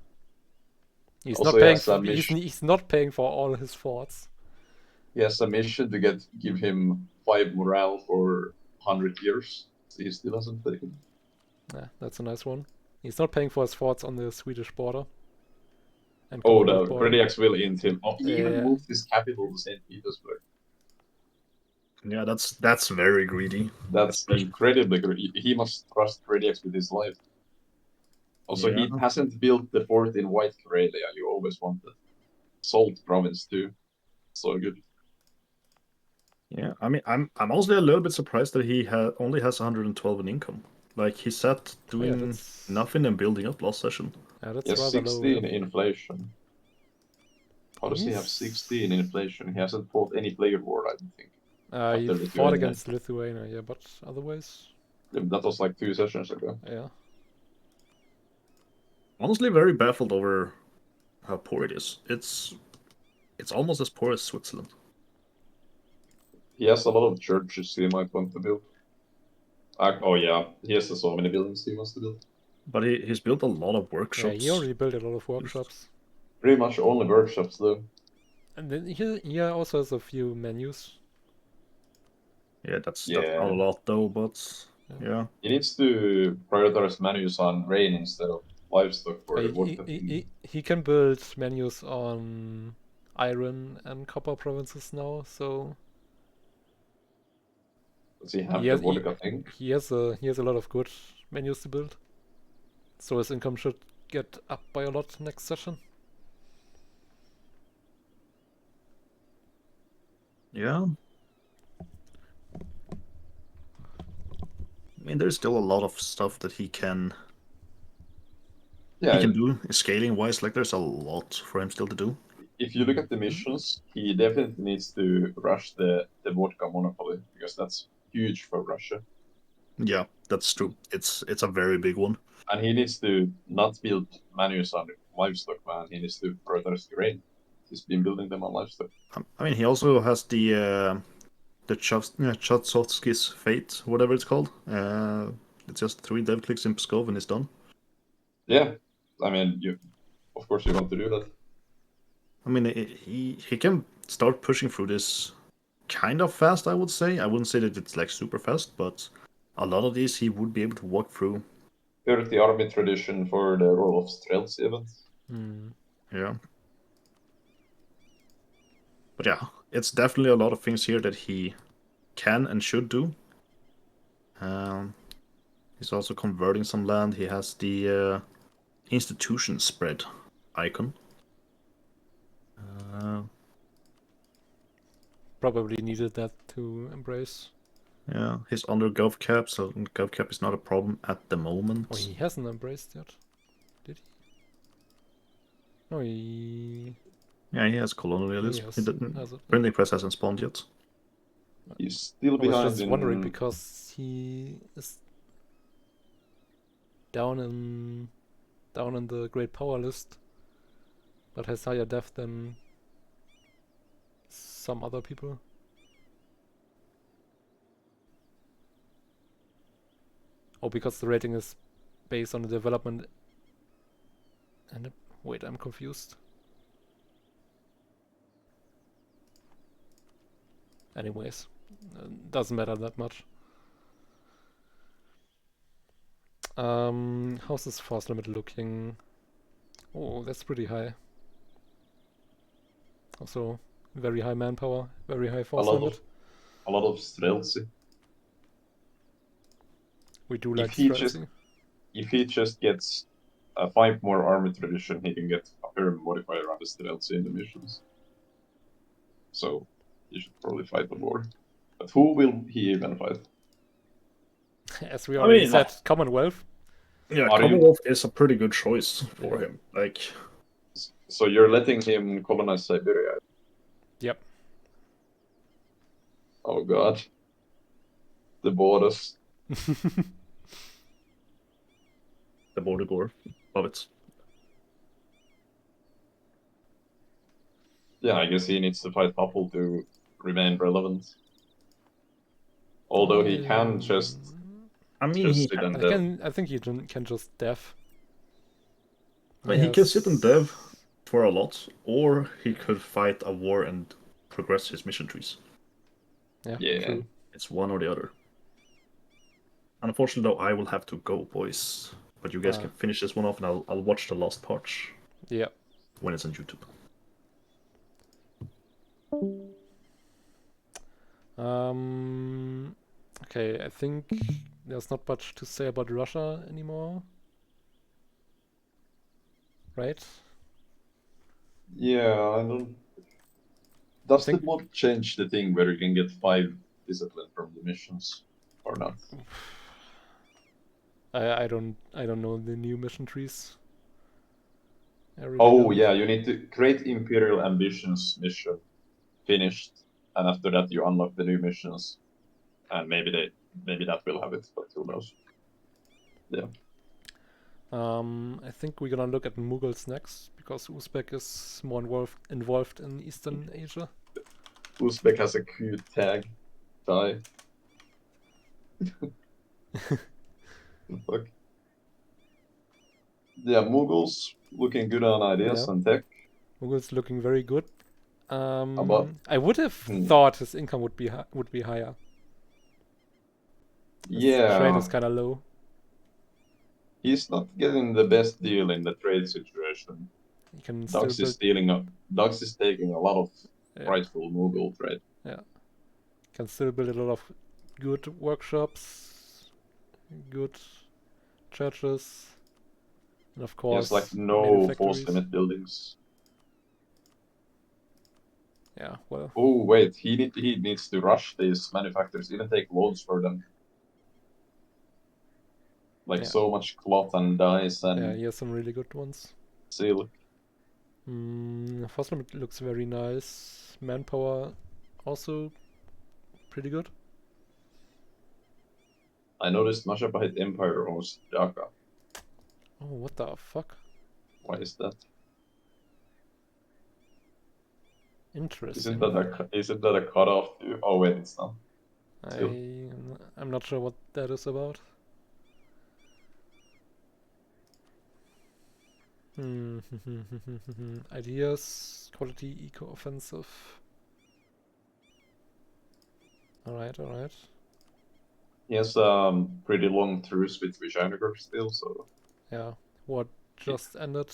He's Also, not paying. yes, a He's not paying for all his forts. He has a mission to give him 5 morale for 100 years. He still hasn't taken. Yeah, that's a nice one. He's not paying for his forts on the Swedish border. And Oh, Commonwealth the border. Prediax will int him. Oh, he even Yeah. moved his capital to St. Petersburg. Yeah, that's very greedy. That's incredibly greedy. He must trust Prediax with his life. Also, he Yeah. hasn't built the fort in White Karelia. You always wanted. Salt province too. So good. Yeah, I mean, I'm honestly a little bit surprised that he only has 112 in income. Like he sat Oh, yeah, doing that's nothing and building up last session. yeah, He that's has rather low. 16 Yeah. inflation. How does he have 16 inflation? He hasn't fought any player war, I don't think. He After fought Lithuania. against Lithuania, yeah, but otherwise, That was like 2 sessions ago. yeah. Honestly, very baffled over how poor it is. It's almost as poor as Switzerland. He has a lot of churches he might want to build. Oh yeah, he has so many buildings he wants to build. But he's built a lot of workshops. Yeah, he already built a lot of workshops. Pretty much only workshops though. And then he also has a few menus. Yeah, that's Yeah. not a lot though, but yeah. He needs to prioritize menus on rain instead of livestock for He can build menus on iron and copper provinces now, so Does he have he the has, vodka thing? he has a lot of good menus to build. So his income should get up by a lot next session. Yeah. I mean, there's still a lot of stuff that he can do scaling wise. Like, there's a lot for him still to do. If you look at the missions, he definitely needs to rush the vodka monopoly because that's huge for Russia. Yeah, that's true. It's a very big one. And he needs to not build menus on livestock, man. He needs to prioritize grain. He's been building them on livestock. I mean, he also has the Chotsovsky's Fate, whatever it's called. It's just 3 dev clicks in Pskov and it's done. Yeah, I mean, of course you want to do that. I mean, he can start pushing through this kind of fast, I would say. I wouldn't say that it's like super fast, but a lot of these he would be able to walk through. 30 army tradition for the Roll of Strelts event. Yeah. But yeah, it's definitely a lot of things here that he can and should do. He's also converting some land. He has the institution spread icon. Probably needed that to embrace. Yeah, he's under gov cap, so gov cap is not a problem at the moment. Oh, he hasn't embraced yet, did he? No, he... Yeah, he has colonialism. Has it. Printing press hasn't spawned yet. He's still I was behind just in... wondering because he is down in the great power list, but has higher def than some other people. Oh, because the rating is based on the development. And wait, I'm confused. Anyways, doesn't matter that much. How's this force limit looking? Oh, that's pretty high. Also, very high manpower, very high force limit. A lot of Streltsy. We do like strategy. If he just gets 5 more army tradition, he can get a firm modifier on the Streltsy in the missions. So, he should probably fight the war. But who will he even fight? As we already said, Commonwealth. Yeah, Commonwealth is a pretty good choice for him. Like, so you're letting him colonize Siberia? Yep. Oh god. The borders. The border gore. Love it. Yeah, I guess he needs to fight Popple to remain relevant. Although he can just... I mean, I think he can just def. I mean, he can sit and dev for a lot, or he could fight a war and progress his mission trees. Yeah. True. It's one or the other. Unfortunately, though, I will have to go, boys. But you guys can finish this one off, and I'll watch the last part. Yeah. When it's on YouTube. Okay, I think there's not much to say about Russia anymore. right? Yeah, I don't. Does the think- mod change the thing where you can get 5 discipline from the missions or not? I don't know the new mission trees. I really Oh don't. yeah, you need to create Imperial Ambitions mission finished, and after that you unlock the new missions, and maybe that will have it, but who knows? Yeah. I think we're gonna look at Mughals next because Uzbek is more involved in Eastern Asia. Uzbek has a cute tag. Die. Fuck. Yeah, Mughals looking good on ideas Yeah. and tech. Mughals looking very good. About I would have thought his income would be higher. His trade yeah, is kind of low. he's not getting the best deal in the trade situation. He can Dux still is build. Dux is taking a lot of Yeah. rightful Mughal trade. Yeah. Can still build a lot of good workshops, good churches, and of He course has like many no force factories. limit buildings. Yeah, well, Oh wait, he needs to rush these manufacturers, even take loans for them. Like Yeah. so much cloth and dyes yeah, and he has some really good ones. silk. Force limit looks very nice. Manpower also pretty good. I noticed Mashapahit Empire owns Dhaka. Oh, what the fuck? Why is that? Interesting. Isn't that a cutoff? Oh wait, it's not. Still. I'm not sure what that is about. Ideas, quality, eco-offensive. Alright, alright. He has pretty long truce with Vishanagor still, so Yeah, what just ended,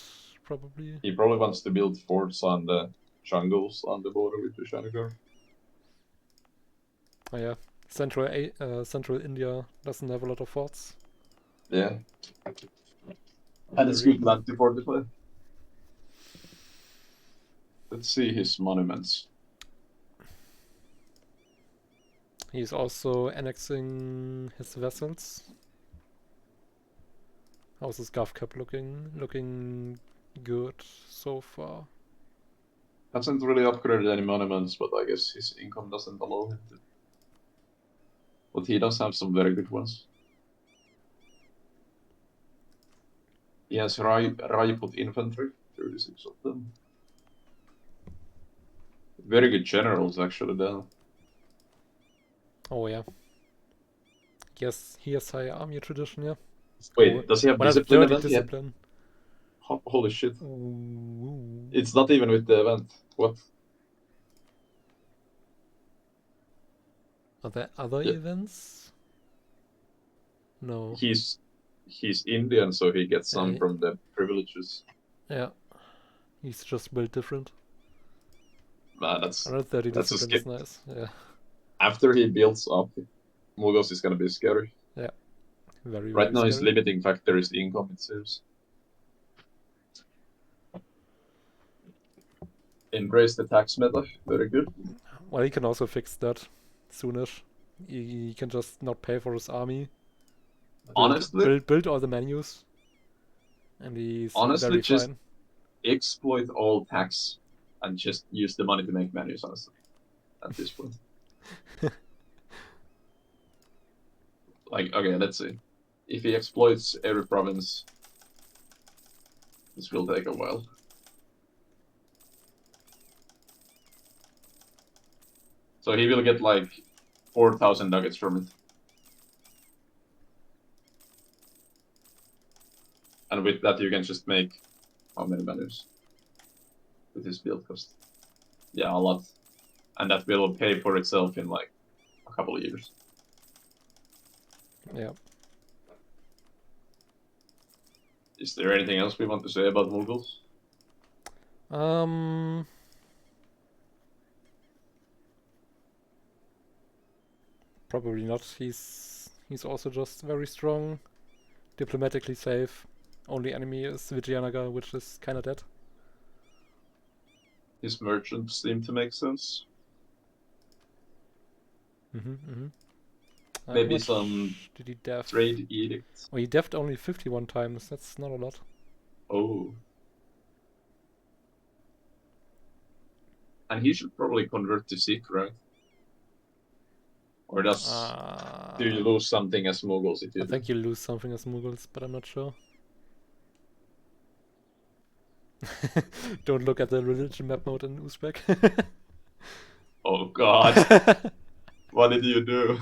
probably. he probably wants to build forts on the jungles on the border with Vishanagor. Oh yeah, Central India doesn't have a lot of forts. Yeah. And it's Very- good land to fortify. Let's see his monuments. He's also annexing his vessels. How's his Gov Cap looking? Looking good so far. Hasn't really upgraded any monuments, but I guess his income doesn't allow him to. But he does have some very good ones. He has Rajput infantry, 36 of them. Very good generals, actually, then. Oh yeah. Yes, he has high army tradition, yeah. Wait, does he have discipline 130 event yet? discipline. Holy shit. Ooh. It's not even with the event. What? Are there other Yeah. events? No. He's Indian, so he gets some Yeah. from the privileges. Yeah. He's just built different. Man, that's 130 that's a discipline is nice. Yeah. after he builds up, Mughals is gonna be scary. Very, Right very now, his scary. limiting factor is income, it seems. Embrace the tax meta, very good. Well, he can also fix that soonish. He can just not pay for his army. Honestly, Build all the menus. And he's Honestly, very just- fine. exploit all tax and just use the money to make menus, honestly, at this point. Like, okay, let's see. If he exploits every province, this will take a while. So he will get like 4,000 nuggets from it. And with that, you can just make how many menus with his build cost? Yeah, a lot. And that will pay for itself in like a couple of years. Yeah. Is there anything else we want to say about Mughals? Probably not. He's also just very strong, diplomatically safe. Only enemy is Vijayanagar, which is kinda dead. His merchants seem to make sense. How Maybe much some did he def? trade edict. Oh, he defed only 51 times. That's not a lot. Oh. And he should probably convert to Sikh, right? Or do you lose something as Mughals if you I do? think you lose something as Mughals, but I'm not sure. Don't look at the religion map mode in Uzbek. Oh god, what did you do?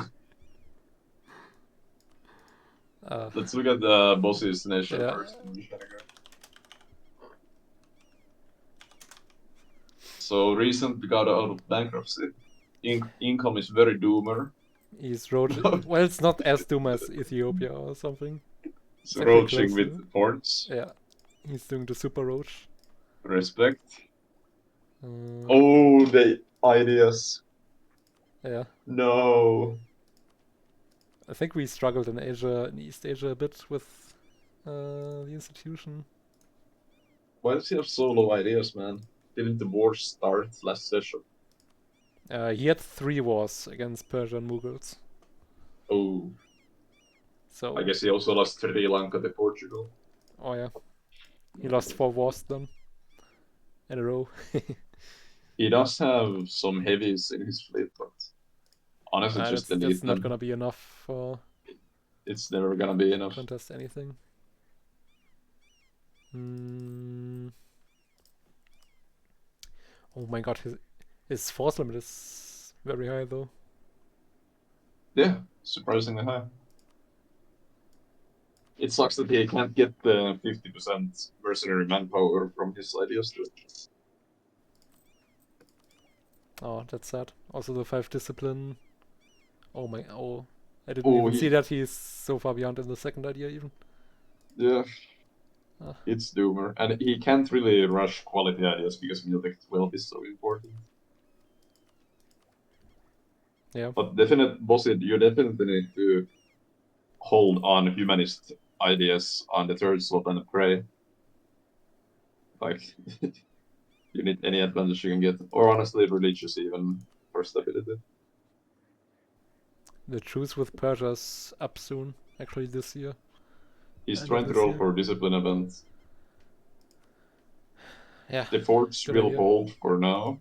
Let's look at the boss's nation Yeah. first. So recent got out of bankruptcy. Income is very doomer. He's roaching. Well, it's not as doom as Ethiopia or something. It's actually roaching close with to it. ports. Yeah. He's doing the super roach. Respect. Oh, the ideas. Yeah. No. I think we struggled in Asia, in East Asia a bit with the institution. Why does he have solo ideas, man? Didn't the war start last session? He had 3 wars against Persia and Mughals. Oh. So I guess he also lost Sri Lanka to Portugal. Oh yeah. He lost 4 wars then. In a row. He does have some heavies in his fleet, but honestly, just delete that's them. not gonna be enough for It's never gonna be enough. contest anything. Oh my god, his force limit is very high though. Yeah, surprisingly high. It sucks that he can't get the 50% mercenary manpower from his ideas too. Oh, that's sad. Also the 5 discipline. Oh. I didn't even see that he's so far behind in the second idea even. Yeah. It's doomer. And he can't really rush quality ideas because Mediocre 12 is so important. Yeah. But you definitely need to hold on humanist ideas on the third slot and pray. Like, you need any advantage you can get. Or honestly, religious even for stability. The truce with Persia's up soon, actually this year. He's trying to roll for discipline events. Yeah. The forts will hold for now.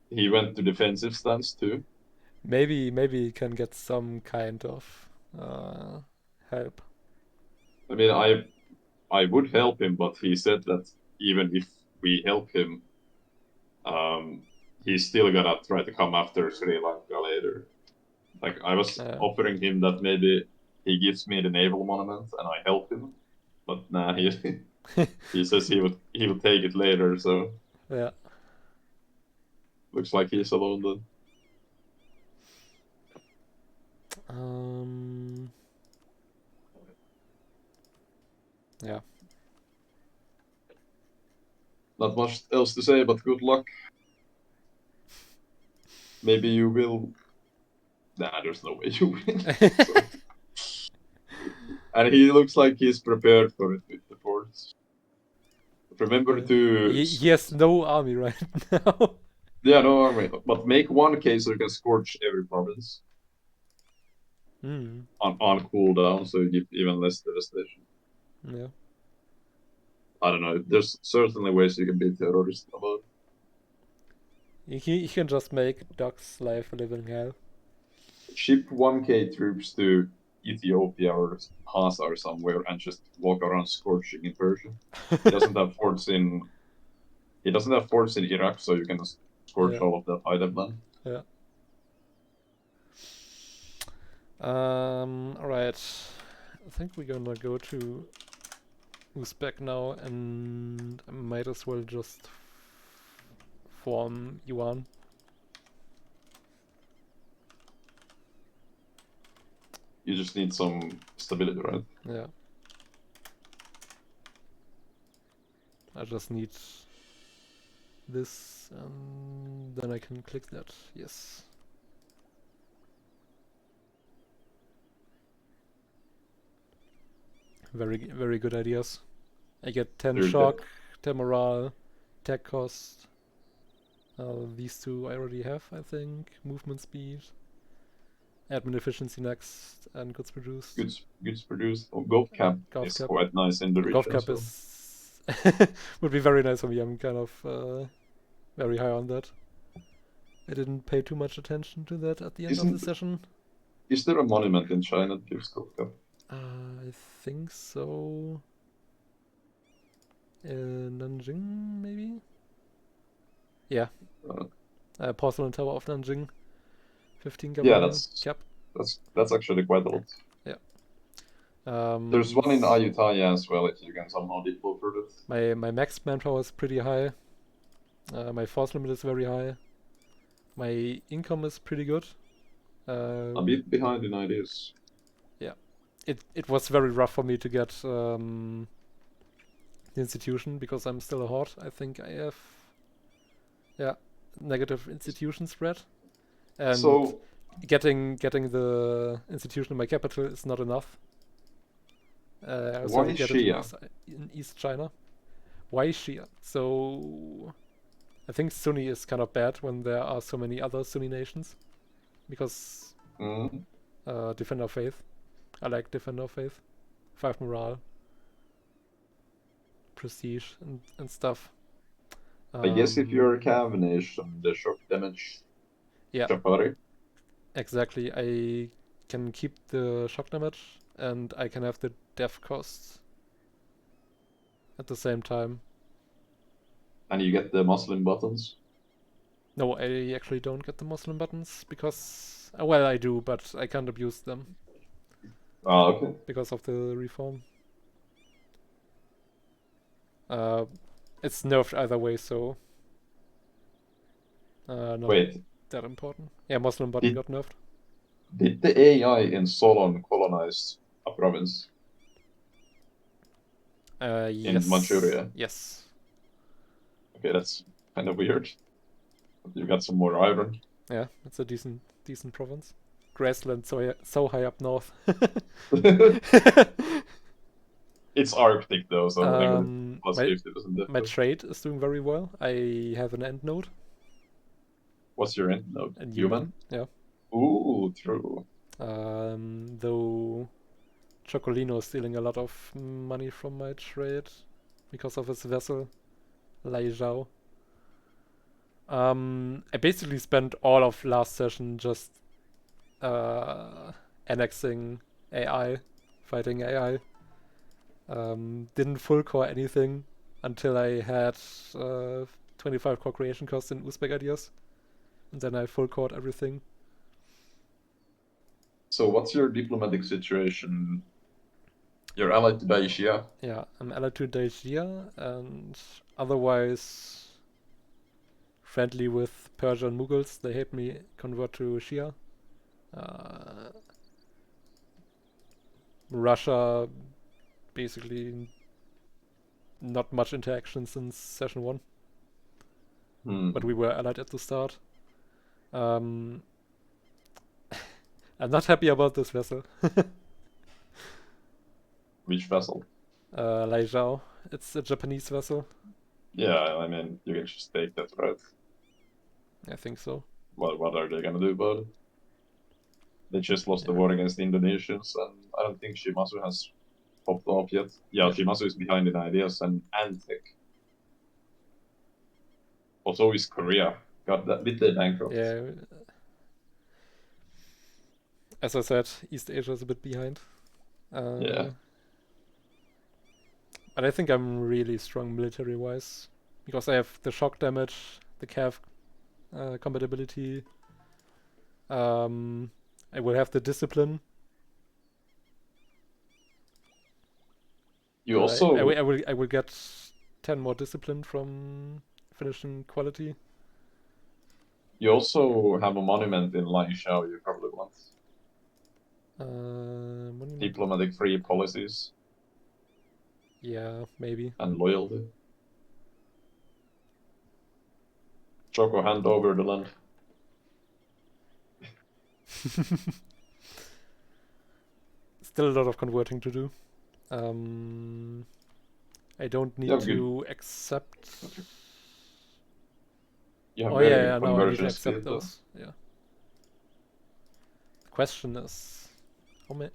He went to defensive stance too. Maybe he can get some kind of help. I mean, I would help him, but he said that even if we help him, he's still gonna try to come after Sri Lanka later. Like, I was offering him that maybe he gives me the naval monument and I help him, but nah, he says he would take it later. So yeah, looks like he's alone then. Yeah. Not much else to say, but good luck. Maybe you will. Nah, there's no way you will. And he looks like he's prepared for it with the forts. Remember to... He has no army right now. Yeah, no army. But make one case so you can scorch every province. On cooldown, so you get even less devastation. Yeah. I don't know. There's certainly ways you can be terrorist about it. He can just make Doc's life a living hell. Ship 1k troops to Ethiopia or Hasa or somewhere and just walk around scorching in Persia. He doesn't have forts in Iraq, so you can just scorch all of that island. Yeah. Alright. I think we're gonna go to Uzbek now, and I might as well just form Yuan. You just need some stability, right? Yeah. I just need this, and then I can click that. Yes. very good ideas. I get 10 They're shock, 10 morale, tech cost. These two I already have, I think. Movement speed, admin efficiency next, and goods produced. Goods produced. Oh, golf cap Golf is cap. quite nice in the Golf region. cap is would be very nice for me. I'm kind of very high on that. I didn't pay too much attention to that at the end of the session. Is there a monument in China that gives golf cap? I think so. In Nanjing, maybe? Yeah. Porcelain Tower of Nanjing. 15 cap. That's actually quite a lot. Yeah. There's one in Ayutthaya as well, if you can somehow deploy for that. My max manpower is pretty high. My force limit is very high. My income is pretty good. A bit behind in ideas. Yeah. It was very rough for me to get the institution because I'm still a horde. I think I have negative institution spread. And So getting the institution in my capital is not enough. I also why get Shia? it in East China. Why Shia? So I think Sunni is kind of bad when there are so many other Sunni nations. Because Defender of Faith. I like Defender of Faith. 5 morale. Prestige and stuff. I guess if you're a Cav nation, the shock damage. Yeah. Chapari. Exactly. I can keep the shock damage and I can have the death cost at the same time. And you get the Muslim buttons. No, I actually don't get the Muslim buttons because well, I do, but I can't abuse them. Ah, okay. Because of the reform. It's nerfed either way, so not Wait, that important. Yeah, Muslim button got nerfed. did the AI in Solon colonize a province? Yes. In Manchuria? Yes. Okay, that's kind of weird. You got some more iron. Yeah, it's a decent province. Grassland so high up north. It's Arctic though, so plus my 50% my trade is doing very well. I have an end node. What's your end node? And Human? Yeah. Ooh, true. Though Chocolino is stealing a lot of money from my trade because of his vessel, Lai Zhao. I basically spent all of last session just annexing AI, fighting AI. Didn't full core anything until I had 25 core creation costs in Uzbek ideas. And then I full cored everything. So what's your diplomatic situation? You're allied to Daishia? Yeah, I'm allied to Daishia and otherwise friendly with Persia and Mughals. They hate me, convert to Shia. Russia, basically not much interaction since session 1. But we were allied at the start. I'm not happy about this vessel. Which vessel? Lai Zhao. It's a Japanese vessel. Yeah, I mean, you can just take that, right? I think so. What are they gonna do about it? They just lost the war against the Indonesians, and I don't think Shimazu has popped off yet. Yeah, Shimazu is behind in ideas and tech. Also is Korea. Got that bit they bankrupt. Yeah. As I said, East Asia is a bit behind. Yeah. But I think I'm really strong military-wise. Because I have the shock damage, the cav compatibility. I will have the discipline. You also... I will get 10 more discipline from finishing quality. You also have a monument in Lai Shao you probably want. Diplomatic free policies. Yeah, maybe. And loyalty. Choco, hand over the land. Still a lot of converting to do. I don't need You have good. to accept. You have Oh very yeah, good yeah, no, I need to conversion accept speed, though. those. Yeah. The question is, how many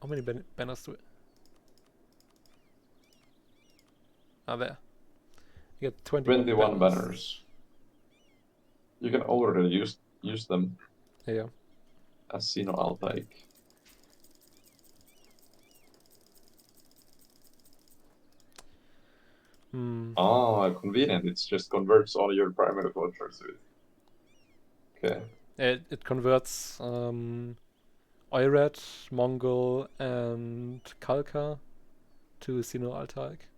banners do are there? You get 21 21 banners. banners. You can already use them Yeah. as Sino Altaik. Ah, convenient. It just converts all your primary cultures to it. Okay. It converts Oirat, Mongol, and Kalka to Sino-Altaik.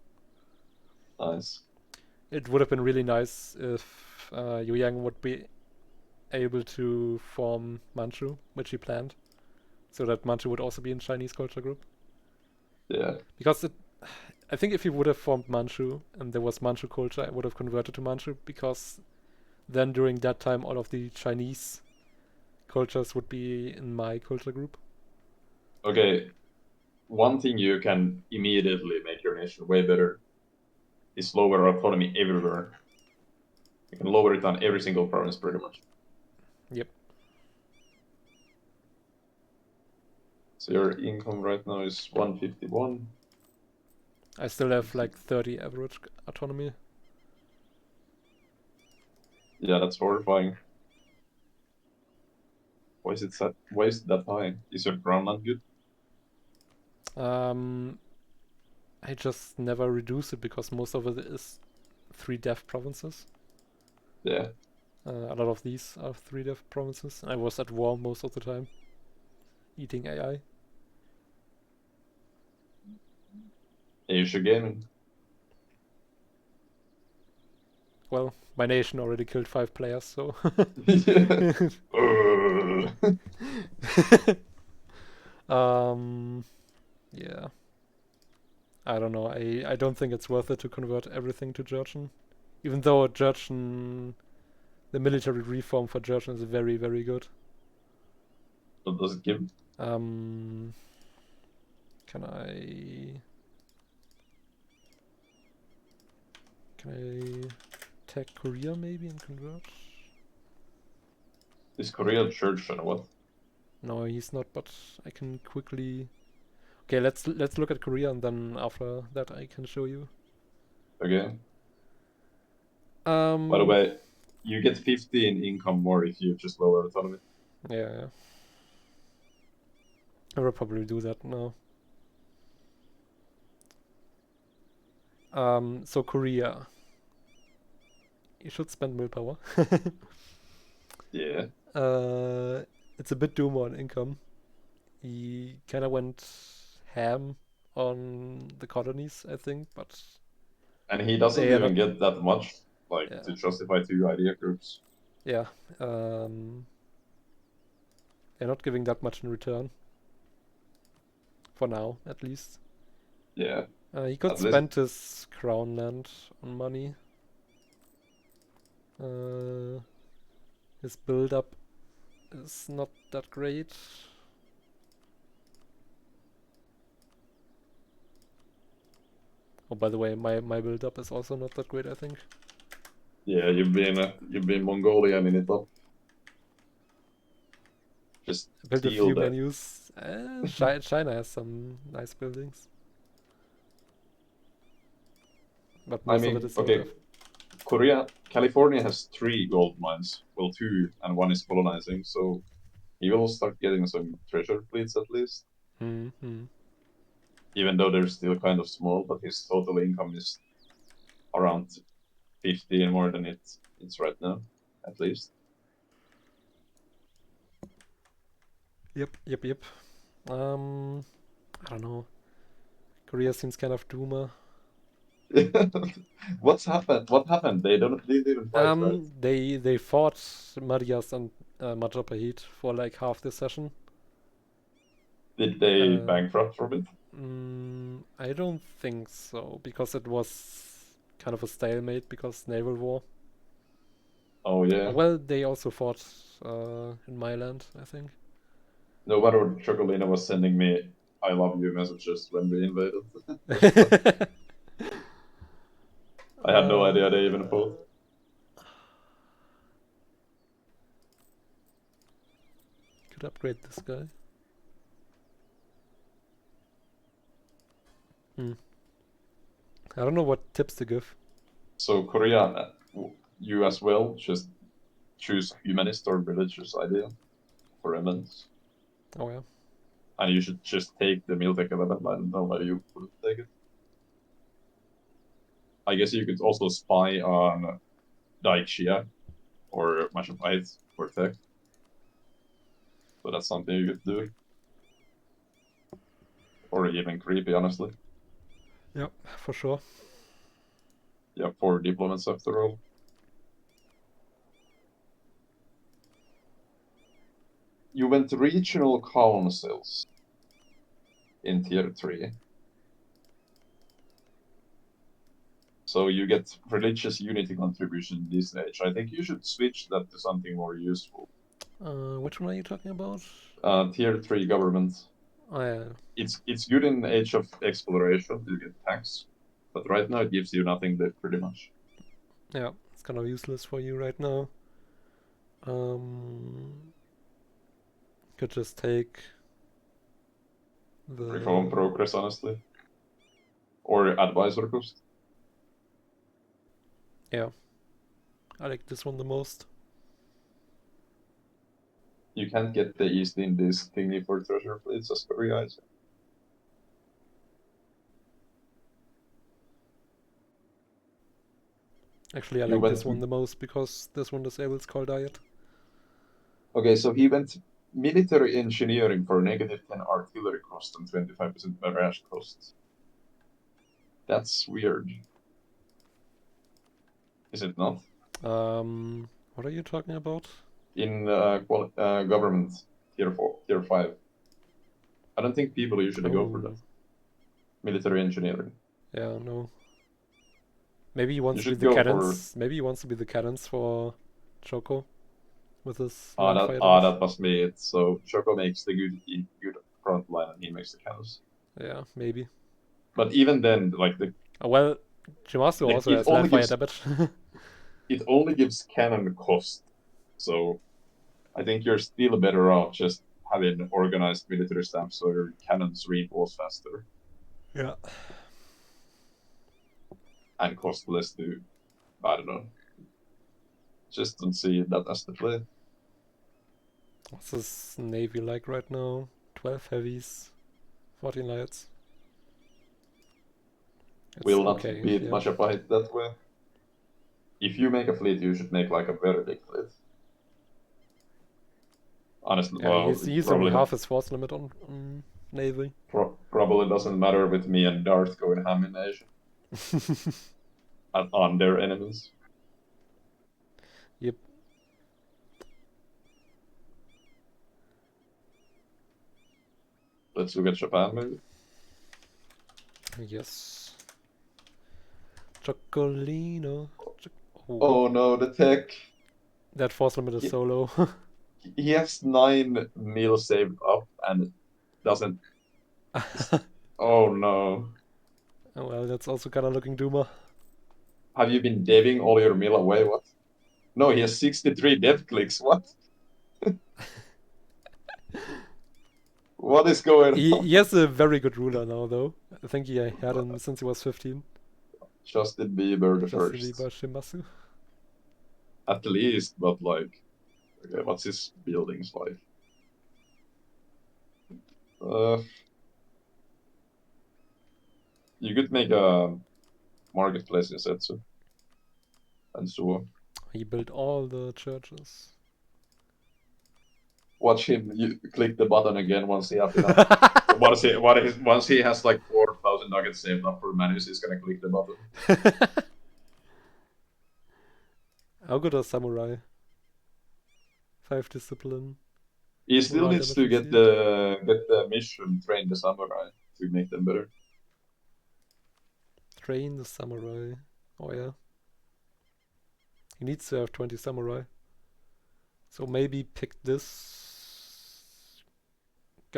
Nice. It would have been really nice if Yu Yang would be able to form Manchu, which he planned, so that Manchu would also be in Chinese culture group. Yeah. Because I think if he would have formed Manchu and there was Manchu culture, I would have converted to Manchu, because then during that time all of the Chinese cultures would be in my culture group. Okay. One thing you can immediately make your nation way better is lower autonomy everywhere. You can lower it on every single province pretty much. Yep. So your income right now is 151. I still have like 30 average autonomy. Yeah, that's horrifying. Why is it that high? Is your groundland good? I just never reduce it because most of it is 3 deaf provinces. Yeah. A lot of these are 3 deaf provinces. I was at war most of the time, eating AI. You should gaming. Well, my nation already killed 5 players, so. Yeah. I don't know. I don't think it's worth it to convert everything to Jurchen. Even though Jurchen, the military reform for Jurchen is very, very good. What does it give? Can I tag Korea maybe and convert? Is Korea church and what? No, he's not, but I can quickly. Okay, let's look at Korea and then after that I can show you. Okay. By the way, you get 15 income more if you just lower autonomy. Yeah. I will probably do that now. So Korea. You should spend willpower. Yeah. It's a bit doomer on income. He kind of went ham on the colonies, I think, but And he doesn't they are even not. get that much, like, Yeah. to justify 2 idea groups. Yeah. They're not giving that much in return. For now, at least. Yeah. He could At least- spend his crown land on money. His build-up is not that great. Oh, by the way, my build-up is also not that great, I think. Yeah, you've been Mongolian in it up. Just I built a steal few that. menus. China has some nice buildings. But I most mean, of it is okay, California has 3 gold mines. Well, 2, and 1 is colonizing, so he will start getting some treasure fleets at least. Mm-hmm. Even though they're still kind of small, but his total income is around 15 more than it's right now, at least. Yep. I don't know. Korea seems kind of doomer. What's happened? What happened? They didn't even fight, right? They fought Marias and Majapahit for like half the session. Did they bankrupt from it? I don't think so, because it was kind of a stalemate because naval war. Oh yeah. Well, they also fought in my land, I think. No, what Chocolina was sending me I love you messages when we invaded. First time. I had no idea they even fought. Could upgrade this guy. I don't know what tips to give. So Korea, you as well, just choose humanist or religious idea for events. Oh yeah. And you should just take the Miltech element. I don't know why you wouldn't take it. I guess you could also spy on Daixia or Mashapite or Tech. So that's something you could do. Or even creepy, honestly. Yep, for sure. Yeah, 4 diplomats after all. You went regional councils in tier 3. So you get religious unity contribution this age. I think you should switch that to something more useful. Which one are you talking about? Tier 3 government. Oh yeah. It's good in Age of Exploration to get tax, but right now it gives you nothing there pretty much. Yeah, it's kind of useless for you right now. Could just take the Reform progress, honestly. Or advisor cost. Yeah. I like this one the most. You can't get the East Indies thingy for treasure fleets as Korea is. Actually, I You like this went- one the most because this one disables call diet. Okay, so he went military engineering for negative 10 artillery cost and 25% barrage cost. That's weird. Is it not? What are you talking about? In government tier 4, tier 5. I don't think people usually go for that. Military engineering. Yeah, no. Maybe he wants You to be should the go cadence. Maybe he wants to be the cadence for Choco with his land fire that must be it. So Choco makes the good front line and he makes the cannons. Yeah, maybe. But even then, like the well, Shimasu like, also has land fire damage. It only gives cannon cost. So I think you're still better off just having organized military staff so your cannons reinforce faster. Yeah. And cost less to, I don't know. Just don't see that as the play. What's this navy like right now? 12 heavies, 14 lights. It's Will not okay, beat yeah. much of a hit that way. If you make a fleet, you should make like a very big fleet. Honestly, Yeah, well, he's only half his force limit on navy. Probably doesn't matter with me and Darth going ham in Asia. On their enemies. Yep. Let's look at Japan, maybe. Yes. Chocolino. Oh no, the tech. That force limit is so low. He has 9 mil saved up and doesn't. Oh no. Oh well, that's also kind of looking doomer. Have you been deving all your mil away? What? No, he has 63 dev clicks. What? What is going on? He has a very good ruler now, though. I think he had him since he was 15. Justin Bieber the Justin first. Bieber, Shimasu. At least, but like, okay, what's his buildings like? You could make a marketplace in Setsu. And so He built all the churches. watch him click the button again once he has enough. Once he has like 4,000 nuggets saved up for Manus, he's gonna click the button. How good are Samurai? 5 discipline. He still Morale needs to damage get the mission, train the samurai to make them better. Train the samurai. Oh yeah. He needs to have 20 samurai. So maybe pick this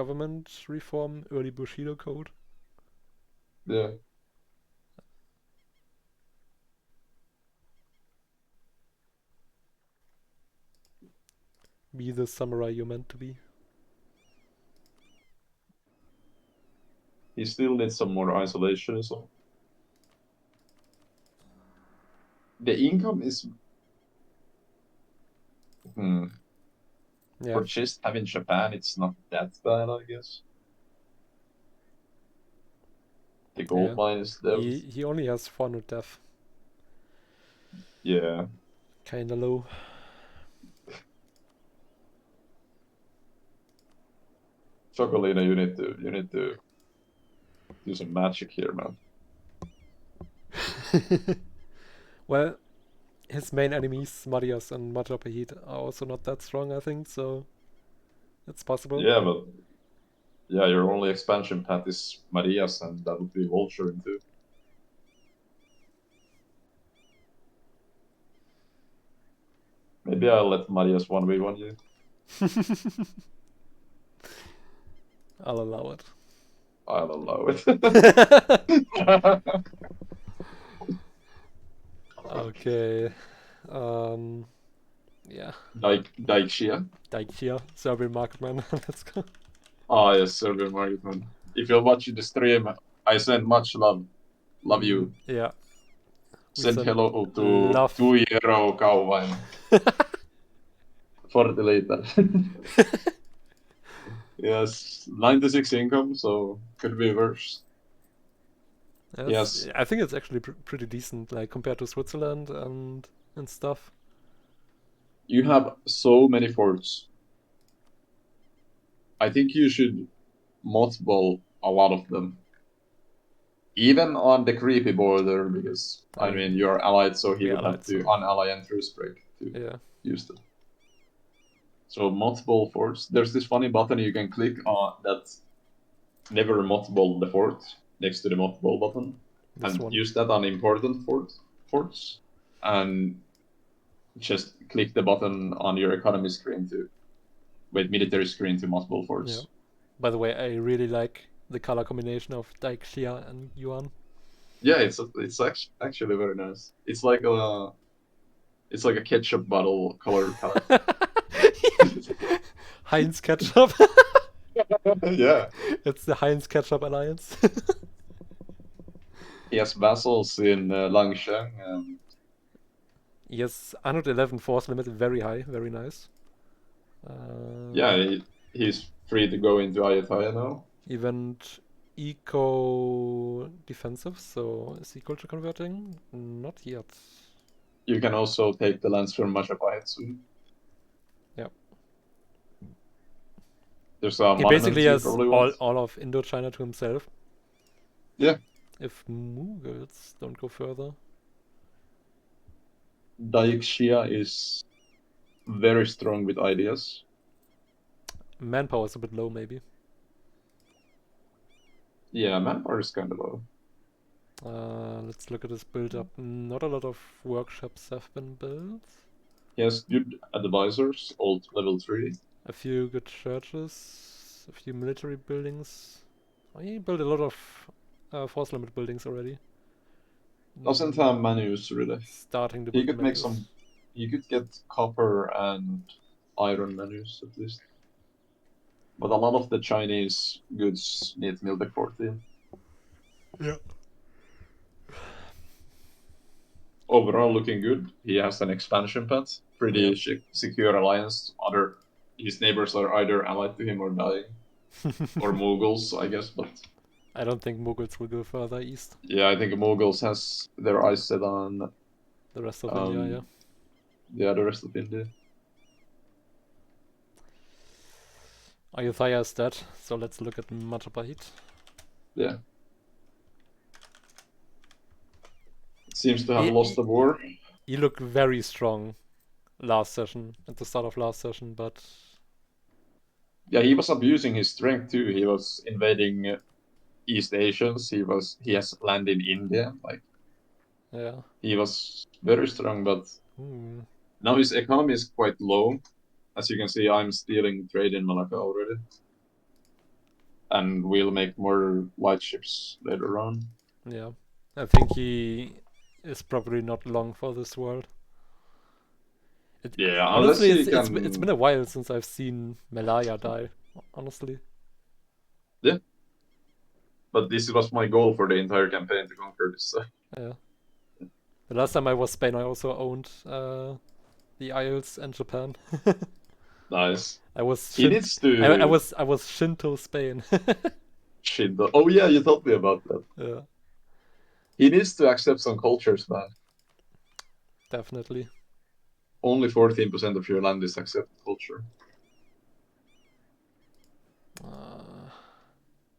government reform, early Bushido code. Yeah. Be the samurai you're meant to be. He still needs some more isolationism. The income is Yeah. for just having Japan, it's not that bad, I guess. The gold mine is there. He only has 400 death. Yeah. Kinda low. Chocolina, you need to do some magic here, man. Well, his main enemies, Marias and Majapahit, are also not that strong, I think, so it's possible. Yeah, but yeah, your only expansion path is Marias, and that would be Vulturing too. Maybe I'll let Marias 1v1 you. I'll allow it. I'll allow it. Okay. Yeah. Daixia. Daikya, Serbian marketman. Let's go. Ah, yes, Serbian marketman. If you're watching the stream, I send much love. Love you. Yeah. Send hello to love. 2 euro kauvain. For the later. Yes, 96 income, so could be worse. Yes. I think it's actually pretty decent, like compared to Switzerland and stuff. You have so many forts. I think you should mothball a lot of them. Even on the creepy border, because I mean you're allied, so he would have to unally and truce break to use them. So mothball forts. There's this funny button you can click on that never mothball the fort next to the mothball button, and use that on important forts, and just click the button on your economy screen military screen to mothball forts. Yeah. By the way, I really like the color combination of Daixia and Yuan. Yeah, it's actually very nice. It's like a ketchup bottle color palette. Heinz ketchup. Yeah. It's the Heinz ketchup alliance. He has vassals in Langsheng. And... Yes, 111 force limit, very high, very nice. Yeah, he's free to go into Ayutthaya now. Event eco defensive, so is he culture converting? Not yet. You can also take the lands from Majapahit soon. Yeah. There's a he basically has all of Indochina to himself. Yeah. If Mughals don't go further. Daixia is very strong with ideas. Manpower is a bit low, maybe. Yeah, manpower is kind of low. Let's look at his build up. Not a lot of workshops have been built. He has good advisors, old level 3. A few good churches, a few military buildings. He built a lot of force limit buildings already. Doesn't have menus really. Starting to he build could menus. make some. You could get copper and iron menus at least. But a lot of the Chinese goods need Miltech 14. Yeah. Overall, looking good. He has an expansion path. Pretty secure alliance. His neighbors are either allied to him or dying. Or Mughals, I guess, but... I don't think Mughals will go further east. Yeah, I think Mughals has their eyes set on... The rest of India, yeah. Yeah, the rest of India. Ayutthaya is dead, so let's look at Majapahit. Yeah. Seems to have lost the war. He looked very strong last session, at the start of last session, but... Yeah, he was abusing his strength too. He was invading East Asians. He has land in India. Like, yeah, he was very strong, but now his economy is quite low. As you can see, I'm stealing trade in Malacca already. and we'll make more white ships later on. Yeah, I think he is probably not long for this world. Yeah, Honestly, unless he it's been a while since I've seen Malaya die. Honestly. Yeah. But this was my goal for the entire campaign, to conquer this. Yeah. The last time I was Spain, I also owned the Isles and Japan. Nice. I was He needs to. I was Shinto Spain. Shinto. Oh yeah, you told me about that. Yeah, He needs to accept some cultures, man. definitely. Only 14% of your land is accepted culture.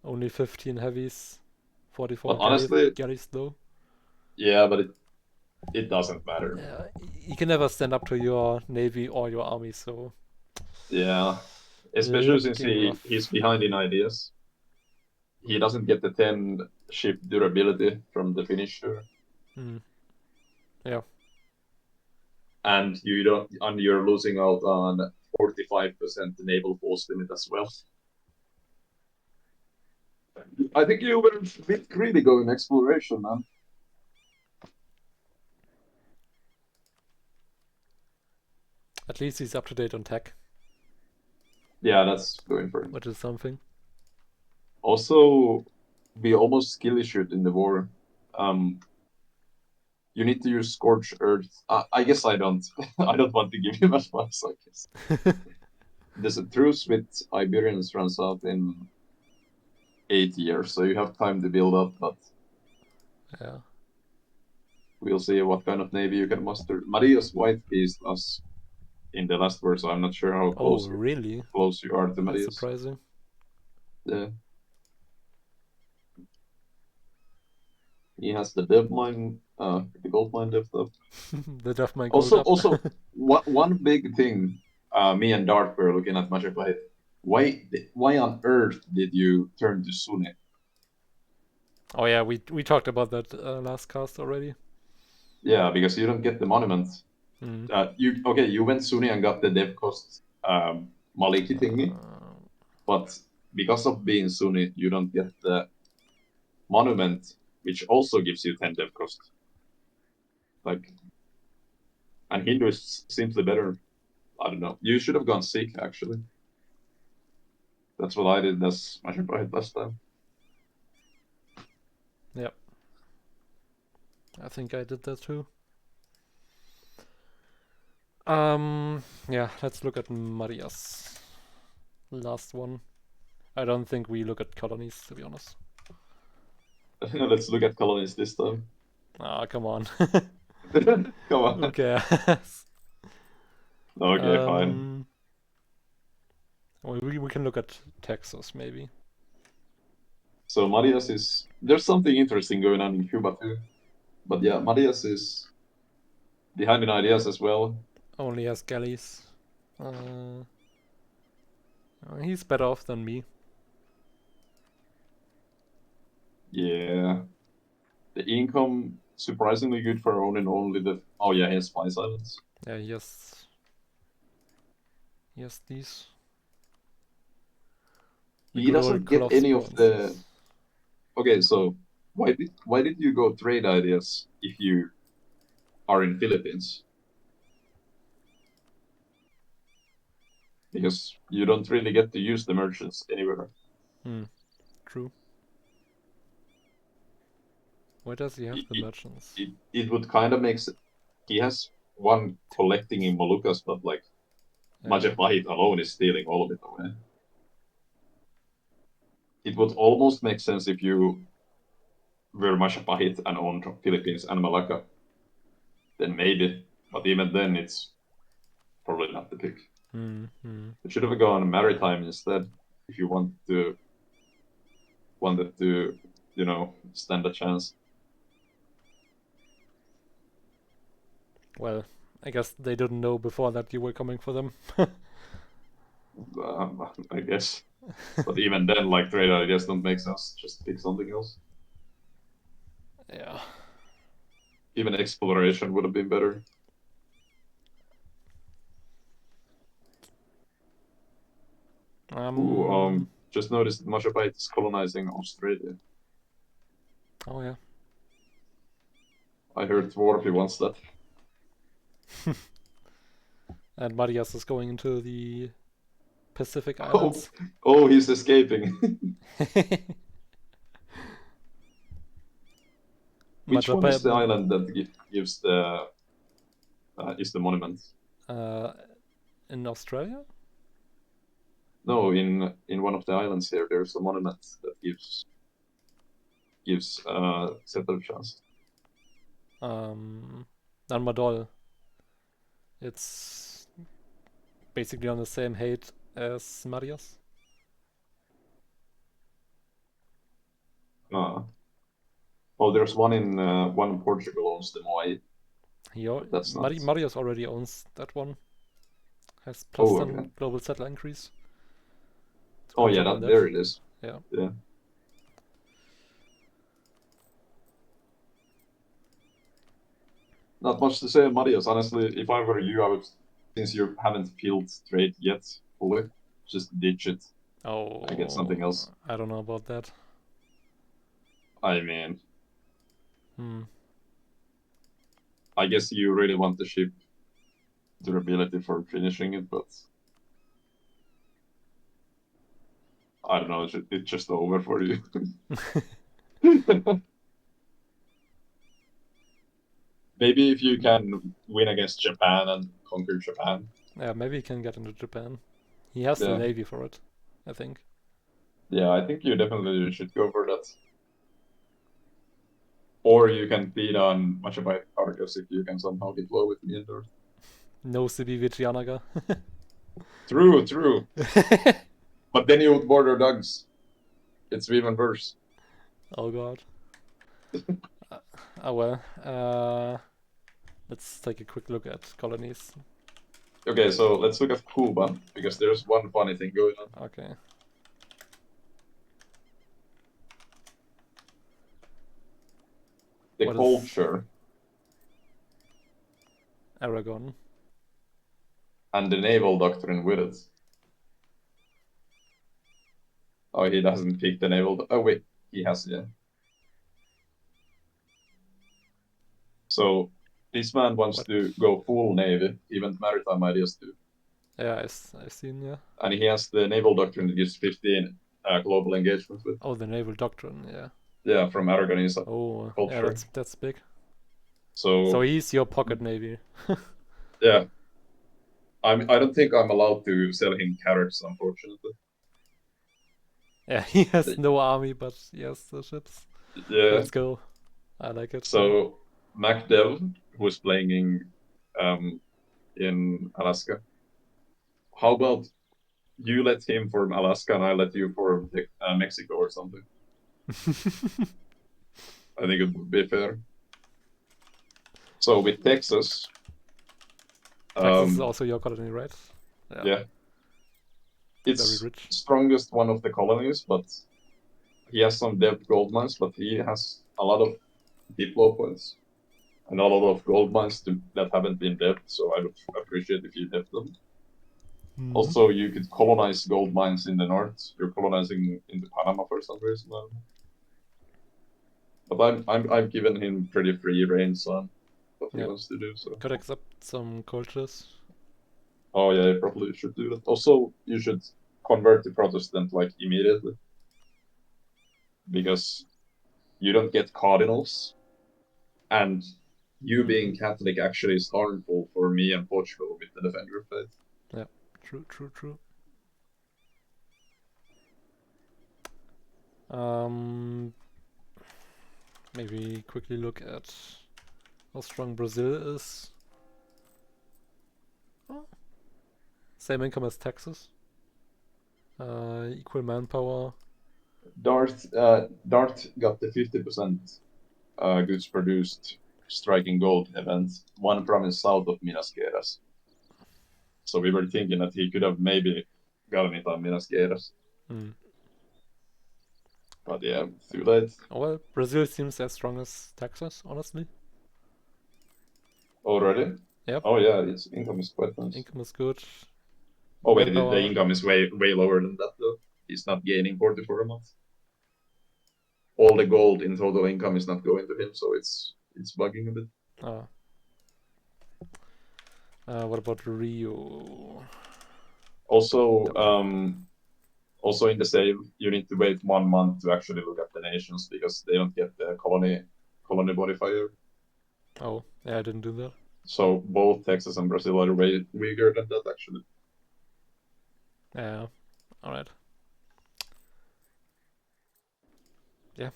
Only 15 heavies, 44 But honestly, galleys though. yeah, but it doesn't matter. Yeah, you can never stand up to your navy or your army, so Yeah, especially since looking rough. he's behind in ideas. He doesn't get the 10 ship durability from the finisher. Yeah. And you're losing out on 45% naval force limit as well. I think you were a bit greedy going exploration, man. At least he's up to date on tech. Yeah, that's going for it. Which is something. Also, we almost skill issued in the war. You need to use Scorched Earth. I guess I don't. I don't want to give him advice, I guess. There's a truce with Iberians runs out in 8 years, so you have time to build up, but yeah, we'll see what kind of navy you can muster. Maria's white piece was in the last verse, so I'm not sure how close, really? close you are to That's Maria's. surprising. Yeah. He has the dev mine, the gold mine depth up. The dev mine gold up. Also, one big thing, me and Dart were looking at Majapahit. Why on earth did you turn to Sune? Oh yeah, we talked about that last cast already. Yeah, because you don't get the monument. You went Sune and got the dev cost Maliki thingy, but because of being Sune, you don't get the monument, which also gives you 10 dev cost. And Hindu is simply better. I don't know. You should have gone Sikh, actually. That's what I did as Majapahit last time. Yep. I think I did that too. Yeah, let's look at Maria's last one. I don't think we look at colonies, to be honest. Let's look at colonies this time. Ah, come on. Come on. Okay. Okay, fine. Well, we can look at Texas, maybe. So Marias is... There's something interesting going on in Cuba too. But yeah, Marias is behind in ideas as well. Only has galleys. He's better off than me. Yeah. The income surprisingly good for owning only the... Oh yeah, he has Spice Islands. Yeah, yes. Yes, these. He doesn't get any of the... Okay, so why did you go trade ideas if you are in Philippines? Because you don't really get to use the merchants anywhere. True. Why does he have the merchants? It would kind of make sense. He has one collecting in Moluccas, but like Majapahit alone is stealing all of it away. It would almost make sense if you were Majapahit and owned Philippines and Malacca. Then maybe, but even then it's probably not the pick. You should have gone maritime instead if you wanted to, you know, stand a chance. Well, I guess they didn't know before that you were coming for them. I guess. But even then, like, trade ideas don't make sense. Just pick something else. Yeah. Even exploration would have been better. Just noticed that Machabite is colonizing Australia. Oh yeah. I heard Dwarfy wants that. And Marias is going into the Pacific Oh, Islands. oh, he's escaping. Which one is the island that gives the is the monument? In Australia? No, in one of the islands here, there's a monument that gives settle chance. Nanmadol. It's basically on the same height as Marias. Oh, there's one in Portugal owns the Moai. That's not. Marias already owns that one. Has +10 okay. global settler increase. Oh yeah, there it is. Yeah. Yeah. Not much to say on Marias. Honestly, if I were you, I would, since you haven't peeled trade yet fully, just ditch it. Oh. And get something else. I don't know about that. I mean, I guess you really want the ship durability for finishing it, but I don't know, it's just over for you. Maybe if you can win against Japan and conquer Japan. Yeah, maybe he can get into Japan. He has the navy for it, I think. Yeah, I think you definitely should go for that. Or you can beat on Machabite Argos if you can somehow get low with Meandor. No CB Vichianaga. True. But then you would border dogs. It's even worse. Oh god. Oh well. Let's take a quick look at colonies. Okay, so let's look at Cuba, because there's one funny thing going on. Okay. The culture. Aragon. And the naval doctrine with it. Oh, he doesn't pick the naval. Oh, wait, he has, yeah. So, this man wants to go full navy, even maritime ideas too. Yeah, I've seen, yeah. And he has the naval doctrine that gives 15 global engagement with. Oh, the naval doctrine, yeah. Yeah, from Aragonese culture. Yeah, that's big. So he's your pocket navy. Yeah. I don't think I'm allowed to sell him carrots, unfortunately. Yeah, he has no army, but he has the ships. Yeah. Let's go. I like it. So, MacDev, who is playing in Alaska, how about you let him form Alaska and I let you form Mexico or something? I think it would be fair. So with Texas... Texas is also your colony, right? Yeah. It's very rich. Strongest one of the colonies, but he has some debt gold mines, but he has a lot of diplo points. And a lot of gold mines that haven't been debt, so I would appreciate if you debt them. Mm-hmm. Also, you could colonize gold mines in the north. You're colonizing into Panama for some reason. But I've given him pretty free reign on what he wants to do. So could accept some cultures. Oh yeah, you probably should do that. Also, you should convert to Protestant like immediately, because you don't get cardinals, and you being Catholic actually is harmful for me and Portugal with the Defender faith. Yeah, true. Maybe quickly look at how strong Brazil is. Oh. Same income as Texas. Equal manpower. Dart got the 50% goods produced striking gold event, one province south of Minas Gerais. So we were thinking that he could have maybe gotten it on Minas Gerais. But yeah, too late. Well, Brazil seems as strong as Texas, honestly. Already? Yep. Oh yeah, its income is quite nice. Income is good. Oh wait, the income is way lower than that though. he's not gaining 44 a month. All the gold in total income is not going to him, so it's bugging a bit. What about Rio? Also, also in the save, you need to wait 1 month to actually look at the nations because they don't get the colony modifier. Oh, yeah, I didn't do that. So both Texas and Brazil are way weaker than that, actually. Yeah, alright. Yeah.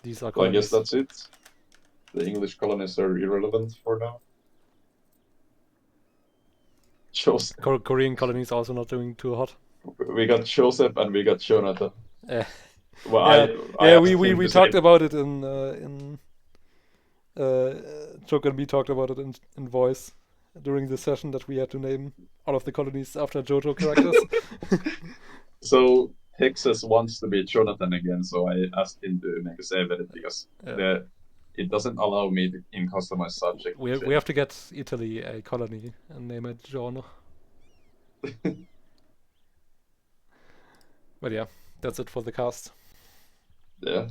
These are So I guess colonies. that's it. The English colonies are irrelevant for now. Joseph. Korean colonies also not doing too hot. We got Joseph and we got Jonathan. Yeah. Well, yeah, I we talked about it in Choke and me talked about it in voice during the session that we had to name all of the colonies after JoJo characters. So Texas wants to be Jonathan again, so I asked him to make a save edit because it doesn't allow me to in customize subject. We have to get Italy a colony and name it John. But yeah, that's it for the cast. Yeah.